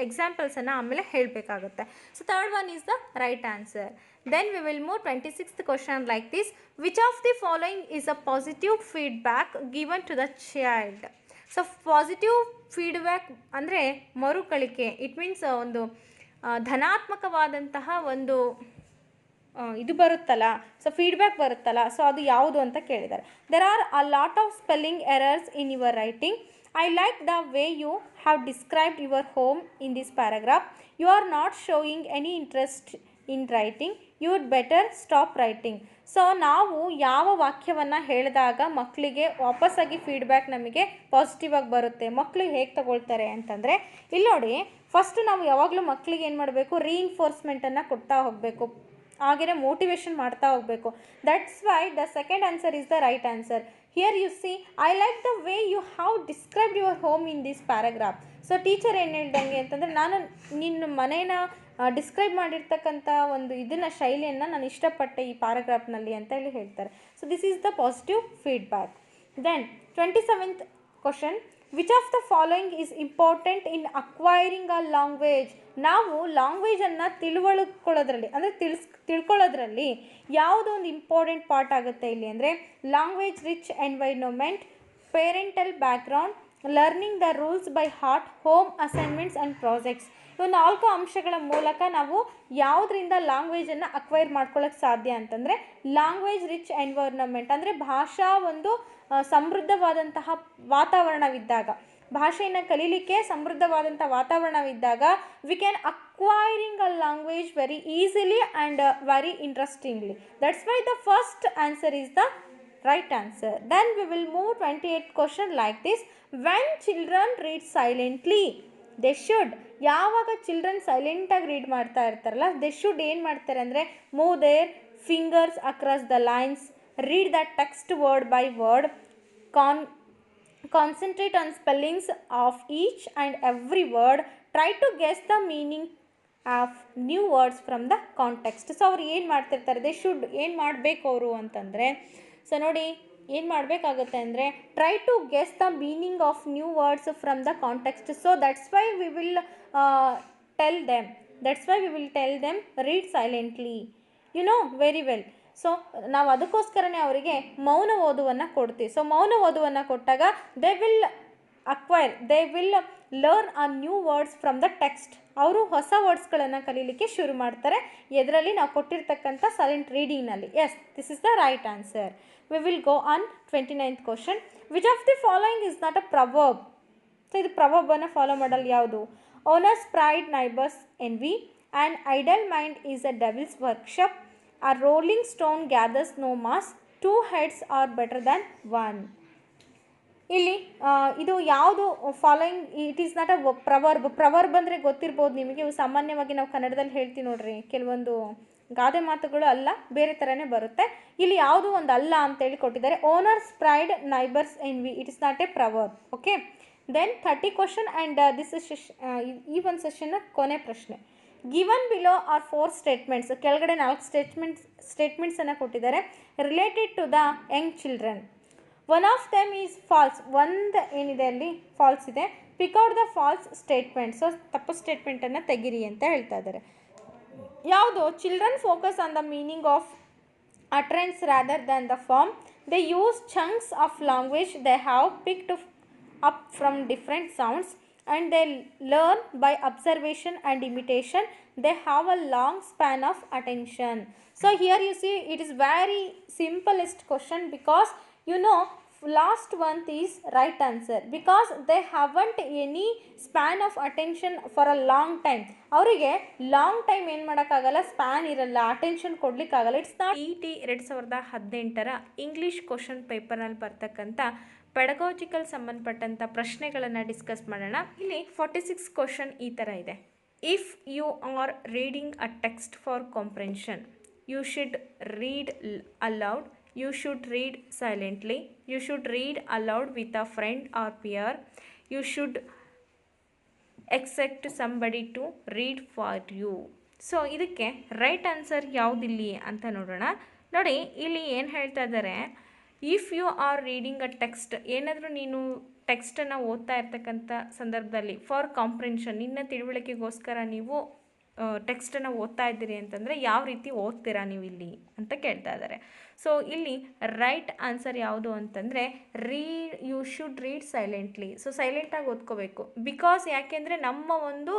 ಎಕ್ಸಾಂಪಲ್ಸನ್ನು ಆಮೇಲೆ ಹೇಳಬೇಕಾಗುತ್ತೆ. So third one is the right answer. Then we will move 26th question like this, which of the following is a positive feedback given to the child. So positive feedback ಅಂದರೆ ಮರುಕಳಿಕೆ. It means ಒಂದು ಧನಾತ್ಮಕವಾದಂತಹ ಒಂದು ಇದು ಬರುತ್ತಲ್ಲ, so feedback ಬರುತ್ತಲ್ಲ, so ಅದು ಯಾವುದು ಅಂತ ಕೇಳಿದ್ದಾರೆ. There are a lot of spelling errors in your writing. I like the way you have described your home in this paragraph. You are not showing any interest in writing. You would better stop writing. So ನಾವು ಯಾವ ವಾಕ್ಯವನ್ನು ಹೇಳಿದಾಗ ಮಕ್ಕಳಿಗೆ ವಾಪಸ್ಸಾಗಿ feedback ನಮಗೆ positive ಆಗಿ ಬರುತ್ತೆ, ಮಕ್ಕಳು ಹೇಗೆ ತಗೊಳ್ತಾರೆ ಅಂತಂದರೆ, ಇಲ್ಲಿ ನೋಡಿ, ಫಸ್ಟ್ ನಾವು ಯಾವಾಗಲೂ ಮಕ್ಕಳಿಗೆ ಏನು ಮಾಡಬೇಕು, ರೀಇನ್ಫೋರ್ಸ್ಮೆಂಟನ್ನು ಕೊಡ್ತಾ ಹೋಗಬೇಕು, ಹಾಗೆಯೇ ಮೋಟಿವೇಶನ್ ಮಾಡ್ತಾ ಹೋಗಬೇಕು. That's why the second answer is the right answer. Here you see, I like the way you have described your home in this paragraph. So teacher ಏನು ಹೇಳ್ದಂಗೆ ಅಂತಂದರೆ, ನಾನು ನಿನ್ನ ಮನೇನ ಡಿಸ್ಕ್ರೈಬ್ ಮಾಡಿರ್ತಕ್ಕಂಥ ಒಂದು ಇದನ್ನು ಶೈಲಿಯನ್ನು ನಾನು ಇಷ್ಟಪಟ್ಟೆ ಈ ಪ್ಯಾರಾಗ್ರಾಫ್ನಲ್ಲಿ ಅಂತ ಹೇಳಿ ಹೇಳ್ತಾರೆ. So this is the positive feedback. Then 27th question, which of the following is important in acquiring a language. ನಾವು ಲ್ಯಾಂಗ್ವೇಜನ್ನು ತಿಳುವಳ್ಕೊಳ್ಳೋದ್ರಲ್ಲಿ ಅಂದರೆ ತಿಳ್ಕೊಳ್ಳೋದ್ರಲ್ಲಿ ಯಾವುದೋ ಒಂದು ಇಂಪಾರ್ಟೆಂಟ್ ಪಾರ್ಟ್ ಆಗುತ್ತೆ ಇಲ್ಲಿ ಅಂದರೆ, language rich environment, parental background, learning the rules by heart, home assignments and projects. ಇವು 4 ಅಂಶಗಳ ಮೂಲಕ ನಾವು ಯಾವುದರಿಂದ ಲ್ಯಾಂಗ್ವೇಜನ್ನು ಅಕ್ವೈರ್ ಮಾಡ್ಕೊಳ್ಳೋಕ್ಕೆ ಸಾಧ್ಯ ಅಂತಂದರೆ, ಲ್ಯಾಂಗ್ವೇಜ್ ರಿಚ್ ಎನ್ವೈರ್ನಮೆಂಟ್ ಅಂದರೆ ಭಾಷಾ ಒಂದು ಸಮೃದ್ಧವಾದಂತಹ ವಾತಾವರಣವಿದ್ದಾಗ, ಭಾಷೆಯನ್ನು ಕಲೀಲಿಕ್ಕೆ ಸಮೃದ್ಧವಾದಂಥ ವಾತಾವರಣವಿದ್ದಾಗ we can acquiring a language very easily and very interestingly. That's why the first answer is the right answer. Then we will move 28th question like this, when children read silently they should. ಯಾವಾಗ children ಸೈಲೆಂಟಾಗಿ read ಮಾಡ್ತಾ ಇರ್ತಾರಲ್ಲ, they should ಏನು ಮಾಡ್ತಾರೆ ಅಂದರೆ, move their fingers across the lines, read the text word by word, concentrate on spellings of each and every word, try to guess the meaning of new words from the context. So ಅವ್ರು ಏನು ಮಾಡ್ತಿರ್ತಾರೆ, they should ಏನು ಮಾಡಬೇಕು ಅವರು ಅಂತಂದರೆ, so ನೋಡಿ ಏನು ಮಾಡಬೇಕಾಗುತ್ತೆ ಅಂದರೆ, try to guess the meaning of new words from the context. So that's why we will tell them read silently, you know very well. So ನಾವು ಅದಕ್ಕೋಸ್ಕರನೇ ಅವರಿಗೆ ಮೌನ ಓದುವನ್ನು ಕೊಡ್ತೀವಿ. ಸೊ ಮೌನ ಓದುವನ್ನು ಕೊಟ್ಟಾಗ they will learn a new words from the text. ಅವರು ಹೊಸ ವರ್ಡ್ಸ್ಗಳನ್ನು ಕಲೀಲಿಕ್ಕೆ ಶುರು ಮಾಡ್ತಾರೆ, ಇದರಲ್ಲಿ ನಾವು ಕೊಟ್ಟಿರ್ತಕ್ಕಂಥ ಸೈಲೆಂಟ್ ರೀಡಿಂಗ್ನಲ್ಲಿ. Yes, this is the right answer. We will go on 29th question. Which of the following is not a proverb? So ಇದು ಪ್ರವರ್ಬನ್ನು ಫಾಲೋ ಮಾಡಲು ಯಾವುದು? Owner's pride, neighbor's envy, an idle mind is a devil's workshop, a rolling stone gathers no mass, two heads are better than one. ಇಲ್ಲಿ ಇದು ಯಾವುದು following it is not a ಪ್ರವರ್ಬ್ ಅಂದರೆ ಗೊತ್ತಿರ್ಬೋದು ನಿಮಗೆ. ಇವು ಸಾಮಾನ್ಯವಾಗಿ ನಾವು ಕನ್ನಡದಲ್ಲಿ ಹೇಳ್ತೀವಿ ನೋಡ್ರಿ, ಕೆಲವೊಂದು ಗಾದೆ ಮಾತುಗಳು ಅಲ್ಲ, ಬೇರೆ ಥರನೇ ಬರುತ್ತೆ. ಇಲ್ಲಿ ಯಾವುದು ಒಂದು ಅಲ್ಲ ಅಂತೇಳಿ ಕೊಟ್ಟಿದ್ದಾರೆ. Owners pride neighbours envy, it is not a proverb. Okay, then 30 question and this is ಈ ಒಂದು ಸೆಷನ್ನ ಕೊನೆ ಪ್ರಶ್ನೆ. ಗಿವನ್ ಬಿಲೋ ಆರ್ 4 ಸ್ಟೇಟ್ಮೆಂಟ್ಸ್, ಕೆಳಗಡೆ 4 ಸ್ಟೇಟ್ಮೆಂಟ್ಸನ್ನು ಕೊಟ್ಟಿದ್ದಾರೆ related to the young children. One of them is false, ಒಂದು ಏನಿದೆ ಅಲ್ಲಿ ಫಾಲ್ಸ್ ಇದೆ. Pick out the false statement, so ತಪ್ಪು ಸ್ಟೇಟ್ಮೆಂಟನ್ನು ತೆಗಿರಿ ಅಂತ ಹೇಳ್ತಾ ಇದ್ದಾರೆ. ಯಾವುದು? Children focus on the meaning of utterance rather than the form. They use chunks of language they have picked up from different sounds and they learn by observation and imitation. They have a long span of attention. So here you see it is very simplest question, because you know last one is right answer, because they haven't any span of attention for a long time. ಅವರಿಗೆ long time ಏನು ಮಾಡೋಕ್ಕಾಗಲ್ಲ, span ಇರಲ್ಲ, attention ಕೊಡಲಿಕ್ಕಾಗಲ್ಲ. It's not ET 2018 English question ಪೇಪರ್ನಲ್ಲಿ ಬರ್ತಕ್ಕಂಥ pedagogical ಸಂಬಂಧಪಟ್ಟಂಥ ಪ್ರಶ್ನೆಗಳನ್ನು discuss ಮಾಡೋಣ. ಇಲ್ಲಿ 46 ಕ್ವಶನ್ ಈ ಥರ ಇದೆ. If you are reading a text for comprehension, you should read aloud, you should read silently, you should read aloud with a friend or peer, you should expect somebody to read for you. So ಇದಕ್ಕೆ right answer ಯಾವುದಿಲ್ಲಿ ಅಂತ ನೋಡೋಣ. ನೋಡಿ ಇಲ್ಲಿ ಏನು ಹೇಳ್ತಾ ಇದ್ದಾರೆ, if you are reading a text, ಏನಾದರೂ ನೀನು ಟೆಕ್ಸ್ಟನ್ನು ಓದ್ತಾ ಇರ್ತಕ್ಕಂಥ ಸಂದರ್ಭದಲ್ಲಿ ಫಾರ್ ಕಾಂಪ್ರೆನ್ಷನ್, ನಿನ್ನ ತಿಳುವಳಿಕೆಗೋಸ್ಕರ ನೀವು ಟೆಕ್ಸ್ಟನ್ನು ಓದ್ತಾ ಇದ್ದೀರಿ ಅಂತಂದರೆ ಯಾವ ರೀತಿ ಓದ್ತೀರಾ ನೀವು ಇಲ್ಲಿ ಅಂತ ಕೇಳ್ತಾ ಇದ್ದಾರೆ. ಸೊ ಇಲ್ಲಿ ರೈಟ್ ಆನ್ಸರ್ ಯಾವುದು ಅಂತಂದರೆ you should read silently. So ಸೈಲೆಂಟಾಗಿ ಓದ್ಕೋಬೇಕು. ಬಿಕಾಸ್ ಯಾಕೆಂದರೆ ನಮ್ಮ ಒಂದು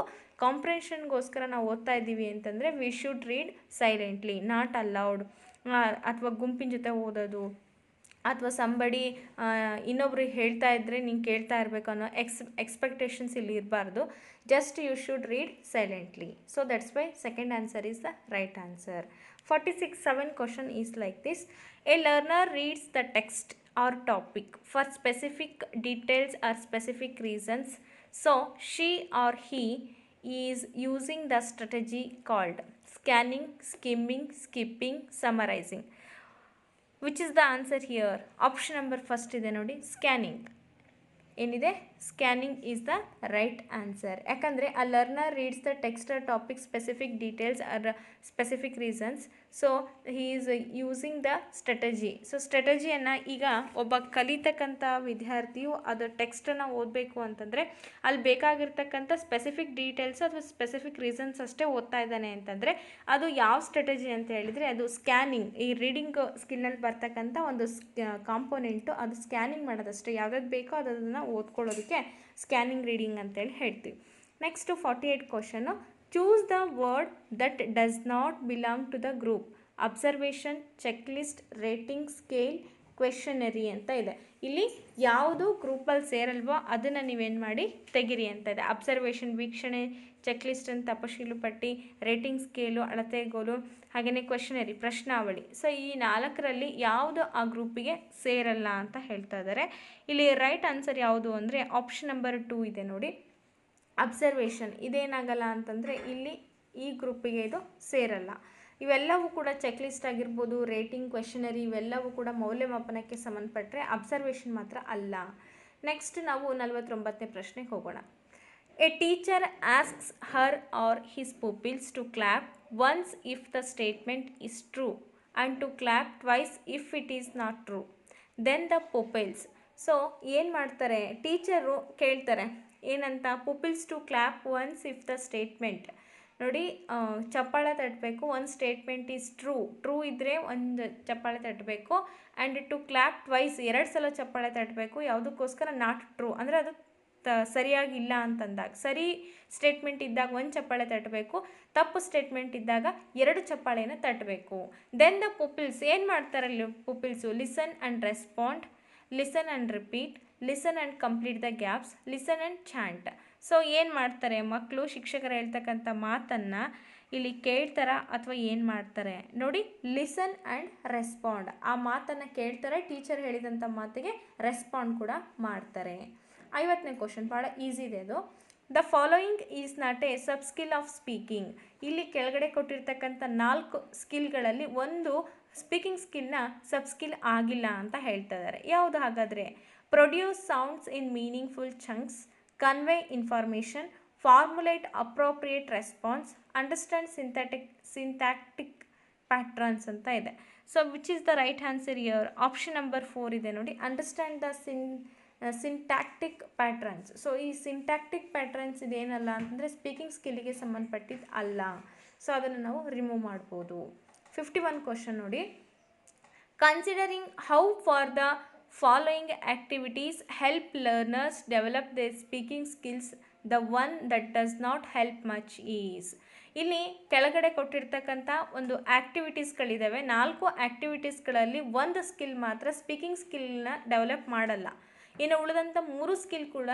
ಕಾಂಪ್ರೆನ್ಷನ್ಗೋಸ್ಕರ ನಾವು ಓದ್ತಾ ಇದ್ದೀವಿ ಅಂತಂದರೆ we should read silently, not allowed, ಅಥವಾ ಗುಂಪಿನ ಜೊತೆ ಓದೋದು, ಅಥವಾ ಸಂಬಡಿ ಇನ್ನೊಬ್ರು ಹೇಳ್ತಾ ಇದ್ದರೆ ನೀನು ಕೇಳ್ತಾ ಇರಬೇಕು ಅನ್ನೋ ಎಕ್ಸ್ಪೆಕ್ಟೇಷನ್ಸ್ ಇಲ್ಲಿ ಇರಬಾರ್ದು. Just you should read silently. So that's why second answer is the right answer. 7 question is like this. A learner reads the text or topic for specific details or specific reasons. So she or he is using the strategy called scanning, skimming, skipping, summarizing. Which is the answer here? Option number first ಇದೆ ನೋಡಿ, scanning. ಏನಿದೆ? Scanning is the right answer. ಯಾಕಂದರೆ a learner reads the text or topic specific details or specific reasons. So he is using the strategy. So ಸ್ಟ್ರಾಟಜಿಯನ್ನು ಈಗ ಒಬ್ಬ ಕಲಿತಕ್ಕಂಥ ವಿದ್ಯಾರ್ಥಿಯು ಅದು ಟೆಕ್ಸ್ಟನ್ನು ಓದಬೇಕು ಅಂತಂದರೆ ಅಲ್ಲಿ ಬೇಕಾಗಿರ್ತಕ್ಕಂಥ ಸ್ಪೆಸಿಫಿಕ್ ಡೀಟೇಲ್ಸ್ ಅಥವಾ ಸ್ಪೆಸಿಫಿಕ್ ರೀಸನ್ಸ್ ಅಷ್ಟೇ ಓದ್ತಾ ಇದ್ದಾನೆ ಅಂತಂದರೆ ಅದು ಯಾವ ಸ್ಟ್ರಾಟಜಿ ಅಂತ ಹೇಳಿದರೆ ಅದು ಸ್ಕ್ಯಾನಿಂಗ್. ಈ ರೀಡಿಂಗ್ ಸ್ಕಿಲ್ನಲ್ಲಿ ಬರ್ತಕ್ಕಂಥ ಒಂದು ಕಾಂಪೋನೆಂಟು, ಅದು ಸ್ಕ್ಯಾನಿಂಗ್ ಮಾಡೋದಷ್ಟೇ. ಯಾವ್ದಾದ್ರು ಬೇಕೋ ಅದನ್ನು ಓದ್ಕೊಳ್ಳೋದಕ್ಕೆ ಸ್ಕ್ಯಾನಿಂಗ್ ರೀಡಿಂಗ್ ಅಂತೇಳಿ ಹೇಳ್ತೀವಿ. Next 48 question. Choose the word that does not belong to the group. Observation, check list, rating scale, questionnaire ಅಂತ ಇದೆ. ಇಲ್ಲಿ ಯಾವುದು ಗ್ರೂಪಲ್ಲಿ ಸೇರಲ್ವೋ ಅದನ್ನು ನೀವೇನು ಮಾಡಿ ತೆಗಿರಿ ಅಂತ ಇದೆ. ಅಬ್ಸರ್ವೇಷನ್ ವೀಕ್ಷಣೆ, ಚೆಕ್ ಲಿಸ್ಟ್ ಅಂತ ತಪಶೀಲು ಪಟ್ಟಿ, ರೇಟಿಂಗ್ ಸ್ಕೇಲು ಅಳತೆಗೋಲು, ಹಾಗೆಯೇ ಕ್ವೆಶನರಿ ಪ್ರಶ್ನಾವಳಿ. ಸೊ ಈ 4ರಲ್ಲಿ ಯಾವುದು ಆ ಗ್ರೂಪಿಗೆ ಸೇರಲ್ಲ ಅಂತ ಹೇಳ್ತಾ ಇದ್ದಾರೆ. ಇಲ್ಲಿ ರೈಟ್ ಆನ್ಸರ್ ಯಾವುದು ಅಂದರೆ ಆಪ್ಷನ್ ನಂಬರ್ 2 ಇದೆ ನೋಡಿ, ಅಬ್ಸರ್ವೇಷನ್. ಇದೇನಾಗಲ್ಲ ಅಂತಂದರೆ ಇಲ್ಲಿ ಈ ಗ್ರೂಪಿಗೆ ಇದು ಸೇರಲ್ಲ. ಇವೆಲ್ಲವೂ ಕೂಡ ಚೆಕ್ ಲಿಸ್ಟ್ ಆಗಿರ್ಬೋದು, ರೇಟಿಂಗ್, ಕ್ವೆಶನರಿ ಇವೆಲ್ಲವೂ ಕೂಡ ಮೌಲ್ಯಮಾಪನಕ್ಕೆ ಸಂಬಂಧಪಟ್ಟರೆ ಅಬ್ಸರ್ವೇಷನ್ ಮಾತ್ರ ಅಲ್ಲ. ನೆಕ್ಸ್ಟ್ ನಾವು 49ನೇ ಪ್ರಶ್ನೆಗೆ ಹೋಗೋಣ. A teacher asks her or his pupils to clap once if the statement is true and to clap twice if it is not true. Then the pupils. So ಏನು ಮಾಡ್ತಾರೆ, ಟೀಚರು ಕೇಳ್ತಾರೆ ಏನಂತ, pupils to clap once if the statement. ನೋಡಿ, ಚಪ್ಪಾಳೆ ತಟ್ಟಬೇಕು. ಒಂದು statement is true ಇದ್ದರೆ ಒಂದು ಚಪ್ಪಾಳೆ ತಟ್ಟಬೇಕು. ಆ್ಯಂಡ್ ಟು ಕ್ಲಾಪ್ ಟ್ವೈಸ್ 2 ಸಲ ಚಪ್ಪಾಳೆ ತಟ್ಟಬೇಕು. ಯಾವುದಕ್ಕೋಸ್ಕರ? ನಾಟ್ ಟ್ರೂ ಅಂದರೆ ಅದು ಸರಿಯಾಗಿಲ್ಲ ಅಂತಂದಾಗ. ಸರಿ ಸ್ಟೇಟ್ಮೆಂಟ್ ಇದ್ದಾಗ 1 ಚಪ್ಪಾಳೆ ತಟ್ಟಬೇಕು, ತಪ್ಪು ಸ್ಟೇಟ್ಮೆಂಟ್ ಇದ್ದಾಗ 2 ಚಪ್ಪಾಳೆಯನ್ನು ತಟ್ಟಬೇಕು. ದೆನ್ ದ ಪುಪಿಲ್ಸ್ ಏನು ಮಾಡ್ತಾರೆ ಅಲ್ಲಿ pupils? Listen and respond, listen and repeat, listen and complete the gaps, listen and chant. So ಏನು ಮಾಡ್ತಾರೆ ಮಕ್ಕಳು? ಶಿಕ್ಷಕರು ಹೇಳ್ತಕ್ಕಂಥ ಮಾತನ್ನು ಇಲ್ಲಿ ಕೇಳ್ತಾರ ಅಥವಾ ಏನು ಮಾಡ್ತಾರೆ ನೋಡಿ. ಲಿಸನ್ ಆ್ಯಂಡ್ ರೆಸ್ಪಾಂಡ್, ಆ ಮಾತನ್ನು ಕೇಳ್ತಾರೆ, ಟೀಚರ್ ಹೇಳಿದಂಥ ಮಾತಿಗೆ ರೆಸ್ಪಾಂಡ್ ಕೂಡ ಮಾಡ್ತಾರೆ. 50ನೇ ಕ್ವಶನ್ ಭಾಳ ಈಸಿ ಇದೆ ಅದು. The following is not A sub skill of speaking. ಇಲ್ಲಿ ಕೆಳಗಡೆ ಕೊಟ್ಟಿರ್ತಕ್ಕಂಥ 4 ಸ್ಕಿಲ್ಗಳಲ್ಲಿ ಒಂದು ಸ್ಪೀಕಿಂಗ್ ಸ್ಕಿಲ್ನ ಸಬ್ ಸ್ಕಿಲ್ ಆಗಿಲ್ಲ ಅಂತ ಹೇಳ್ತಾ ಇದ್ದಾರೆ. ಯಾವುದು ಹಾಗಾದರೆ? Produce sounds in meaningful chunks, convey information, formulate appropriate response, understand syntactic patterns ಅಂತ ಇದೆ. So which is the right answer here? Option number 4 ಇದೆ ನೋಡಿ, understand the syntactic patterns. So ಈ ಸಿಂಟ್ಯಾಕ್ಟಿಕ್ ಪ್ಯಾಟ್ರನ್ಸ್ ಇದೇನಲ್ಲ ಅಂತಂದರೆ ಸ್ಪೀಕಿಂಗ್ ಸ್ಕಿಲ್ಲಿಗೆ ಸಂಬಂಧಪಟ್ಟಿದ್ದು ಅಲ್ಲ. ಸೊ ಅದನ್ನು ನಾವು ರಿಮೂವ್ ಮಾಡ್ಬೋದು. 51 ಕ್ವಶನ್ ನೋಡಿ. Considering how far the following activities help learners develop their speaking skills, the one that does not help much is. ಇಲ್ಲಿ ಕೆಳಗಡೆ ಕೊಟ್ಟಿರ್ತಕ್ಕಂಥ ಒಂದು ಆ್ಯಕ್ಟಿವಿಟೀಸ್ಗಳಿದ್ದಾವೆ. 4 ಆ್ಯಕ್ಟಿವಿಟೀಸ್ಗಳಲ್ಲಿ ಒಂದು ಸ್ಕಿಲ್ ಮಾತ್ರ ಸ್ಪೀಕಿಂಗ್ ಸ್ಕಿಲ್ನ ಡೆವಲಪ್ ಮಾಡಲ್ಲ. ಇನ್ನು ಉಳಿದಂಥ 3 ಸ್ಕಿಲ್ ಕೂಡ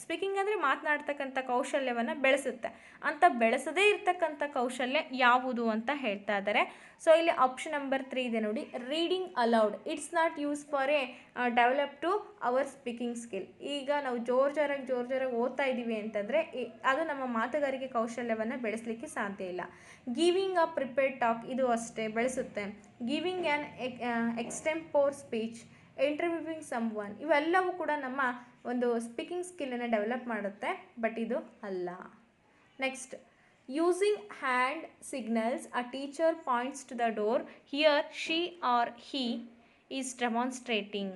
ಸ್ಪೀಕಿಂಗ್ ಅಂದರೆ ಮಾತನಾಡ್ತಕ್ಕಂಥ ಕೌಶಲ್ಯವನ್ನು ಬೆಳೆಸುತ್ತೆ. ಅಂತ ಬೆಳೆಸದೇ ಇರ್ತಕ್ಕಂಥ ಕೌಶಲ್ಯ ಯಾವುದು ಅಂತ ಹೇಳ್ತಾ ಇದ್ದಾರೆ. ಸೊ ಇಲ್ಲಿ ಆಪ್ಷನ್ ನಂಬರ್ 3 ಇದೆ ನೋಡಿ, reading aloud. It's not use for a develop to our speaking skill. ಈಗ ನಾವು ಜೋರಾಗಿ ಓದ್ತಾ ಇದ್ದೀವಿ ಅಂತಂದರೆ ಅದು ನಮ್ಮ ಮಾತುಗಾರಿಕೆ ಕೌಶಲ್ಯವನ್ನು ಬೆಳೆಸಲಿಕ್ಕೆ ಸಾಧ್ಯ ಇಲ್ಲ. ಗಿವಿಂಗ್ ಅ ಪ್ರಿಪೇರ್ಡ್ ಟಾಕ್, ಇದು ಅಷ್ಟೇ ಬೆಳೆಸುತ್ತೆ. Giving an extempore speech, interviewing someone, ಇವೆಲ್ಲವೂ ಕೂಡ ನಮ್ಮ ಒಂದು ಸ್ಪೀಕಿಂಗ್ ಸ್ಕಿಲ್ಲನ್ನು ಡೆವಲಪ್ ಮಾಡುತ್ತೆ, ಬಟ್ ಇದು ಅಲ್ಲ. Next, using hand signals, a teacher points to the door, here she or he is demonstrating.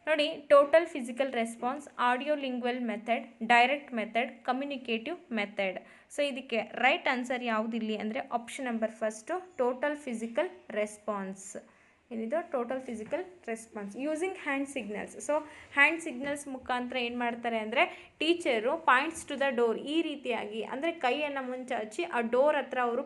ನೋಡಿ, total physical response, audio lingual method, direct method, communicative method. So ಇದಕ್ಕೆ ರೈಟ್ ಆನ್ಸರ್ ಯಾವುದಿಲ್ಲಿ ಅಂದರೆ option number 1, total physical response. ಏನಿದು total physical response. Using hand signals, so hand signals ಮುಖಾಂತರ ಏನು ಮಾಡ್ತಾರೆ ಅಂದರೆ teacher points to the door, ಈ ರೀತಿಯಾಗಿ ಅಂದರೆ ಕೈಯನ್ನು ಮುಂಚೆ ಹಚ್ಚಿ ಆ ಡೋರ್ ಹತ್ರ ಅವರು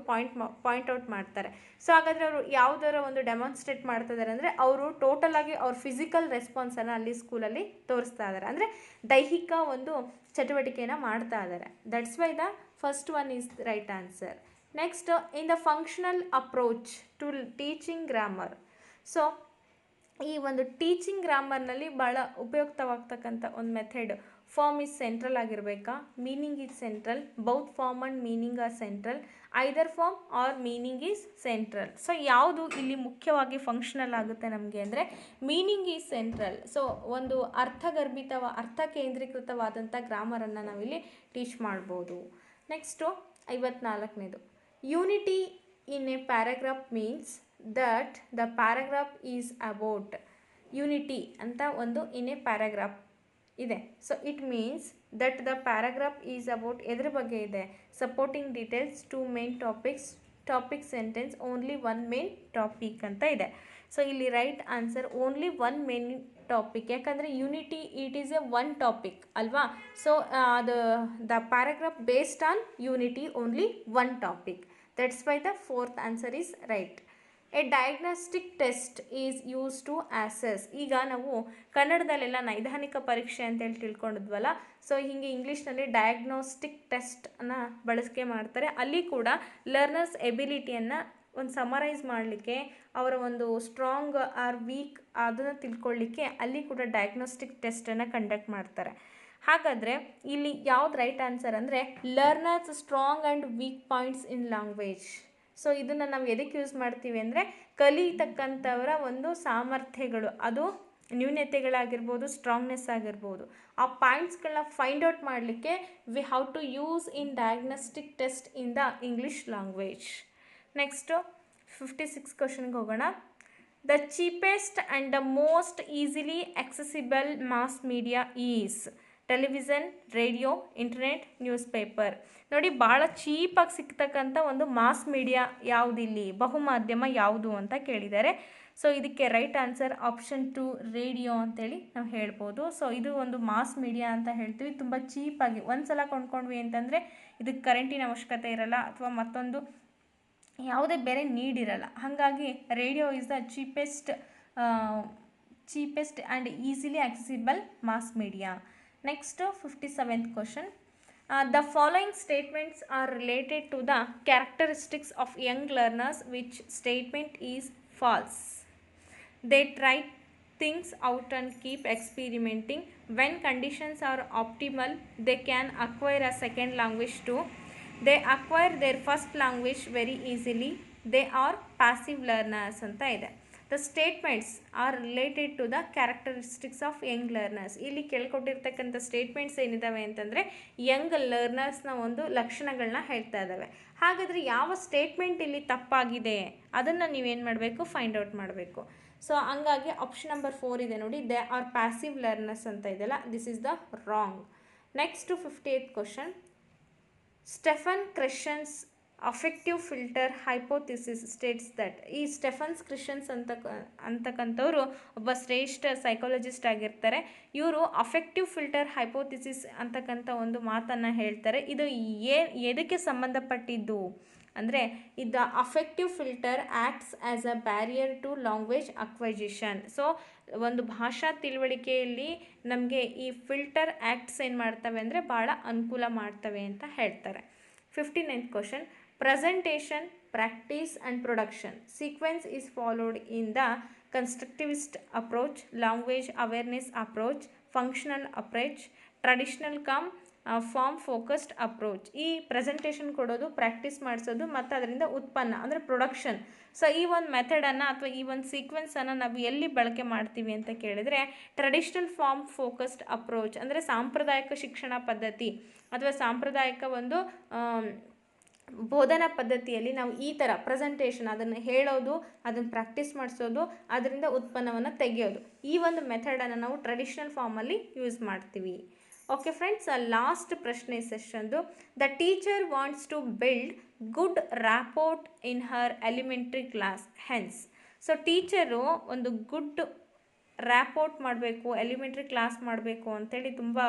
ಪಾಯಿಂಟ್ ಔಟ್ ಮಾಡ್ತಾರೆ. ಸೊ ಹಾಗಾದರೆ ಅವರು ಯಾವುದರ ಒಂದು ಡೆಮಾನ್ಸ್ಟ್ರೇಟ್ ಮಾಡ್ತಾ ಇದ್ದಾರೆ ಅಂದರೆ ಅವರು ಟೋಟಲ್ ಆಗಿ ಅವ್ರ ಫಿಸಿಕಲ್ ರೆಸ್ಪಾನ್ಸನ್ನು ಅಲ್ಲಿ ಸ್ಕೂಲಲ್ಲಿ ತೋರಿಸ್ತಾ ಇದ್ದಾರೆ, ಅಂದರೆ ದೈಹಿಕ ಒಂದು ಚಟುವಟಿಕೆಯನ್ನು ಮಾಡ್ತಾ ಇದ್ದಾರೆ. That's why the first one is right answer. Next, in the functional approach to teaching grammar. So ಈ ಒಂದು ಟೀಚಿಂಗ್ ಗ್ರಾಮರ್ನಲ್ಲಿ ಭಾಳ ಉಪಯುಕ್ತವಾಗ್ತಕ್ಕಂಥ ಒಂದು ಮೆಥಡ್, ಫಾರ್ಮ್ ಈಸ್ ಸೆಂಟ್ರಲ್ ಆಗಿರಬೇಕಾ, meaning is central, both form and meaning are central, either form or meaning is central. So ಯಾವುದು ಇಲ್ಲಿ ಮುಖ್ಯವಾಗಿ ಫಂಕ್ಷನಲ್ ಆಗುತ್ತೆ ನಮಗೆ ಅಂದರೆ ಮೀನಿಂಗ್ ಈಸ್ ಸೆಂಟ್ರಲ್. ಸೊ ಒಂದು ಅರ್ಥ ಕೇಂದ್ರೀಕೃತವಾದಂಥ ಗ್ರಾಮರನ್ನು ನಾವಿಲ್ಲಿ ಟೀಚ್ ಮಾಡ್ಬೋದು. ನೆಕ್ಸ್ಟು 54ನೇದು, unity in a paragraph means that the paragraph is about unity ಅಂತ ಒಂದು ಇನ್ ಎ ಪ್ಯಾರಾಗ್ರಾಫ್ ಇದೆ. So it means that the paragraph is about ಎದ್ರ ಬಗ್ಗೆ ಇದೆ, supporting details, 2 main topic sentence, only 1 main topic ಅಂತ ಇದೆ. So ಇಲ್ಲಿ right answer only 1 main topic, ಯಾಕಂದರೆ unity it is a 1 topic ಅಲ್ವಾ. ಸೊ ಅದು the paragraph based on unity, only 1 topic. That's why the 4th answer is right. A diagnostic test is use to assess. ಈಗ ನಾವು ಕನ್ನಡದಲ್ಲೆಲ್ಲ ನೈದಾನಿಕ ಪರೀಕ್ಷೆ ಅಂತೇಳಿ ತಿಳ್ಕೊಂಡಿದ್ವಲ್ಲ, so ಹೀಗೆ ಇಂಗ್ಲೀಷ್ನಲ್ಲಿ diagnostic ಟೆಸ್ಟನ್ನು ಬಳಕೆ ಮಾಡ್ತಾರೆ. ಅಲ್ಲಿ ಕೂಡ ಲರ್ನರ್ಸ್ ಎಬಿಲಿಟಿಯನ್ನು ಒಂದು ಸಮರೈಸ್ ಮಾಡಲಿಕ್ಕೆ, ಅವರ ಒಂದು ಸ್ಟ್ರಾಂಗ್ ಆರ್ ವೀಕ್ ಅದನ್ನು ತಿಳ್ಕೊಳ್ಳಿಕ್ಕೆ ಅಲ್ಲಿ ಕೂಡ ಡಯಾಗ್ನೋಸ್ಟಿಕ್ ಟೆಸ್ಟನ್ನು ಕಂಡಕ್ಟ್ ಮಾಡ್ತಾರೆ. ಹಾಗಾದರೆ ಇಲ್ಲಿ ಯಾವ್ದು ರೈಟ್ ಆನ್ಸರ್ ಅಂದರೆ learners strong and weak points in language. So ಇದನ್ನು ನಾವು ಎದಕ್ಕೆ ಯೂಸ್ ಮಾಡ್ತೀವಿ ಅಂದರೆ ಕಲಿತಕ್ಕಂಥವರ ಒಂದು ಸಾಮರ್ಥ್ಯಗಳು, ಅದು ನ್ಯೂನತೆಗಳಾಗಿರ್ಬೋದು, ಸ್ಟ್ರಾಂಗ್ನೆಸ್ ಆಗಿರ್ಬೋದು, ಆ ಪಾಯಿಂಟ್ಸ್ಗಳನ್ನ ಫೈಂಡ್ ಔಟ್ ಮಾಡಲಿಕ್ಕೆ we have to use in diagnostic test in the English language. Next 56 ಕ್ವಶನ್ಗೆ ಹೋಗೋಣ. The cheapest and the most easily accessible mass media is television, radio, internet, news paper. ನೋಡಿ, ಭಾಳ ಚೀಪಾಗಿ ಸಿಗ್ತಕ್ಕಂಥ ಒಂದು ಮಾಸ್ ಮೀಡಿಯಾ ಯಾವುದಿಲ್ಲಿ, ಬಹುಮಾಧ್ಯಮ ಯಾವುದು ಅಂತ ಕೇಳಿದ್ದಾರೆ. ಸೊ ಇದಕ್ಕೆ ರೈಟ್ ಆನ್ಸರ್ ಆಪ್ಷನ್ 2 ರೇಡಿಯೋ ಅಂತೇಳಿ ನಾವು ಹೇಳ್ಬೋದು. ಸೊ ಇದು ಒಂದು ಮಾಸ್ ಮೀಡಿಯಾ ಅಂತ ಹೇಳ್ತೀವಿ. ತುಂಬ ಚೀಪಾಗಿ ಒಂದು ಸಲ ಕೊಂಡ್ಕೊಂಡ್ವಿ ಅಂತಂದರೆ ಇದಕ್ಕೆ ಕರೆಂಟಿನ ಅವಶ್ಯಕತೆ ಇರಲ್ಲ ಅಥವಾ ಮತ್ತೊಂದು ಯಾವುದೇ ಬೇರೆ ನೀಡಿರಲ್ಲ. ಹಾಗಾಗಿ radio is the cheapest and easily accessible mass media. Next 57th question. The following statements are related to the characteristics of young learners. Which statement is false? They try things out and keep experimenting. When conditions are optimal, they can acquire a second language too. They acquire their first language very easily. They are passive learners ಅಂತ ಇದೆ. The statements are related to the characteristics of young learners. ಇಲ್ಲಿ ಕೇಳ್ಕೊಟ್ಟಿರ್ತಕ್ಕಂಥ statements ಏನಿದ್ದಾವೆ ಅಂತಂದರೆ Young ಲರ್ನರ್ಸ್ನ ಒಂದು ಲಕ್ಷಣಗಳನ್ನ ಹೇಳ್ತಾ ಇದ್ದಾವೆ. ಹಾಗಾದರೆ ಯಾವ statement ಇಲ್ಲಿ ತಪ್ಪಾಗಿದೆ ಅದನ್ನು ನೀವೇನು ಮಾಡಬೇಕು, ಫೈಂಡ್ ಔಟ್ ಮಾಡಬೇಕು. ಸೊ ಹಂಗಾಗಿ ಆಪ್ಷನ್ ನಂಬರ್ 4 ಇದೆ ನೋಡಿ, ದೇ ಆರ್ ಪ್ಯಾಸಿವ್ ಲರ್ನರ್ಸ್ ಅಂತ ಇದೆಯಲ್ಲ, this is the wrong. Next 58th question. Stephen Krashen's affective filter hypothesis states that. ಈ ಸ್ಟೆಫನ್ಸ್ ಕ್ರಿಶ್ಚನ್ಸ್ ಅಂತಕ್ಕಂಥವ್ರು ಒಬ್ಬ ಶ್ರೇಷ್ಠ ಸೈಕಾಲಜಿಸ್ಟ್ ಆಗಿರ್ತಾರೆ. ಇವರು ಅಫೆಕ್ಟಿವ್ ಫಿಲ್ಟರ್ ಹೈಪೋಥಿಸಿಸ್ ಅಂತಕ್ಕಂಥ ಒಂದು ಮಾತನ್ನು ಹೇಳ್ತಾರೆ. ಇದು ಎದಕ್ಕೆ ಸಂಬಂಧಪಟ್ಟಿದ್ದು ಅಂದರೆ ಇದು affective filter acts as a barrier to language acquisition. So ಒಂದು ಭಾಷಾ ತಿಳುವಳಿಕೆಯಲ್ಲಿ ನಮಗೆ ಈ ಫಿಲ್ಟರ್ ಆ್ಯಕ್ಟ್ಸ್ ಏನು ಮಾಡ್ತವೆ ಅಂದರೆ ಭಾಳ ಅನುಕೂಲ ಮಾಡ್ತವೆ ಅಂತ ಹೇಳ್ತಾರೆ. 59th question. Presentation, practice and production sequence is followed in the constructivist approach, language awareness approach, functional approach, traditional form focused approach. ಈ ಪ್ರೆಸೆಂಟೇಷನ್ ಕೊಡೋದು, ಪ್ರಾಕ್ಟೀಸ್ ಮಾಡಿಸೋದು ಮತ್ತು ಅದರಿಂದ ಉತ್ಪನ್ನ ಅಂದರೆ ಪ್ರೊಡಕ್ಷನ್. ಸೊ ಈ ಒಂದು ಮೆಥಡನ್ನು ಅಥವಾ ಈ ಒಂದು ಸೀಕ್ವೆನ್ಸನ್ನು ನಾವು ಎಲ್ಲಿ ಬಳಕೆ ಮಾಡ್ತೀವಿ ಅಂತ ಕೇಳಿದರೆ ಟ್ರೆಡಿಷ್ನಲ್ ಫಾರ್ಮ್ ಫೋಕಸ್ಡ್ ಅಪ್ರೋಚ್ ಅಂದರೆ ಸಾಂಪ್ರದಾಯಿಕ ಶಿಕ್ಷಣ ಪದ್ಧತಿ ಅಥವಾ ಸಾಂಪ್ರದಾಯಿಕ ಒಂದು ಬೋಧನಾ ಪದ್ಧತಿಯಲ್ಲಿ ನಾವು ಈ ಥರ ಪ್ರೆಸೆಂಟೇಷನ್ ಅದನ್ನು ಹೇಳೋದು, ಅದನ್ನು ಪ್ರಾಕ್ಟೀಸ್ ಮಾಡಿಸೋದು, ಅದರಿಂದ ಉತ್ಪನ್ನವನ್ನು ತೆಗೆಯೋದು, ಈ ಒಂದು ಮೆಥಡನ್ನು ನಾವು ಟ್ರೆಡಿಷ್ನಲ್ ಫಾರ್ಮಲ್ಲಿ ಯೂಸ್ ಮಾಡ್ತೀವಿ. ಓಕೆ ಫ್ರೆಂಡ್ಸ್, ಲಾಸ್ಟ್ ಪ್ರಶ್ನೆ ಸೆಷನ್ದು. The teacher wants to build good rapport in her elementary class, hence. So teacher ಒಂದು ಗುಡ್ ರ್ಯಾಪೋರ್ಟ್ ಮಾಡಬೇಕು, ಎಲಿಮೆಂಟ್ರಿ ಕ್ಲಾಸ್ ಮಾಡಬೇಕು ಅಂತೇಳಿ ತುಂಬ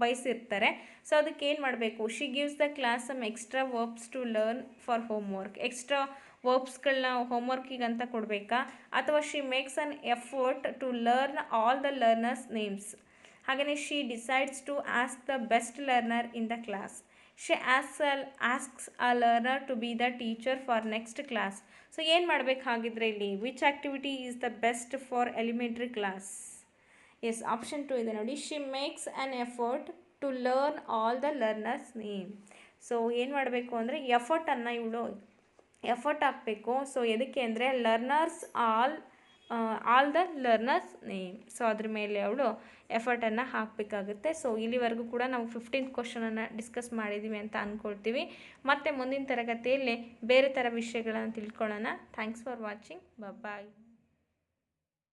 ಬಯಸಿರ್ತಾರೆ. ಸೊ ಅದಕ್ಕೆ ಏನು ಮಾಡಬೇಕು? She gives the class some extra verbs to learn for homework. Extra ವರ್ಬ್ಸ್ಗಳನ್ನ ಹೋಮ್ವರ್ಕಿಗಂತ ಕೊಡಬೇಕಾ, ಅಥವಾ she makes an effort to learn all the learners names. ಹಾಗೆಯೇ she decides to ask the best learner in the class. She asks a learner to be the teacher for next class. So ಏನು ಮಾಡಬೇಕಾಗಿದ್ರೆ ಇಲ್ಲಿ which activity is the best for elementary class? Yes, option 2 ಇದೆ ನೋಡಿ, she makes an effort to learn all the learners name. So ಏನು ಮಾಡಬೇಕು ಅಂದರೆ ಎಫರ್ಟನ್ನು ಇವಳು effort ಹಾಕಬೇಕು. ಸೊ ಎದಕ್ಕೆ ಅಂದರೆ learners all the learners name. So ಅದ್ರ ಮೇಲೆ ಅವಳು ಎಫರ್ಟನ್ನು ಹಾಕಬೇಕಾಗುತ್ತೆ. ಸೊ ಇಲ್ಲಿವರೆಗೂ ಕೂಡ ನಾವು 15th ಕ್ವಶನನ್ನು ಡಿಸ್ಕಸ್ ಮಾಡಿದ್ದೀವಿ ಅಂತ ಅಂದ್ಕೊಳ್ತೀವಿ. ಮತ್ತು ಮುಂದಿನ ತರಗತಿಯಲ್ಲಿ ಬೇರೆ ಥರ ವಿಷಯಗಳನ್ನು ತಿಳ್ಕೊಳ್ಳೋಣ. Thanks for watching. ಬಾಯ್.